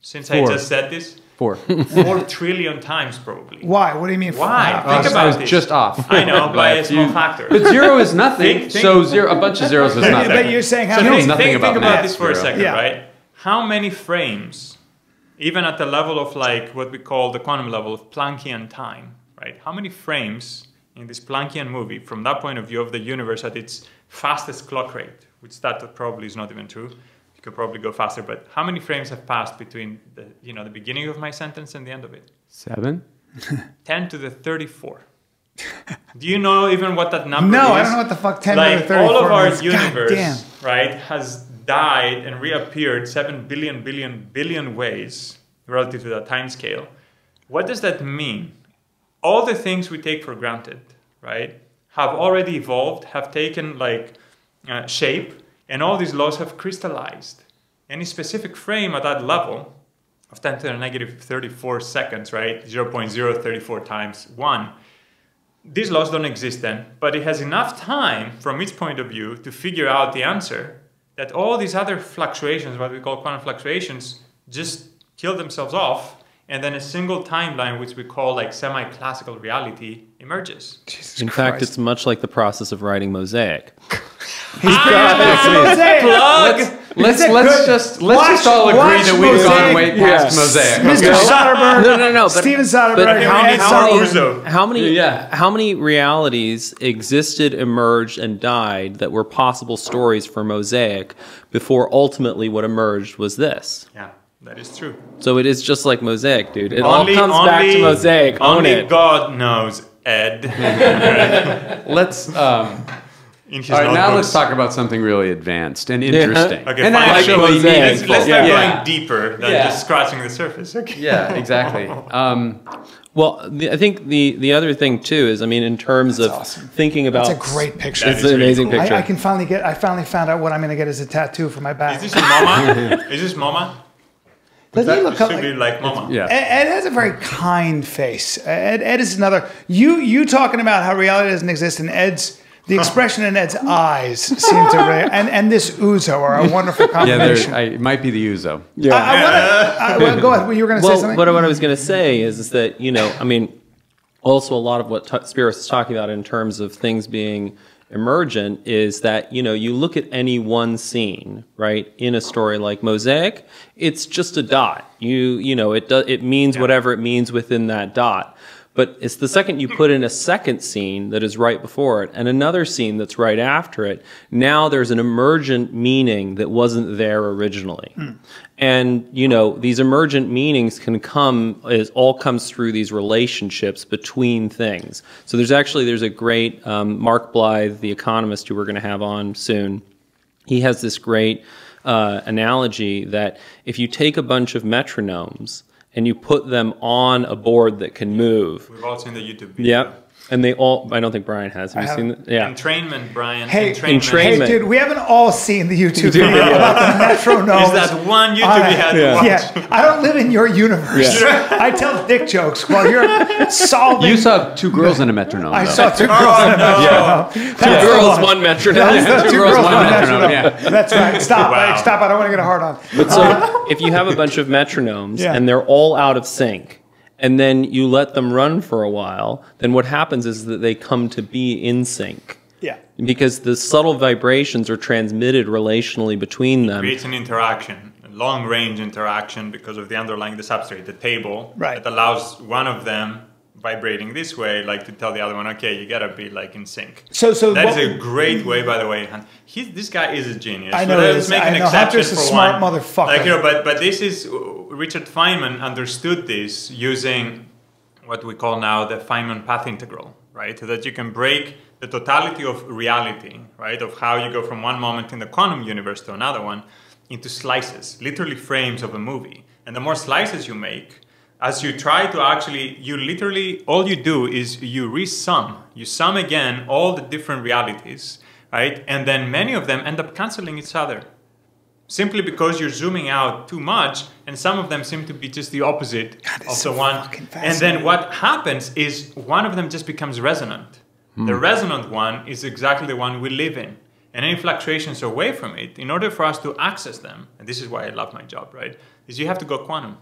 since 4. I just said this? 4. 4 trillion times probably. Why? What do you mean? Why? I Think about was this. just off. I know, by a small factor. But 0 is nothing. Think- So a bunch of zeros is nothing. But you're saying how So many? think nothing about think about math, this for a Spiro. second, Yeah. right? How many frames, even at the level of like what we call the quantum level of Planckian time, right? How many frames in this Planckian movie, from that point of view of the universe at its fastest clock rate, which that probably is not even true. You could probably go faster, but how many frames have passed between the, the beginning of my sentence and the end of it? 7. 10 to the 34. Do you know even what that number is? No, I don't know what the fuck 10 to the 34 all of our means. universe, Goddamn. right, has died and reappeared 7 billion ways relative to that time scale. What does that mean? All the things we take for granted, right, have already evolved, have taken shape, and all these laws have crystallized. Any specific frame at that level of 10 to the negative 34 seconds, right, 0.034 times 1, these laws don't exist then, but it has enough time from its point of view to figure out the answer that all these other fluctuations, what we call quantum fluctuations, just kill themselves off, and then a single timeline, which we call like semi-classical reality, emerges. Jesus In Christ. fact, it's much like the process of writing Mosaic. Let's just all agree that we've gone way past Mosaic. Mr. Soderbergh. No. But, Steven Soderbergh. how many realities existed, emerged, and died that were possible stories for Mosaic before ultimately what emerged was this? Yeah, that is true. So it is just like Mosaic, dude. It all comes back to Mosaic. Own Only it. God knows, Ed. Let's In his all right, now notebooks. let's talk about something really advanced and interesting. Okay, and fine. actually Mosaic. meaningful. Let's start Yeah. going deeper than just scratching the surface. Okay. Yeah, exactly. Well, I think the other thing too is, I mean, in terms of awesome. thinking about, It's a great picture. it's an amazing cool. picture. I finally found out what I'm going to get as a tattoo for my back. Is this a MoMA? Is this MoMA? Doesn't he look It should be like MoMA. Yeah. Ed has a very kind face. Ed is another. You talking about how reality doesn't exist, and the expression in Ed's eyes seem to really, and this ouzo are a wonderful combination. It might be the Uzo. Well, go ahead. You were going to say something. What I was going to say is that, I mean, also a lot of what Spiros is talking about in terms of things being emergent is that, you look at any one scene, right, in a story like Mosaic, it's just a dot. It means whatever it means within that dot. But it's the second you put in a second scene that is right before it and another scene that's right after it, now there's an emergent meaning that wasn't there originally. And, these emergent meanings all comes through these relationships between things. So there's a great, Mark Blythe, the economist who we're going to have on soon, he has this great analogy that if you take a bunch of metronomes and you put them on a board that can move. We've all seen the YouTube video. Yeah. And they all, I don't think Brian has. Have you seen that? Yeah. Entrainment, Brian. Hey, entrainment. dude, we haven't all seen the YouTube video about the metronome. Is that one YouTube you had to watch? Yeah, I don't live in your universe. I tell dick jokes while you're solving. You saw 2 girls and a metronome. I though. saw 2 girls in a metronome. Two girls, one metronome. That's Two girls, one metronome. That's right. Stop. Wow. Stop. I don't want to get a hard on. But so if you have a bunch of metronomes and they're all out of sync, and then you let them run for a while, then what happens is that they come to be in sync. Yeah. Because the subtle vibrations are transmitted relationally between them. Creates an interaction, a long-range interaction because of the underlying, the substrate, the table, Right. that allows one of them vibrating this way, to tell the other one, okay, you gotta be in sync. So That is a great way, by the way. This guy is a genius. I know But he let's is. make I an know. exception Hunter's a for smart one. motherfucker. But this is Richard Feynman understood this using what we call now the Feynman path integral, right? So that you can break the totality of reality, right? Of how you go from one moment in the quantum universe to another one into slices, literally frames of a movie. And the more slices you make, as you try to all you do is you resum. You sum again all the different realities, right? And then many of them end up canceling each other. Simply because you're zooming out too much, and some of them seem to be just the opposite of the one. And then what happens is one of them just becomes resonant. The resonant one is exactly the one we live in. and any fluctuations away from it, in order for us to access them, and this is why I love my job, right, is you have to go quantum.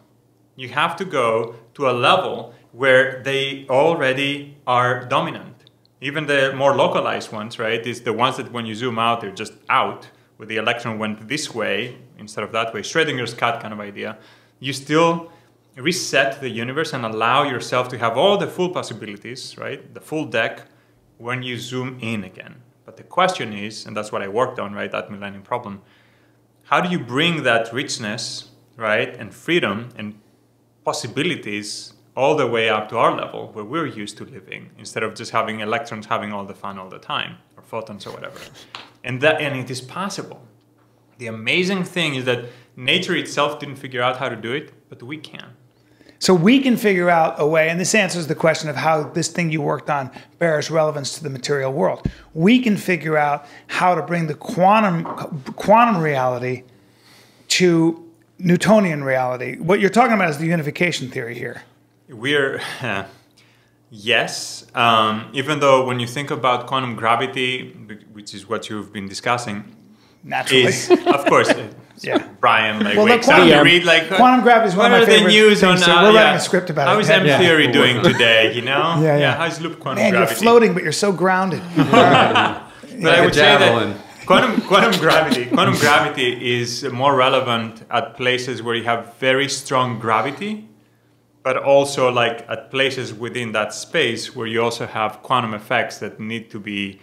You have to go to a level where they already are dominant. Even the more localized ones, right, is the ones that when you zoom out, they're just out, where the electron went this way instead of that way, Schrödinger's cat kind of idea. You still reset the universe and allow yourself to have all the full possibilities, right, the full deck, when you zoom in again. But the question is, and that's what I worked on, right, that millennium problem, how do you bring that richness, right, and freedom and possibilities all the way up to our level where we're used to living, instead of just having electrons having all the fun all the time, or photons or whatever. And it is possible. The amazing thing is that nature itself didn't figure out how to do it, but we can. So we can figure out a way, and this answers the question of how this thing you worked on bears relevance to the material world. We can figure out how to bring the quantum reality to Newtonian reality. What you're talking about is the unification theory here. We're, yes, even though when you think about quantum gravity, which is what you've been discussing, naturally, is, of course, yeah. Brian well, wakes up to read quantum gravity is one of my favorite news things. So we're writing a script about how it. How is M-theory doing today, you know? Yeah. How's loop quantum Man, gravity? you're floating, but you're so grounded. But I would say that quantum gravity is more relevant at places where you have very strong gravity, but also like at places within that space where you also have quantum effects that need to be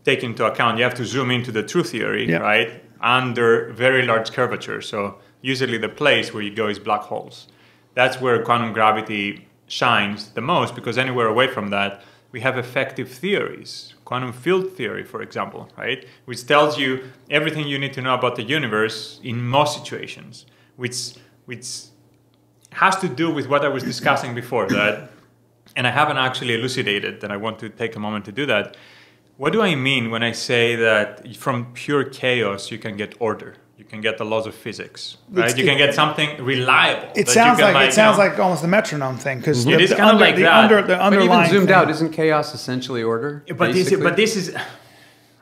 taken into account. You have to zoom into the true theory, right, under very large curvature. So usually the place where you go is black holes. That's where quantum gravity shines the most, because anywhere away from that, we have effective theories. Quantum field theory, for example, right, which tells you everything you need to know about the universe in most situations, which has to do with what I was discussing before, that, and I haven't actually elucidated, and I want to take a moment to do that. What do I mean when I say that from pure chaos you can get order? You can get the laws of physics, right? You can get something reliable. It sounds like almost the metronome thing, because it is kind of like that. The underlying but even zoomed thing. out, isn't chaos essentially order? But this is,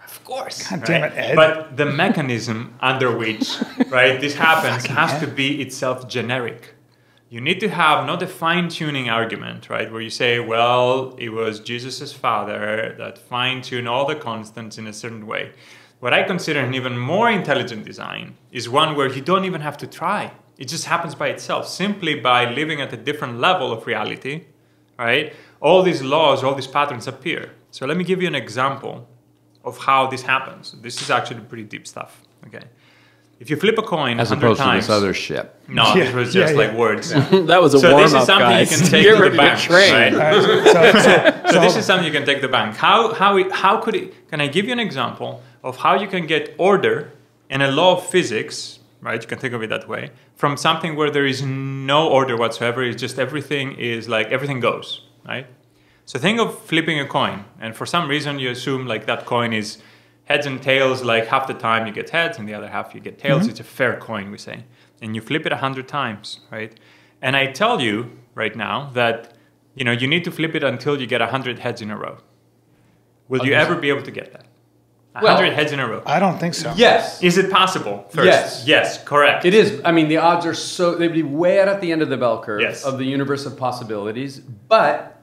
of course. God damn it, Ed. But the mechanism under which, right, this happens has to be itself generic. You need to have not a fine-tuning argument, right, where you say, well, it was Jesus' father that fine-tuned all the constants in a certain way. What I consider an even more intelligent design is one where you don't even have to try. It just happens by itself, simply by living at a different level of reality, right? All these laws, all these patterns appear. So let me give you an example of how this happens. This is actually pretty deep stuff, okay? If you flip a coin 100 times... As opposed to this other shit. No, it was just like words. That was a warm-up, guys. So this is something you can take to the bank, right? So this is something you can take to the bank. How could it... Can I give you an example of how you can get order and a law of physics, right? You can think of it that way, from something where there is no order whatsoever. It's just everything is like, everything goes, right? So think of flipping a coin, and for some reason you assume like that coin is heads and tails, like half the time you get heads and the other half you get tails. Mm-hmm. It's a fair coin, we say. And you flip it 100 times, right? And I tell you right now that, you know, you need to flip it until you get 100 heads in a row. Will you ever be able to get that? 100 heads in a row? I don't think so. Yes. Is it possible? First? Yes. Yes, correct. It is. I mean, the odds are so, they'd be way out at the end of the bell curve of the universe of possibilities, but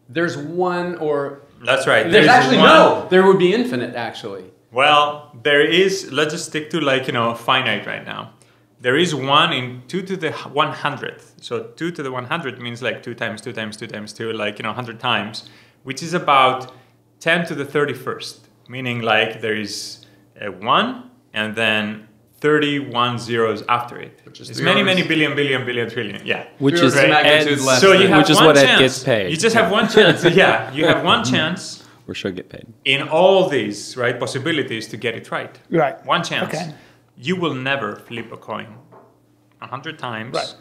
there's one or... That's right. There's actually no. There would be infinite, actually. Well, there is. Let's just stick to like, you know, finite right now. There is 1 in 2 to the 100th. So 2 to the 100 means like 2 times 2 times 2 times 2, like, you know, 100 times, which is about 10 to the 31st. Meaning like there is a 1 and then 31 zeros after it. Which is many billion trillion. Yeah. Which is magnitude less. So you have which is one what chance. Ed gets paid. You just have one chance. Yeah. You have one chance. Or should get paid. In all these, right, possibilities to get it right. Right. One chance. Okay. You will never flip a coin 100 times. Right.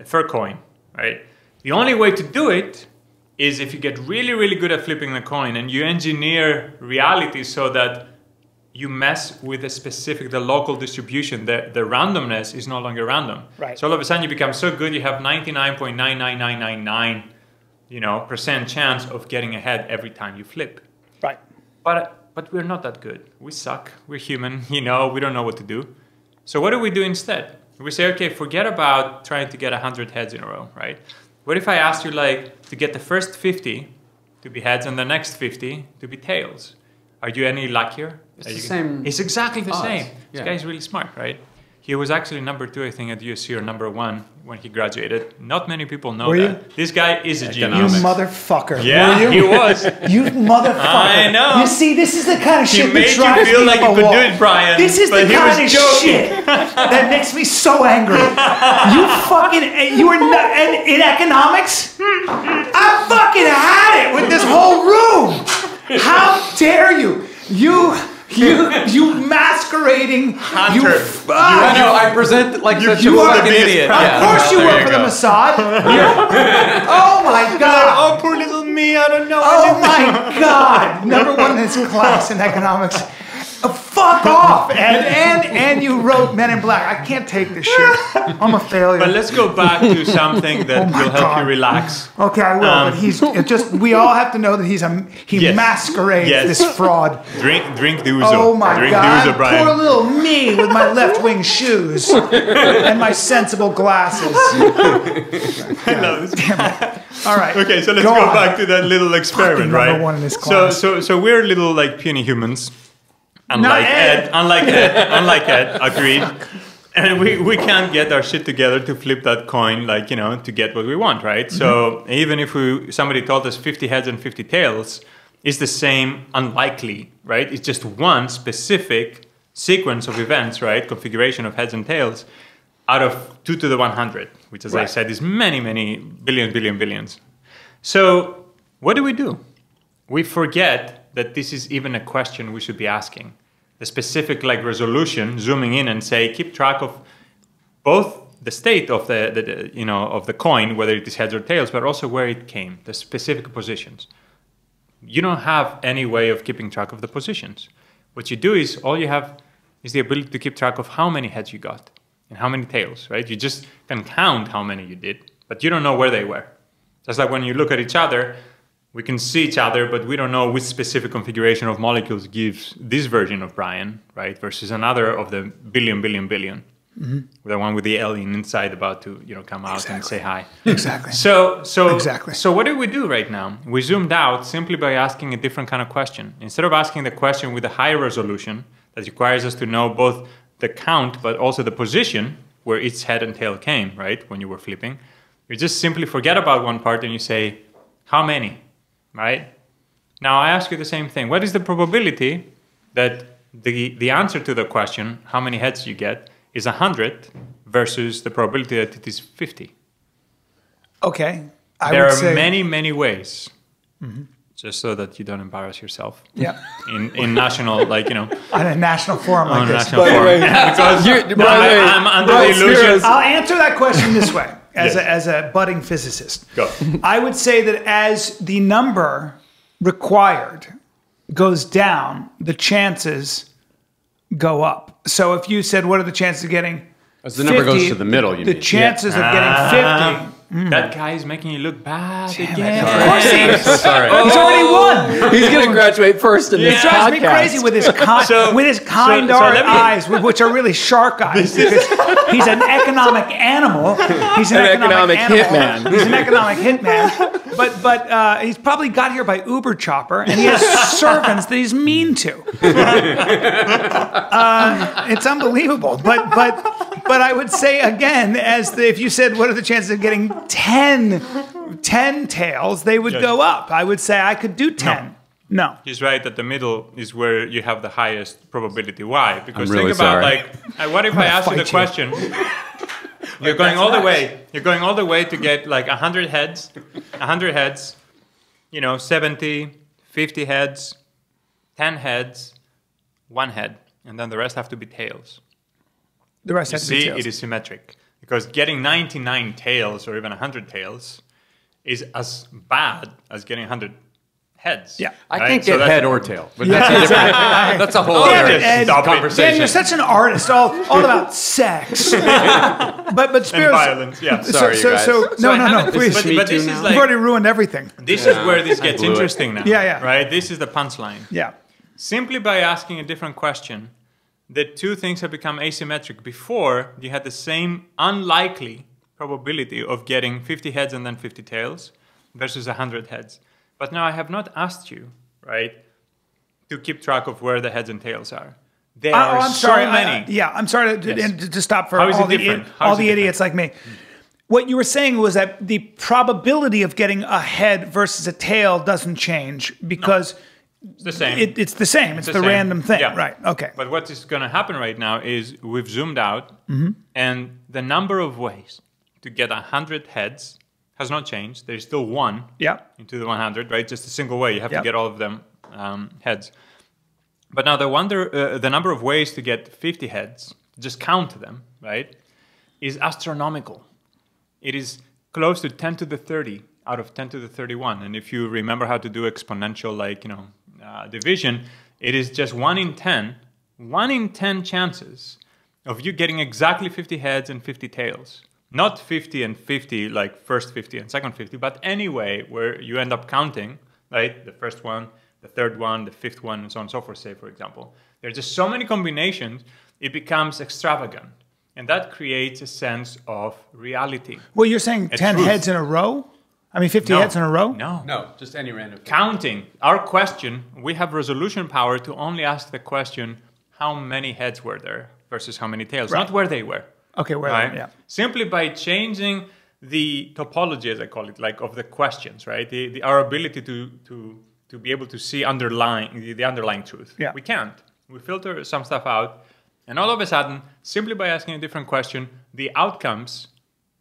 A fair coin, right? The only way to do it is if you get really, really good at flipping the coin and you engineer reality so that you mess with the local distribution. The randomness is no longer random. Right. So all of a sudden you become so good, you have 99.99999, you know, % chance of getting ahead every time you flip. Right. but we're not that good. We suck. We're human. We don't know what to do. So what do we do instead? We say, okay, forget about trying to get 100 heads in a row, right? What if I asked you to get the first 50 to be heads and the next 50 to be tails? Are you any luckier? It's the same. It's exactly the odds. same. Yeah. This guy is really smart, right? He was actually number 2, I think, at USC, or number 1 when he graduated. Not many people know that. This guy is a You genius. motherfucker. Yeah, Were you? he was. You motherfucker. I know. You see, this is the kind of He shit made that you drives feel me like up you a could wall. do it, Brian. This is the but he kind was of joking. shit that makes me so angry. You were not, and in economics, I fucking had it with this whole room. How dare you? You masquerading. Hunter. I know, I present like such a fucking idiot. Of course you work for the Mossad. Oh my God. Oh, poor little me. I don't know. Oh my God. Number 1 in his class in economics. Fuck off. And you wrote Men in Black. I can't take this shit. I'm a failure. But let's go back to something that Oh my will help you God. relax. Okay, I will. But we all have to know that he Yes. masquerades Yes. this fraud. Drink the Ouzo. Oh my Drink God. the Ouzo, Brian. Poor little me with my left wing shoes and my sensible glasses. I love this. Damn it. All right. Okay, so let's go on. back to that little experiment, Fucking number right? 1 in this class. So we're little puny humans. Unlike Ed. Unlike Ed, agreed. And we can't get our shit together to flip that coin, to get what we want, right? Mm-hmm. So even if somebody told us 50 heads and 50 tails, it's the same unlikely, right? It's just one specific sequence of events, right? Configuration of heads and tails out of 2 to the 100, which, as I said, is many, many billions. So what do? We forget that this is even a question we should be asking. The specific resolution, zooming in and say, keep track of both the state of the coin, whether it is heads or tails, but also where it came, the specific positions. You don't have any way of keeping track of the positions. What you do is all you have is the ability to keep track of how many heads you got and how many tails, right? You just can count how many you did, but you don't know where they were. Just like when you look at each other, we can see each other, but we don't know which specific configuration of molecules gives this version of Brian, right, versus another of the billion. Mm-hmm. The one with the alien inside about to, come out and say hi. Exactly. So Exactly. So what do we do right now? We zoomed out simply by asking a different kind of question. Instead of asking the question with a higher resolution that requires us to know both the count, but also the position where each head and tail came, right, when you were flipping, you just simply forget about one part and you say, how many? Right? Now I ask you the same thing. What is the probability that the answer to the question, how many heads you get, is 100 versus the probability that it is 50? Okay. There are many ways. Mm-hmm. Just so that you don't embarrass yourself. Yeah. In national, on a national forum like this. National forum. Because I'm under the illusion. I'll answer that question this way. As a budding physicist, go. I would say that as the number required goes down, the chances go up. So if you said, what are the chances of getting as the number 50, goes to the middle, you mean? The chances of getting 50. That guy is making you look bad again. Of course he is. So sorry. He's already won. He's going to graduate first in this It drives me podcast. crazy with his kind eyes, which are really shark eyes. Because he's an economic animal. He's an economic hitman. He's an economic hitman. But he's probably got here by Uber Chopper, and he has servants that he's mean to. It's unbelievable. But I would say again, if you said, what are the chances of getting 10 tails, they would go up. I would say I could do 10. No. He's right that the middle is where you have the highest probability. Why? Because I'm really think about sorry. what if I ask you the question? You're going all the way. You're going all the way to get 100 heads, 70, 50 heads, 10 heads, 1 head, and then the rest have to be tails. The rest have to be tails. It is symmetric. Because getting 99 tails or even 100 tails is as bad as getting 100 heads. Yeah. I can't get head or tail. But that's a whole Ed, other conversation. Dan, you're such an artist, all about sex. but Spiros, and violence. Yeah. Sorry, you guys. No, please. But You've already ruined everything. This is where this gets interesting now. Yeah. Right? This is the punchline. Yeah. Simply by asking a different question, the two things have become asymmetric. Before, you had the same unlikely probability of getting 50 heads and then 50 tails versus 100 heads. But now I have not asked you, right, to keep track of where the heads and tails are. There are I'm so sorry. many. I'm sorry to stop for How is all it different? all the idiots like me. What you were saying was that the probability of getting a head versus a tail doesn't change because It's the same. it's the same. It's the same. random thing. Yeah. Right. Okay. But what is going to happen right now is we've zoomed out, and the number of ways to get 100 heads has not changed. There's still one Yeah. into the 100, right? Just a single way. You have Yep. to get all of them heads. But now the number of ways to get 50 heads, just count them, right, is astronomical. It is close to 10 to the 30 out of 10 to the 31. And if you remember how to do exponential, division, it is just 1 in 10 chances of you getting exactly 50 heads and 50 tails. Not 50 and 50, like first 50 and second 50, but anyway, where you end up counting, right, the first one, the third one, the fifth one, and so on and so forth, say, for example. There's just so many combinations, it becomes extravagant. And that creates a sense of reality. Well, you're saying 10 truth. heads in a row? I mean, 50 No. heads in a row? No. No, just any random thing. Counting. Our question, we have resolution power to only ask the question, how many heads were there versus how many tails, Right. not where they were. Okay, well, Right? yeah. Simply by changing the topology, as I call it, like of the questions, right? Our ability to be able to see the underlying truth. Yeah. We can't. We filter some stuff out, and all of a sudden, simply by asking a different question, the outcomes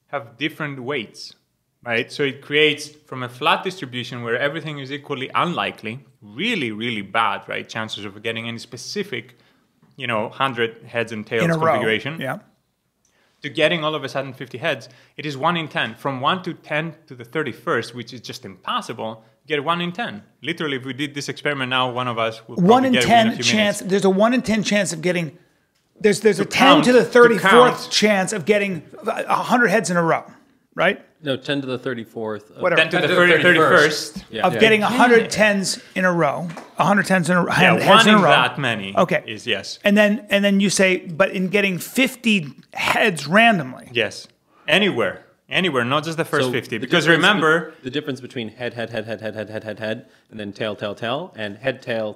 have different weights, right? So it creates, from a flat distribution where everything is equally unlikely, really, really bad, right? Chances of getting any specific, 100 heads and tails In a configuration. row. Yeah. To getting all of a sudden 50 heads, it is 1 in 10. From 1 to 10 to the 31st, which is just impossible, get 1 in 10. Literally, if we did this experiment now, one of us will probably 1 in get it within a 10 few chance. minutes. There's a 1 in 10 chance of getting. There's a 10 count- to the to 34th count. chance of getting 100 heads in a row, right? No, 10 to the 34th. Whatever. 10 to the 31st. Yeah. Of getting 100 tens in a row, 100 tens in a row, Yeah, heads one in a in row. that many Okay. is yes. And then you say, but in getting 50 heads randomly. Yes. Anywhere, not just the first So 50. the Because difference remember, the difference between head, and then tail, and head, tail,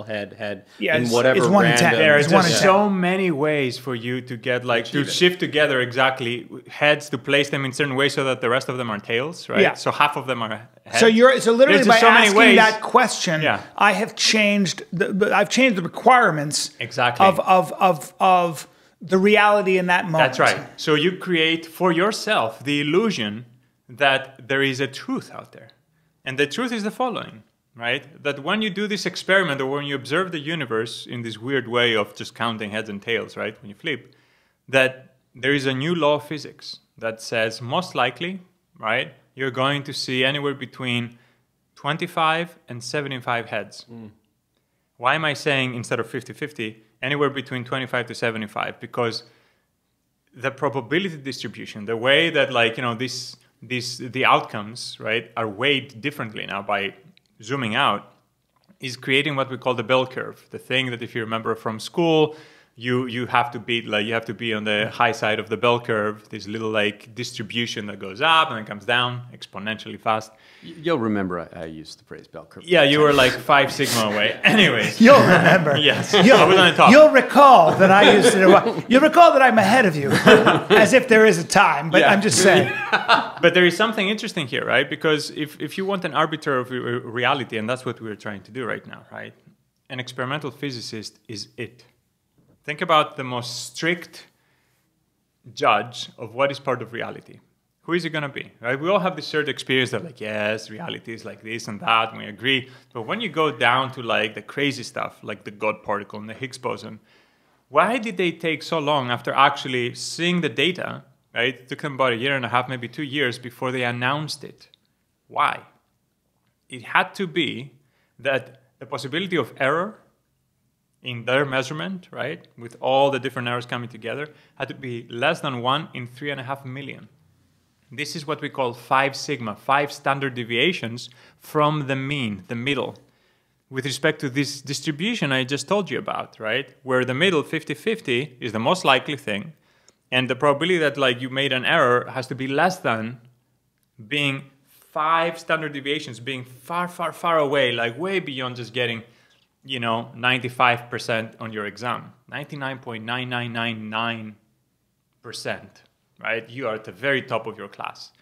head, Yeah, in it's- whatever it's 1 in 10. random. there are It's 1 in just 10. so many ways for you to get to shift together exactly heads, to place them in certain ways so that the rest of them are tails, right? Yeah. So half of them are heads. So literally There's by just so many asking ways. that question, Yeah. I have changed the requirements Exactly. of the reality in that moment. That's right. So you create for yourself the illusion that there is a truth out there. And the truth is the following, right? That when you do this experiment or when you observe the universe in this weird way of just counting heads and tails, right? When you flip, that there is a new law of physics that says most likely, right? You're going to see anywhere between 25 and 75 heads. Why am I saying instead of 50-50, anywhere between 25 to 75? Because the probability distribution, the way that the outcomes, right, are weighed differently now by zooming out, is creating what we call the bell curve. The thing that, if you remember from school, you have to be on the high side of the bell curve. This little distribution that goes up and then comes down exponentially fast. You'll remember I used the phrase bell curve. Yeah, you were like 5 sigma away. Anyways. You'll remember. Yes. I was on the top. You'll recall that I used it. You'll recall that I'm ahead of you, as if there is a time. But Yeah. I'm just saying. But there is something interesting here, right? Because if you want an arbiter of reality, and that's what we're trying to do right now, right? An experimental physicist is it. Think about the most strict judge of what is part of reality. Who is it going to be, right? We all have this shared experience that yes, reality is like this and that, and we agree. But when you go down to the crazy stuff, like the God particle and the Higgs boson, why did they take so long after actually seeing the data, right? It took them about 1.5 years, maybe 2 years before they announced it. Why? It had to be that the possibility of error in their measurement, right, with all the different errors coming together, had to be less than 1 in 3.5 million. This is what we call 5 sigma, 5 standard deviations from the mean, the middle. with respect to this distribution I just told you about, right? Where the middle 50-50 is the most likely thing, and the probability that like you made an error has to be less than being 5 standard deviations, being far, far, far away, like way beyond just getting, 95% on your exam, 99.9999%, right? You are at the very top of your class,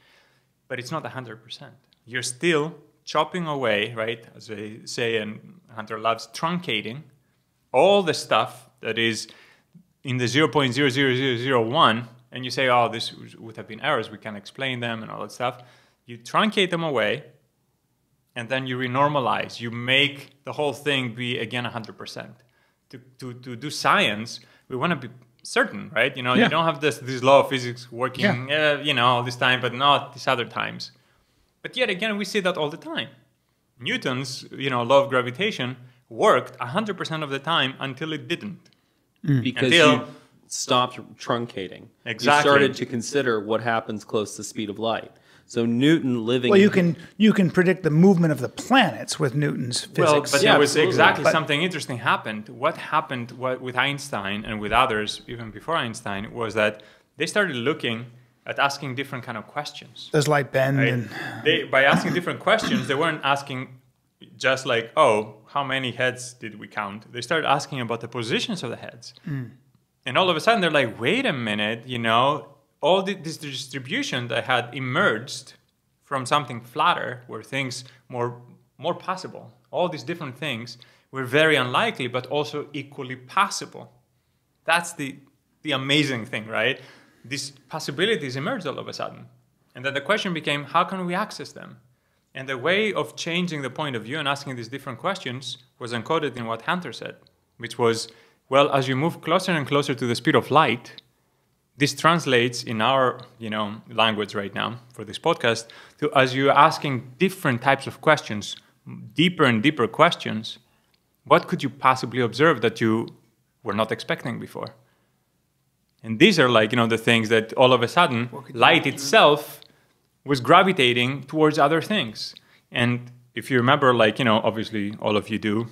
but it's not 100%. You're still chopping away, right? As they say, and Hunter loves truncating all the stuff that is in the 0.00001, and you say, oh, this would have been errors, we can explain them and all that stuff. You truncate them away, and then you renormalize. You make the whole thing be, again, 100%. To do science, we want to be certain, right? You don't have this law of physics working, all this time, but not these other times. But yet again, we see that all the time. Newton's, law of gravitation worked 100% of the time until it didn't. Because you stopped truncating. Exactly. You started to consider what happens close to the speed of light. So Newton living... Well, you can predict the movement of the planets with Newton's physics. Well, but there was exactly something interesting happened. What happened with Einstein and with others, even before Einstein, was that they started looking at asking different kind of questions. Does light bend? Right? By asking different questions, they weren't asking just like, oh, how many heads did we count? They started asking about the positions of the heads. And all of a sudden, they're like, wait a minute, all this distribution that had emerged from something flatter, where things more possible, all these different things were very unlikely, but also equally possible. That's the amazing thing, right? These possibilities emerged all of a sudden. And then the question became, how can we access them? And the way of changing the point of view and asking these different questions was encoded in what Hunter said, which was, well, as you move closer and closer to the speed of light, this translates in our language right now for this podcast to, as you're asking different types of questions, deeper and deeper questions, what could you possibly observe that you were not expecting before? And these are like, the things that all of a sudden, light itself was gravitating towards other things. And if you remember, obviously all of you do,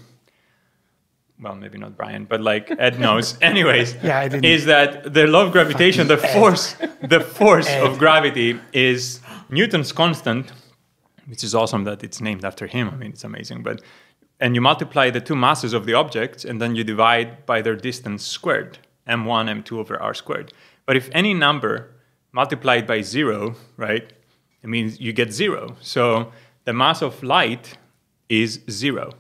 well, maybe not Brian, but Ed knows. Anyways, I didn't. Is that the law of gravitation, the force of gravity is Newton's constant, which is awesome that it's named after him. I mean, it's amazing. And you multiply the two masses of the objects, and then you divide by their distance squared. m1, m2 over r squared. But if any number multiplied by 0, right, it means you get 0. So the mass of light is 0.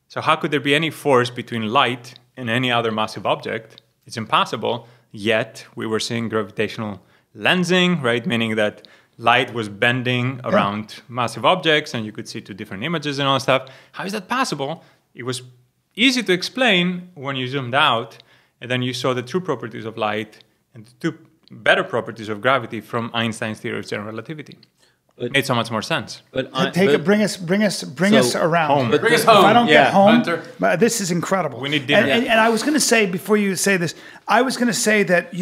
So how could there be any force between light and any other massive object? It's impossible, yet we were seeing gravitational lensing, right, meaning that light was bending around massive objects, and you could see 2 different images and all that stuff. How is that possible? It was easy to explain when you zoomed out, and then you saw the true properties of light and the 2 better properties of gravity from Einstein's theory of general relativity. It made so much more sense. Bring us around. Home. Bring us home. If I don't get home, Hunter. This is incredible. We need dinner. And I was going to say, before you say this, I was going to say that,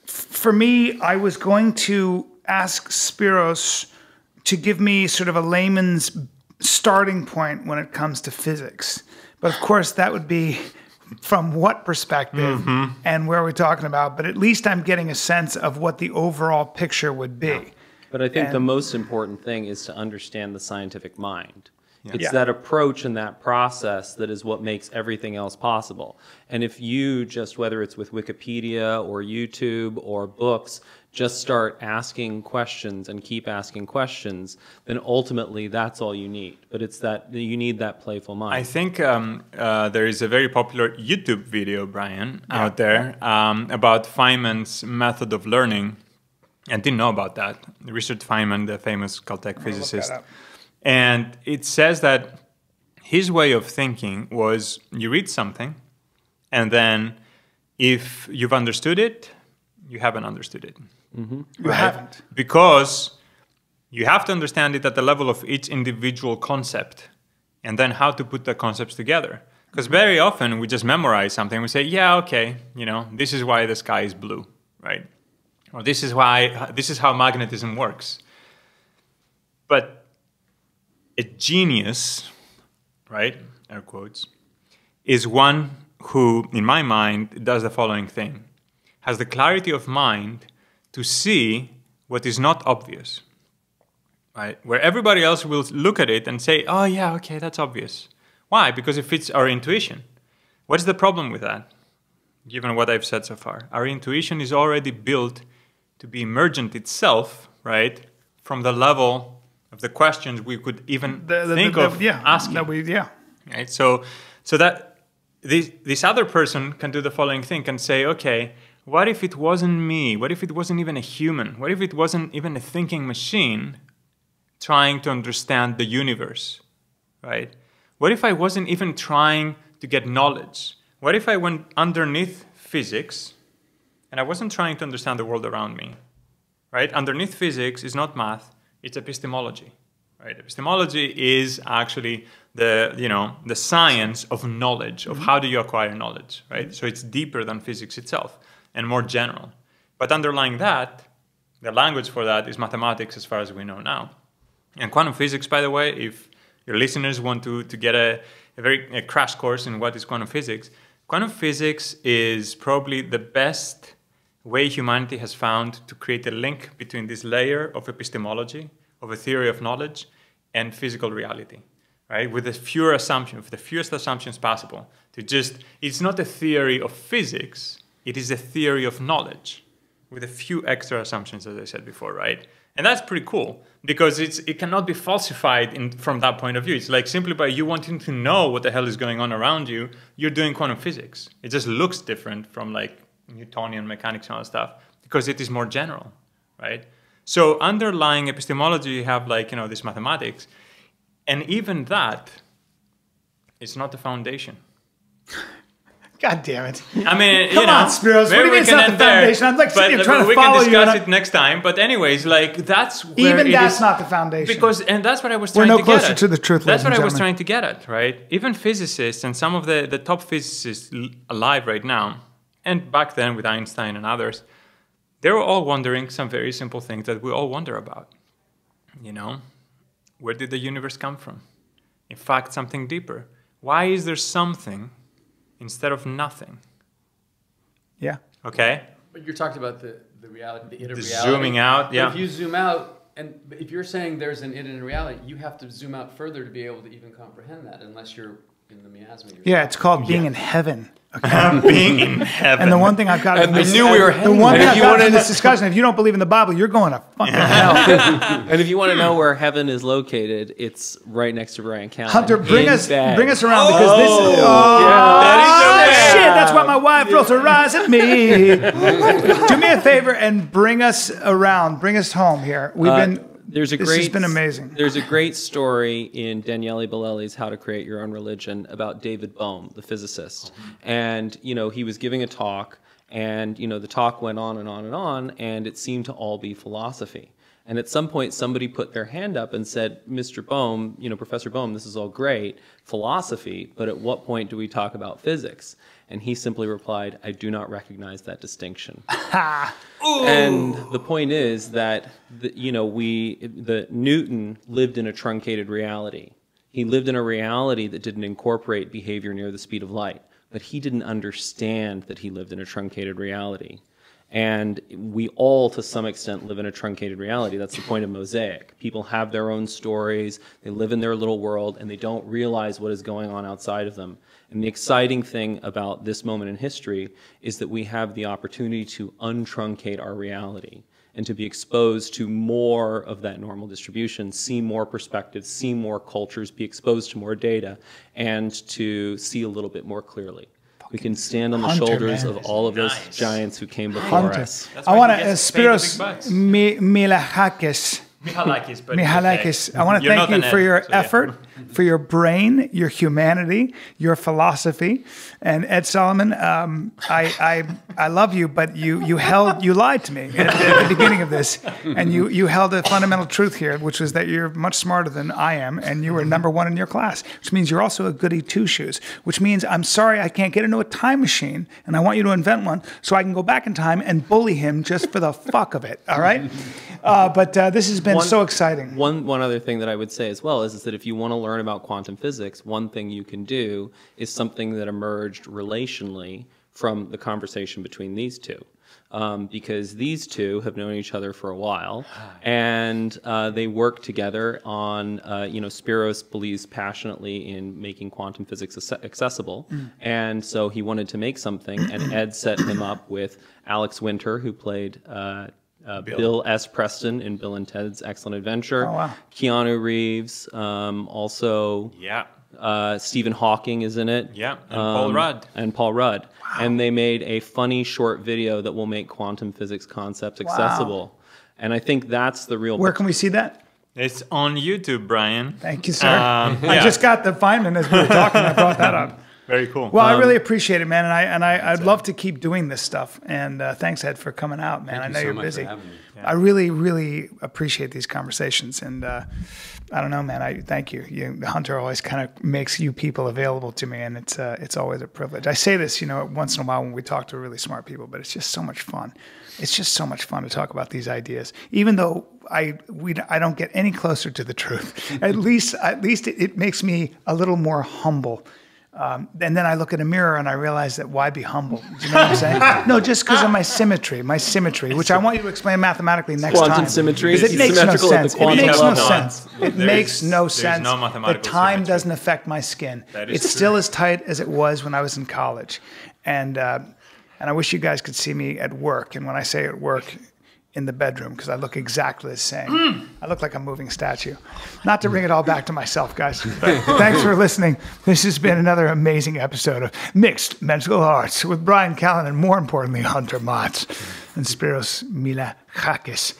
for me, I was going to ask Spiros to give me sort of a layman's starting point when it comes to physics. But of course, that would be from what perspective and where we're talking about. But at least I'm getting a sense of what the overall picture would be. But I think the most important thing is to understand the scientific mind. It's that approach and that process that is what makes everything else possible. And if you just, whether it's with Wikipedia or YouTube or books, just start asking questions and keep asking questions, then ultimately that's all you need. But it's that you need that playful mind. I think there is a very popular YouTube video, Brian, out there about Feynman's method of learning. I didn't know about that. Richard Feynman, the famous Caltech physicist. And it says that his way of thinking was you read something, and then if you've understood it, you haven't understood it. You haven't. Because you have to understand it at the level of each individual concept, and then how to put the concepts together. Because very often we just memorize something. We say, yeah, okay, this is why the sky is blue, right? Or this is how magnetism works. But a genius, right, air quotes, is one who, in my mind, does the following thing. Has the clarity of mind to see what is not obvious. Right? Where everybody else will look at it and say, oh yeah, okay, that's obvious. Why? Because it fits our intuition. What's the problem with that? Given what I've said so far. Our intuition is already built to be emergent itself, right? From the level of the questions we could even think of asking. Right? So that this other person can do the following thing, can say, okay, what if it wasn't me? What if it wasn't even a human? What if it wasn't even a thinking machine trying to understand the universe, right? What if I wasn't even trying to get knowledge? What if I went underneath physics and I wasn't trying to understand the world around me, right? Underneath physics is not math, it's epistemology, right? Epistemology is actually the science of knowledge, of how do you acquire knowledge, right? So it's deeper than physics itself and more general. But underlying that, the language for that is mathematics as far as we know now. And quantum physics, by the way, if your listeners want to get a crash course in what is quantum physics is probably the best way humanity has found to create a link between this layer of epistemology, of a theory of knowledge, and physical reality, right? With the fewest assumptions possible. It's not a theory of physics, it is a theory of knowledge, with a few extra assumptions, as I said before, right? And that's pretty cool, because it cannot be falsified from that point of view. It's like simply by you wanting to know what the hell is going on around you, you're doing quantum physics. It just looks different from like Newtonian mechanics and all that stuff, because it is more general, right? So underlying epistemology, you have like, this mathematics, and even that is not the foundation. God damn it. I mean, come on, Spiros. What do you mean it's not the foundation? I'm like sitting here trying to follow you. We can discuss it next time. But anyways, like that's where even that's not the foundation. And that's what I was trying to get at. We're no closer to the truth, that's what I was trying to get at, right? Even physicists and some of the top physicists alive right now, and back then with Einstein and others, they were all wondering some very simple things that we all wonder about. Where did the universe come from? In fact, something deeper. Why is there something instead of nothing? Yeah. Okay. But you're talking about the reality, the inner reality. Zooming out, yeah. But if you zoom out, and if you're saying there's an inner reality, you have to zoom out further to be able to even comprehend that, unless you're in the miasma. Yeah, it's called being in heaven. Okay. Being in heaven. And the one thing I've got from this, this discussion, if you don't believe in the Bible, you're going to fucking hell. And if you want to know where heaven is located, it's right next to Brian Callen. Hunter, bring us around because this is shit. That's why my wife rolls her eyes at me. Do me a favor and bring us around. Bring us home here. This has been amazing. There's a great story in Daniele Bolelli's How to Create Your Own Religion about David Bohm, the physicist. And, he was giving a talk, and, the talk went on and on and on, and it seemed to all be philosophy. And at some point, somebody put their hand up and said, Mr. Bohm, Professor Bohm, this is all great, philosophy, but at what point do we talk about physics? And he simply replied, I do not recognize that distinction. And the point is that, Newton lived in a truncated reality. He lived in a reality that didn't incorporate behavior near the speed of light. But he didn't understand that he lived in a truncated reality. And we all, to some extent, live in a truncated reality. That's the point of Mosaic. People have their own stories, they live in their little world, and they don't realize what is going on outside of them. And the exciting thing about this moment in history is that we have the opportunity to untruncate our reality and to be exposed to more of that normal distribution, see more perspectives, see more cultures, be exposed to more data, and to see a little bit more clearly. We can stand on the shoulders of all of those giants who came before us. I want to, Spiros Michalakis. I want to thank you for your effort, for your brain, your humanity, your philosophy. And Ed Solomon, I love you, but you lied to me at the beginning of this, and you held a fundamental truth here, which was that you're much smarter than I am, and you were #1 in your class, which means you're also a goody two-shoes, which means I'm sorry I can't get into a time machine, and I want you to invent one so I can go back in time and bully him just for the fuck of it. All right, but this has been been so exciting. One other thing that I would say as well is that if you want to learn about quantum physics, one thing you can do is something that emerged relationally from the conversation between these two. Because these two have known each other for a while, and they work together on, Spiros believes passionately in making quantum physics accessible, and so he wanted to make something, and Ed set him up with Alex Winter, who played Bill S. Preston in Bill and Ted's Excellent Adventure, Keanu Reeves, also... Stephen Hawking is in it. Yeah, and Paul Rudd. And Paul Rudd. Wow. And they made a funny short video that will make quantum physics concepts accessible. And I think that's the real... Where can we see that? It's on YouTube, Brian. Thank you, sir. I just got the Feynman as we were talking. I brought that up. Very cool. Well, I really appreciate it, man, and I'd love to keep doing this stuff. And thanks, Ed, for coming out, man. I know you're busy. I really, really appreciate these conversations, and I don't know, man. I thank you. Hunter always kind of makes you people available to me, and it's always a privilege. I say this, once in a while when we talk to really smart people, but it's just so much fun. It's just so much fun to talk about these ideas, even though I don't get any closer to the truth. At least it makes me a little more humble. And then I look in a mirror and I realize that why be humble? Do you know what I'm saying? No, just because of my symmetry, which I want you to explain mathematically next time. Quantum symmetry. Because it makes no sense. It makes no sense. It makes no There's sense. no mathematical The time symmetry. doesn't affect my skin. It's It's still as tight as it was when I was in college. And I wish you guys could see me at work. And when I say at work, in the bedroom, because I look exactly the same. I look like a moving statue. Not to bring it all back to myself, guys. Thanks for listening. This has been another amazing episode of Mixed Mental Arts with Brian Callen and, more importantly, Hunter Motz and Spiros Michalakis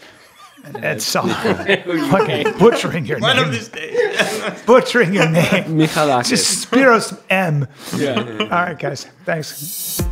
and Ed Sullivan. Fucking butchering your name. One of these days. Butchering your name. Michalakis. Just Spiros M. Yeah. All right, guys. Thanks.